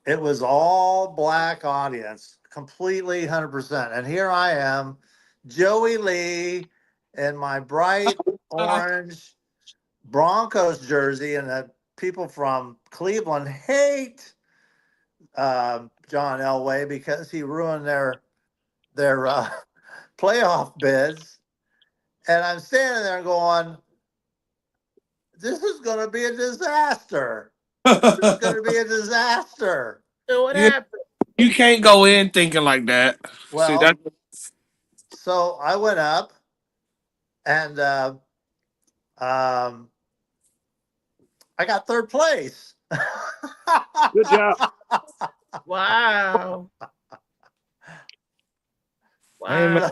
It was all black audience, completely 100%. And here I am, Joey Lee, in my bright orange Broncos jersey, and the people from Cleveland hate John Elway because he ruined their playoff bids. And I'm standing there going, this is going to be a disaster. This is going to be a disaster. So what happened? You can't go in thinking like that. Well, see, that... so I went up and I got third place. Good job. Wow. Wow.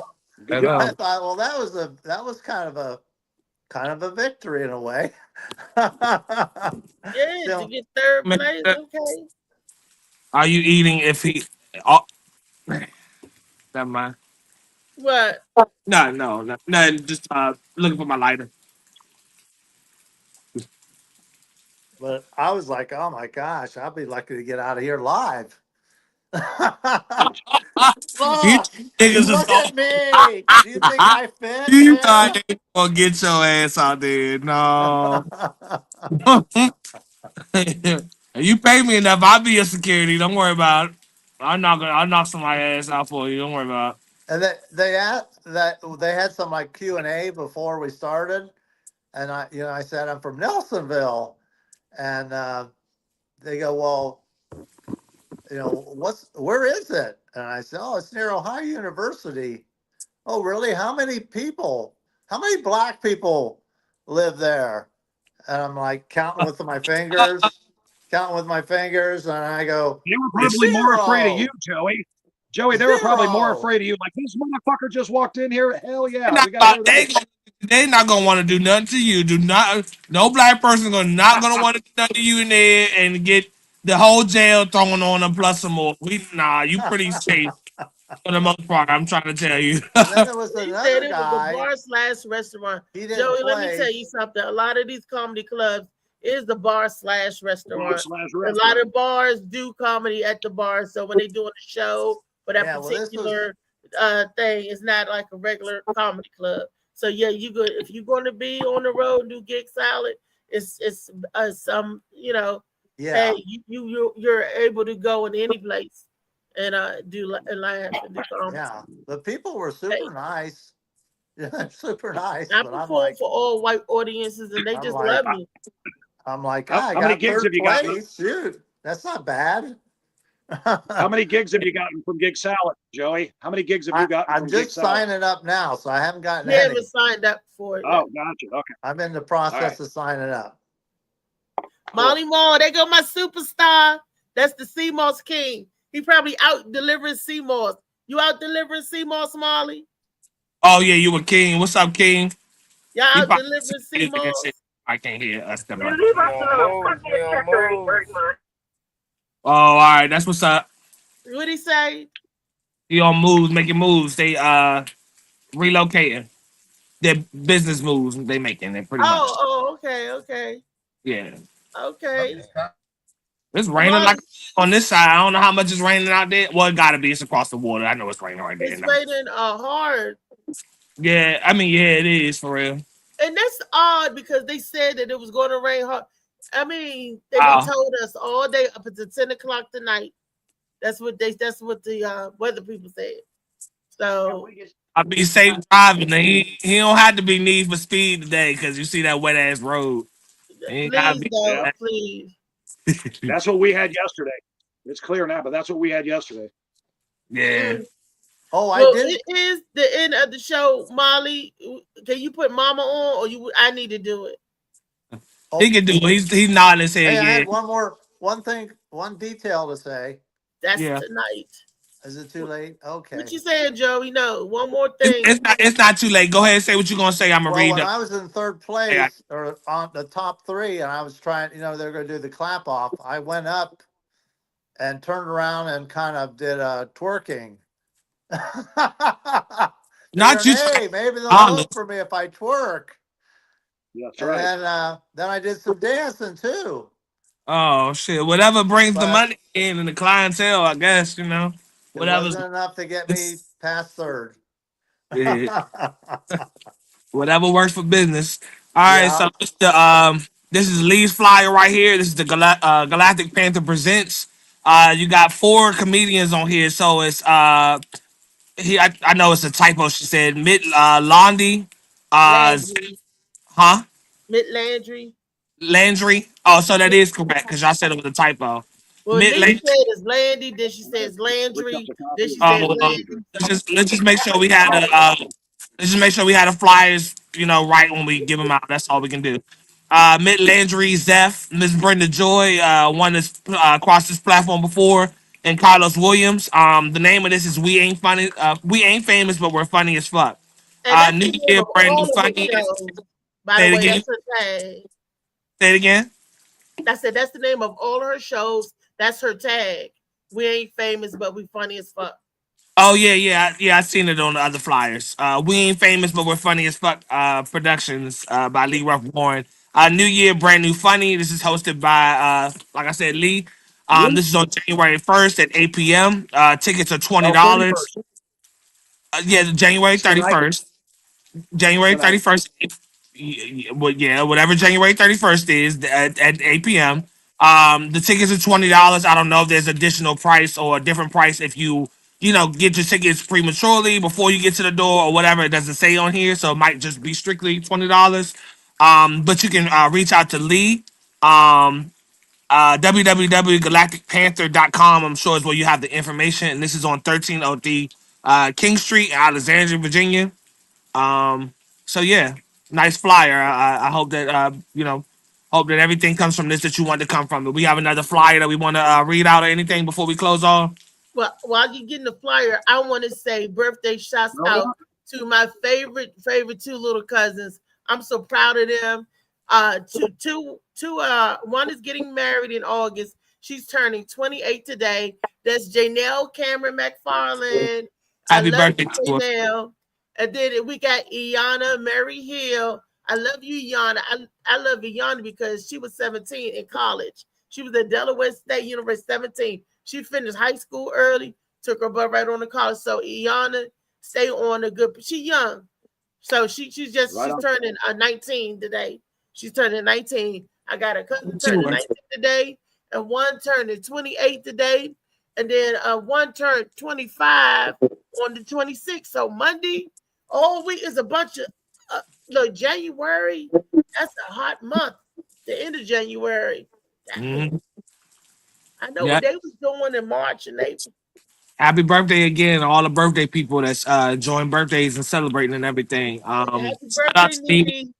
I thought, well, that was kind of a victory in a way. Yeah, to get third place. Okay. Are you eating if he? Oh, never mind. What? No. Just looking for my lighter. But I was like, oh my gosh, I'll be lucky to get out of here live. Look at me. Do you think I fit? You thought they gonna get your ass out there? No. You pay me enough, I'll be your security. Don't worry about it. I'll knock somebody's ass out for you. Don't worry about it. And they had some like Q&A before we started, and I said I'm from Nelsonville, and they go, well, where is it? And I said, oh, it's near Ohio University. Oh, really? How many black people live there? And I'm like counting with my fingers, and I go, they were probably more afraid of you, Joey. Joey, they were probably more afraid of you. Like, this motherfucker just walked in here. Hell yeah. They're not gonna want to do nothing to you. No black person not gonna want to do nothing to you in there and get the whole jail thrown on them plus some more. You pretty safe for the most part. I'm trying to tell you. Then there was He another said it guy. was a bar/restaurant. He didn't Joey, let play. me tell you something. A lot of these comedy clubs is the bar/restaurant. Bar/restaurant. A lot of bars do comedy at the bar. So when they're doing a show for that particular thing, it's not like a regular comedy club. So yeah, if you're going to be on the road and do Gig Salad, it's some Yeah. Hey, you're able to go in any place and do laugh and do comedy. Yeah, the people were super nice. Yeah, super nice. I but I'm perform like, for all white audiences, and they I'm just like- love me. I'm like, How I many got gigs third have you got? place. Shoot, that's not bad. How many gigs have you gotten from Gig Salad, Joey? How many gigs have you gotten I'm from Gig just Salad? signing up now, so I haven't gotten You any. haven't signed up for it. Oh, gotcha. Okay. I'm in the process right. of signing up. Molly Moore, there go my superstar. That's the CMOS King. He probably out delivering CMOS. You out delivering CMOS, Molly? Oh yeah, you a king. What's up, King? Y'all He out probably delivering said that CMOS? shit. I can't hear us. Them right. Leave us alone. Oh, all right. That's what's up. What'd he say? He on moves, making moves. They relocating. Their business moves they making. They're pretty much. Oh, okay. Yeah. Okay. It's raining like on this side. I don't know how much it's raining out there. Well, it gotta be. It's across the water. I know it's raining right there. It's raining hard. Yeah, I mean, yeah, it is for real. And that's odd because they said that it was going to rain hard. I mean, they told us all day up until 10 o'clock tonight. That's what the weather people said. So I'll be safe driving. He don't have to be Need for Speed today because you see that wet ass road. Please. That's what we had yesterday. It's clear now, but that's what we had yesterday. Yeah. Oh, well, it is the end of the show, Molly. Can you put Mama on, or I need to do it? He can do it. He's nodding his head. Hey, I yeah. had one detail to say. That's tonight. Is it too late? Okay. What you saying, Joey? No, one more thing. It's not too late. Go ahead and say what you're gonna say. I'm gonna read when it. I was in third place or on the top three, and I was trying, they're going to do the clap off. I went up and turned around and kind of did a twerking. Not you. Hey, maybe they'll vote for me if I twerk. That's right. And then I did some dancing too. Oh shit! Whatever brings the money in and the clientele, I guess Whatever. It wasn't enough to get me past third. Yeah. Whatever works for business. All right, so this is Lee's flyer right here. This is the Galactic Panther presents. You got 4 comedians on here, so it's I know it's a typo. She said Londi, Landry. Huh? Mitt Landry. Landry. Oh, so that is correct because y'all said it was a typo. Well, Mid Nikki Landry. said it's Landy, then she says Landry, then she says Oh, Landy. let's just make sure we had let's just make sure we had the flyers, right when we give them out. That's all we can do. Mitt Landry, Zeph, Miss Brenda Joy, one that's crossed this platform before, and Carlos Williams. The name of this is We Ain't Funny. We ain't famous, but we're funny as fuck. And that's New the name Year, of brand new all of her funny. shows. By Say the it way, again. that's her tag. Say it again. I said that's the name of all her shows. That's her tag. We ain't famous, but we funny as fuck. Oh yeah. I seen it on the other flyers. We ain't famous, but we're funny as fuck. Productions by Lee Ruff Warren. New Year, brand new funny. This is hosted by like I said, Lee. This is on January 1st at 8 p.m. Tickets are $20. Yeah, January 31st. January 31st. Whatever January 31st is at 8 p.m. The tickets are $20. I don't know if there's additional price or a different price if you get your tickets prematurely before you get to the door or whatever. It doesn't say on here, so it might just be strictly $20. But you can reach out to Lee. www.galacticpanther.com. I'm sure is where you have the information. And this is on 1303 King Street, Alexandria, Virginia. So yeah, nice flyer. I hope that hope that everything comes from this that you want to come from. Do we have another flyer that we want to read out or anything before we close off? Well, while you're getting the flyer, I want to say birthday shouts out to my favorite two little cousins. I'm so proud of them. One is getting married in August. She's turning 28 today. That's Janelle Cameron McFarland. Happy birthday to her. Janelle. And then we got Iana Mary Hill. I love you, Iana. I love Iana because she was 17 in college. She was at Delaware State University, 17. She finished high school early, took her butt right on to college. So Iana, stay on a good. She young, so she's turning 19 today. She's turning 19. I got a cousin turning 19 today, and one turning 28 today, and then one turned 25 on the 26th. So Monday, all week is a bunch of January. That's a hot month. The end of January. Mm-hmm. I know what they was doing in March and April. Happy birthday again, all the birthday people that's enjoying birthdays and celebrating and everything. Happy birthday, Nene.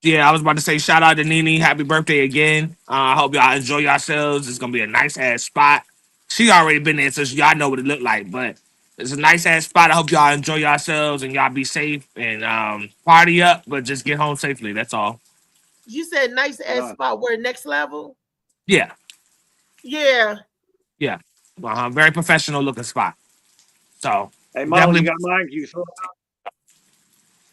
Yeah, I was about to say shout out to Nene. Happy birthday again. I hope y'all enjoy yourselves. It's gonna be a nice ass spot. She already been there, so y'all know what it looked like. But it's a nice ass spot. I hope y'all enjoy yourselves and y'all be safe and party up, but just get home safely. That's all. You said nice ass spot. Where next level? Yeah. Yeah. Yeah. Very professional looking spot. So hey, Mom, you got mine? You throw it out?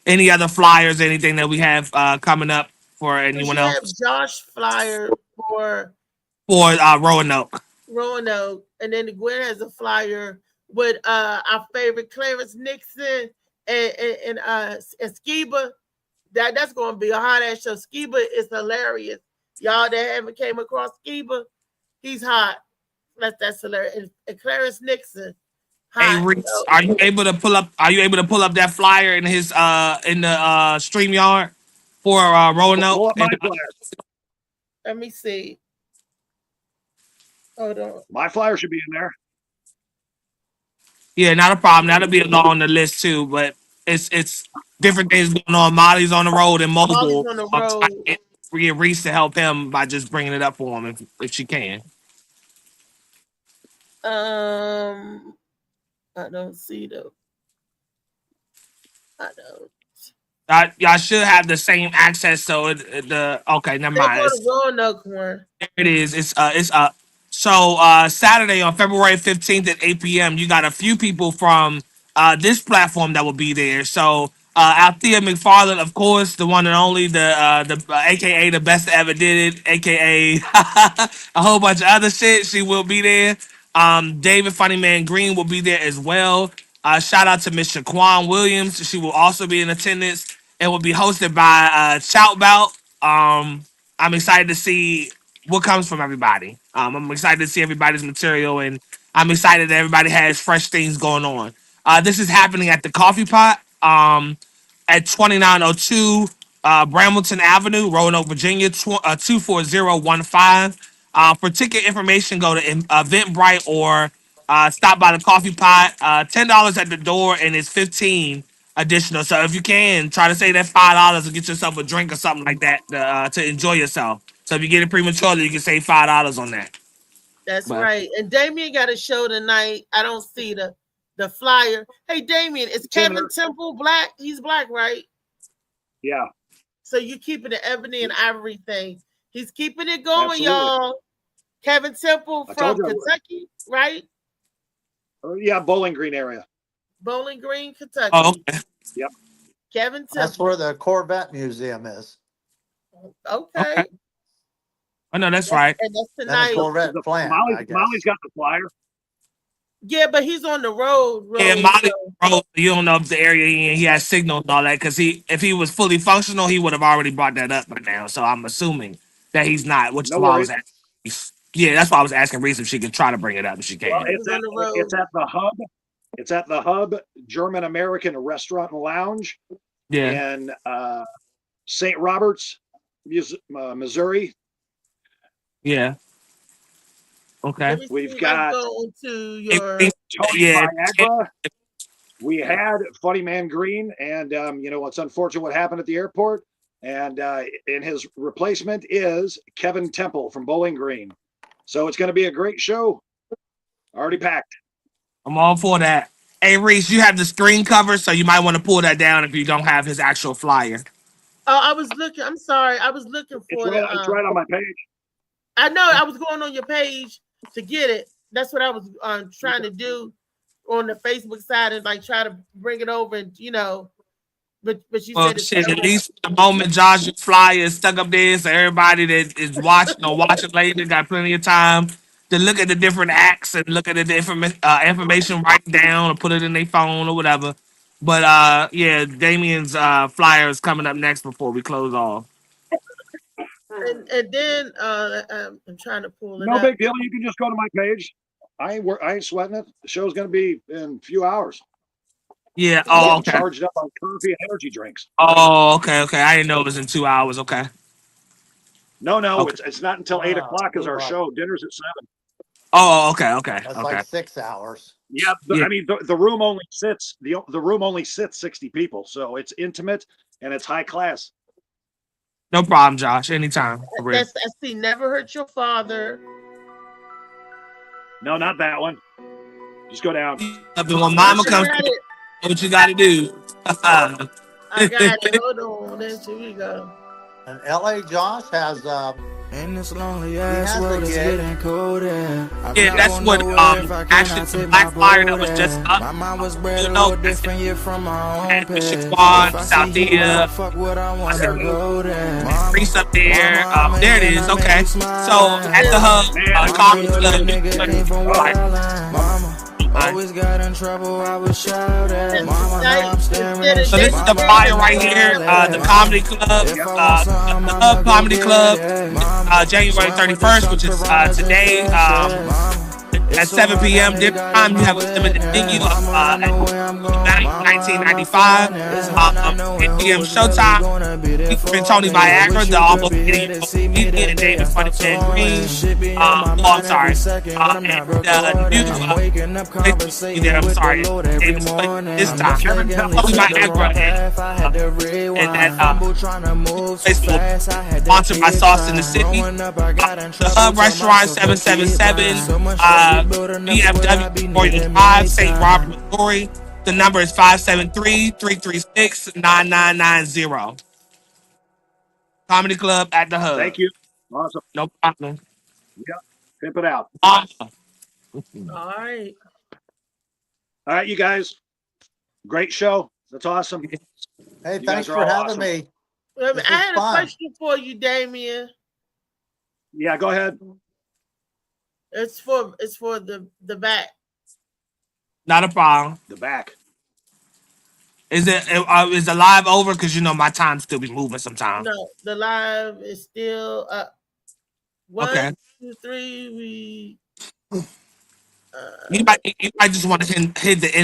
Any other flyers, anything that we have coming up for anyone else? Have Josh flyer for Roanoke. Roanoke, and then Gwen has a flyer with our favorite Clarence Nixon and Skiba. That's going to be a hot ass show. Skiba is hilarious. Y'all that haven't came across Skiba, he's hot. That's hilarious. And Clarence Nixon. Hot. Hey, Reese, are you able to pull up that flyer in his in the StreamYard for Roanoke? Let me see. Hold on. My flyer should be in there. Yeah, not a problem. That'll be along on the list too, but it's different things going on. Molly's on the road and mobile. Molly's on the road. We get Reese to help him by just bringing it up for him if she can. I don't see them. I don't. Y'all should have the same access. So okay, never mind. There it is. It's So Saturday on February 15th at 8 p.m. You got a few people from this platform that will be there. So Althea McFarland, of course, the one and only, the AKA the best that ever did it, AKA a whole bunch of other shit. She will be there. David Funnyman Green will be there as well. Shout out to Miss Shaquan Williams. She will also be in attendance. It will be hosted by Shout Bout. I'm excited to see what comes from everybody. I'm excited to see everybody's material, and I'm excited that everybody has fresh things going on. This is happening at the Coffee Pot. at 2902 Brambleton Avenue, Roanoke, Virginia, 24015. For ticket information, go to Eventbrite or stop by the coffee pot. $10 at the door, and it's 15 additional. So if you can, try to save that $5 and get yourself a drink or something like that to enjoy yourself. So if you get it prematurely, you can save $5 on that. That's right. And Damien got a show tonight. I don't see the flyer. Hey, Damien, is Kevin Temple black? He's black, right? Yeah. So you keeping the ebony and ivory thing. He's keeping it going, Absolutely. y'all. Kevin Temple from Kentucky, right? Yeah, Bowling Green area. Bowling Green, Kentucky. Oh, okay. Yep. Kevin Temple. That's where the Corvette Museum is. Okay. Oh, no, that's right. And that's tonight. Corvette plant, Molly's got the flyer. Yeah, but he's on the road. Yeah, Molly, bro, you don't know if the area he has signal and all that, because if he was fully functional, he would have already brought that up by now. So I'm assuming that he's not, which is why I was asking. Yeah, that's why I was asking Reese if she could try to bring it up if she can. Well, it's at the Hub. It's at the Hub German American Restaurant and Lounge. Yeah. In St. Roberts, Missouri. Yeah. Okay. We've got to your Tony Viagra. We had Funny Man Green, and it's unfortunate what happened at the airport. And his replacement is Kevin Temple from Bowling Green. So it's going to be a great show. Already packed. I'm all for that. Hey, Reese, you have the screen cover, so you might want to pull that down if you don't have his actual flyer. Oh, I was looking. I'm sorry. I was looking for it. It's right on my page. I know. I was going on your page to get it. That's what I was trying to do on the Facebook side and try to bring it over and but you said it's shit, at least the moment Josh's flyer is stuck up there, so everybody that is watching or watching later got plenty of time to look at the different acts and look at the information, write down or put it in their phone or whatever. But yeah, Damien's flyer is coming up next before we close off. And then I'm trying to pull it No up. big deal. You can just go to my page. I ain't sweating it. The show's going to be in a few hours. Yeah. Oh, okay. Charged up on coffee and energy drinks. Oh, okay. I didn't know it was in 2 hours. Okay. No, Okay. It's not until 8 o'clock is our show. Dinner's at 7. Oh, okay. That's like 6 hours. Yeah, I mean the room only sits the room only sits 60 people, so it's intimate and it's high class. No problem, Josh. Anytime. I see. Never Hurt Your Father. No, not that one. Just go down. When Mama comes, what you got to do? I got it. Hold on. Here we go. And LA Josh has in this lonely ass world is getting colder. Yeah, that's what actually the black flyer that was just up. My mind was bred a little different, you're from my own past. Southia, Reese up there. There it is. Okay. So at the Hub, Comedy Club. Always got in trouble, I was shouting. Mama, now I'm staring. So this is the flyer right here. The Comedy Club, the Hub Comedy Club, January 31st, which is today. At 7 p.m. dinner time, you have a limited venue of 1995. 8 p.m. showtime. Featuring Tony Viagra, the almost comedian, and David Funny Man Green. I'm sorry. I'm sorry. David Funny this time. Tony Viagra and that sponsored by Sauce in the City. The Hub Restaurant 777. BFW 45, St. Robert, Missouri. The number is 573-336-9990. Comedy Club at the Hub. Thank you. Awesome. No problem. Yeah, pimp it out. Awesome. All right. All right, you guys. Great show. That's awesome. Hey, thanks for having me. I had a question for you, Damien. Yeah, go ahead. It's for the back. Not a problem. The back. Is the live over? Because my time still be moving sometimes. No, the live is still up. 1, 2, 3. You might just want to hit the end.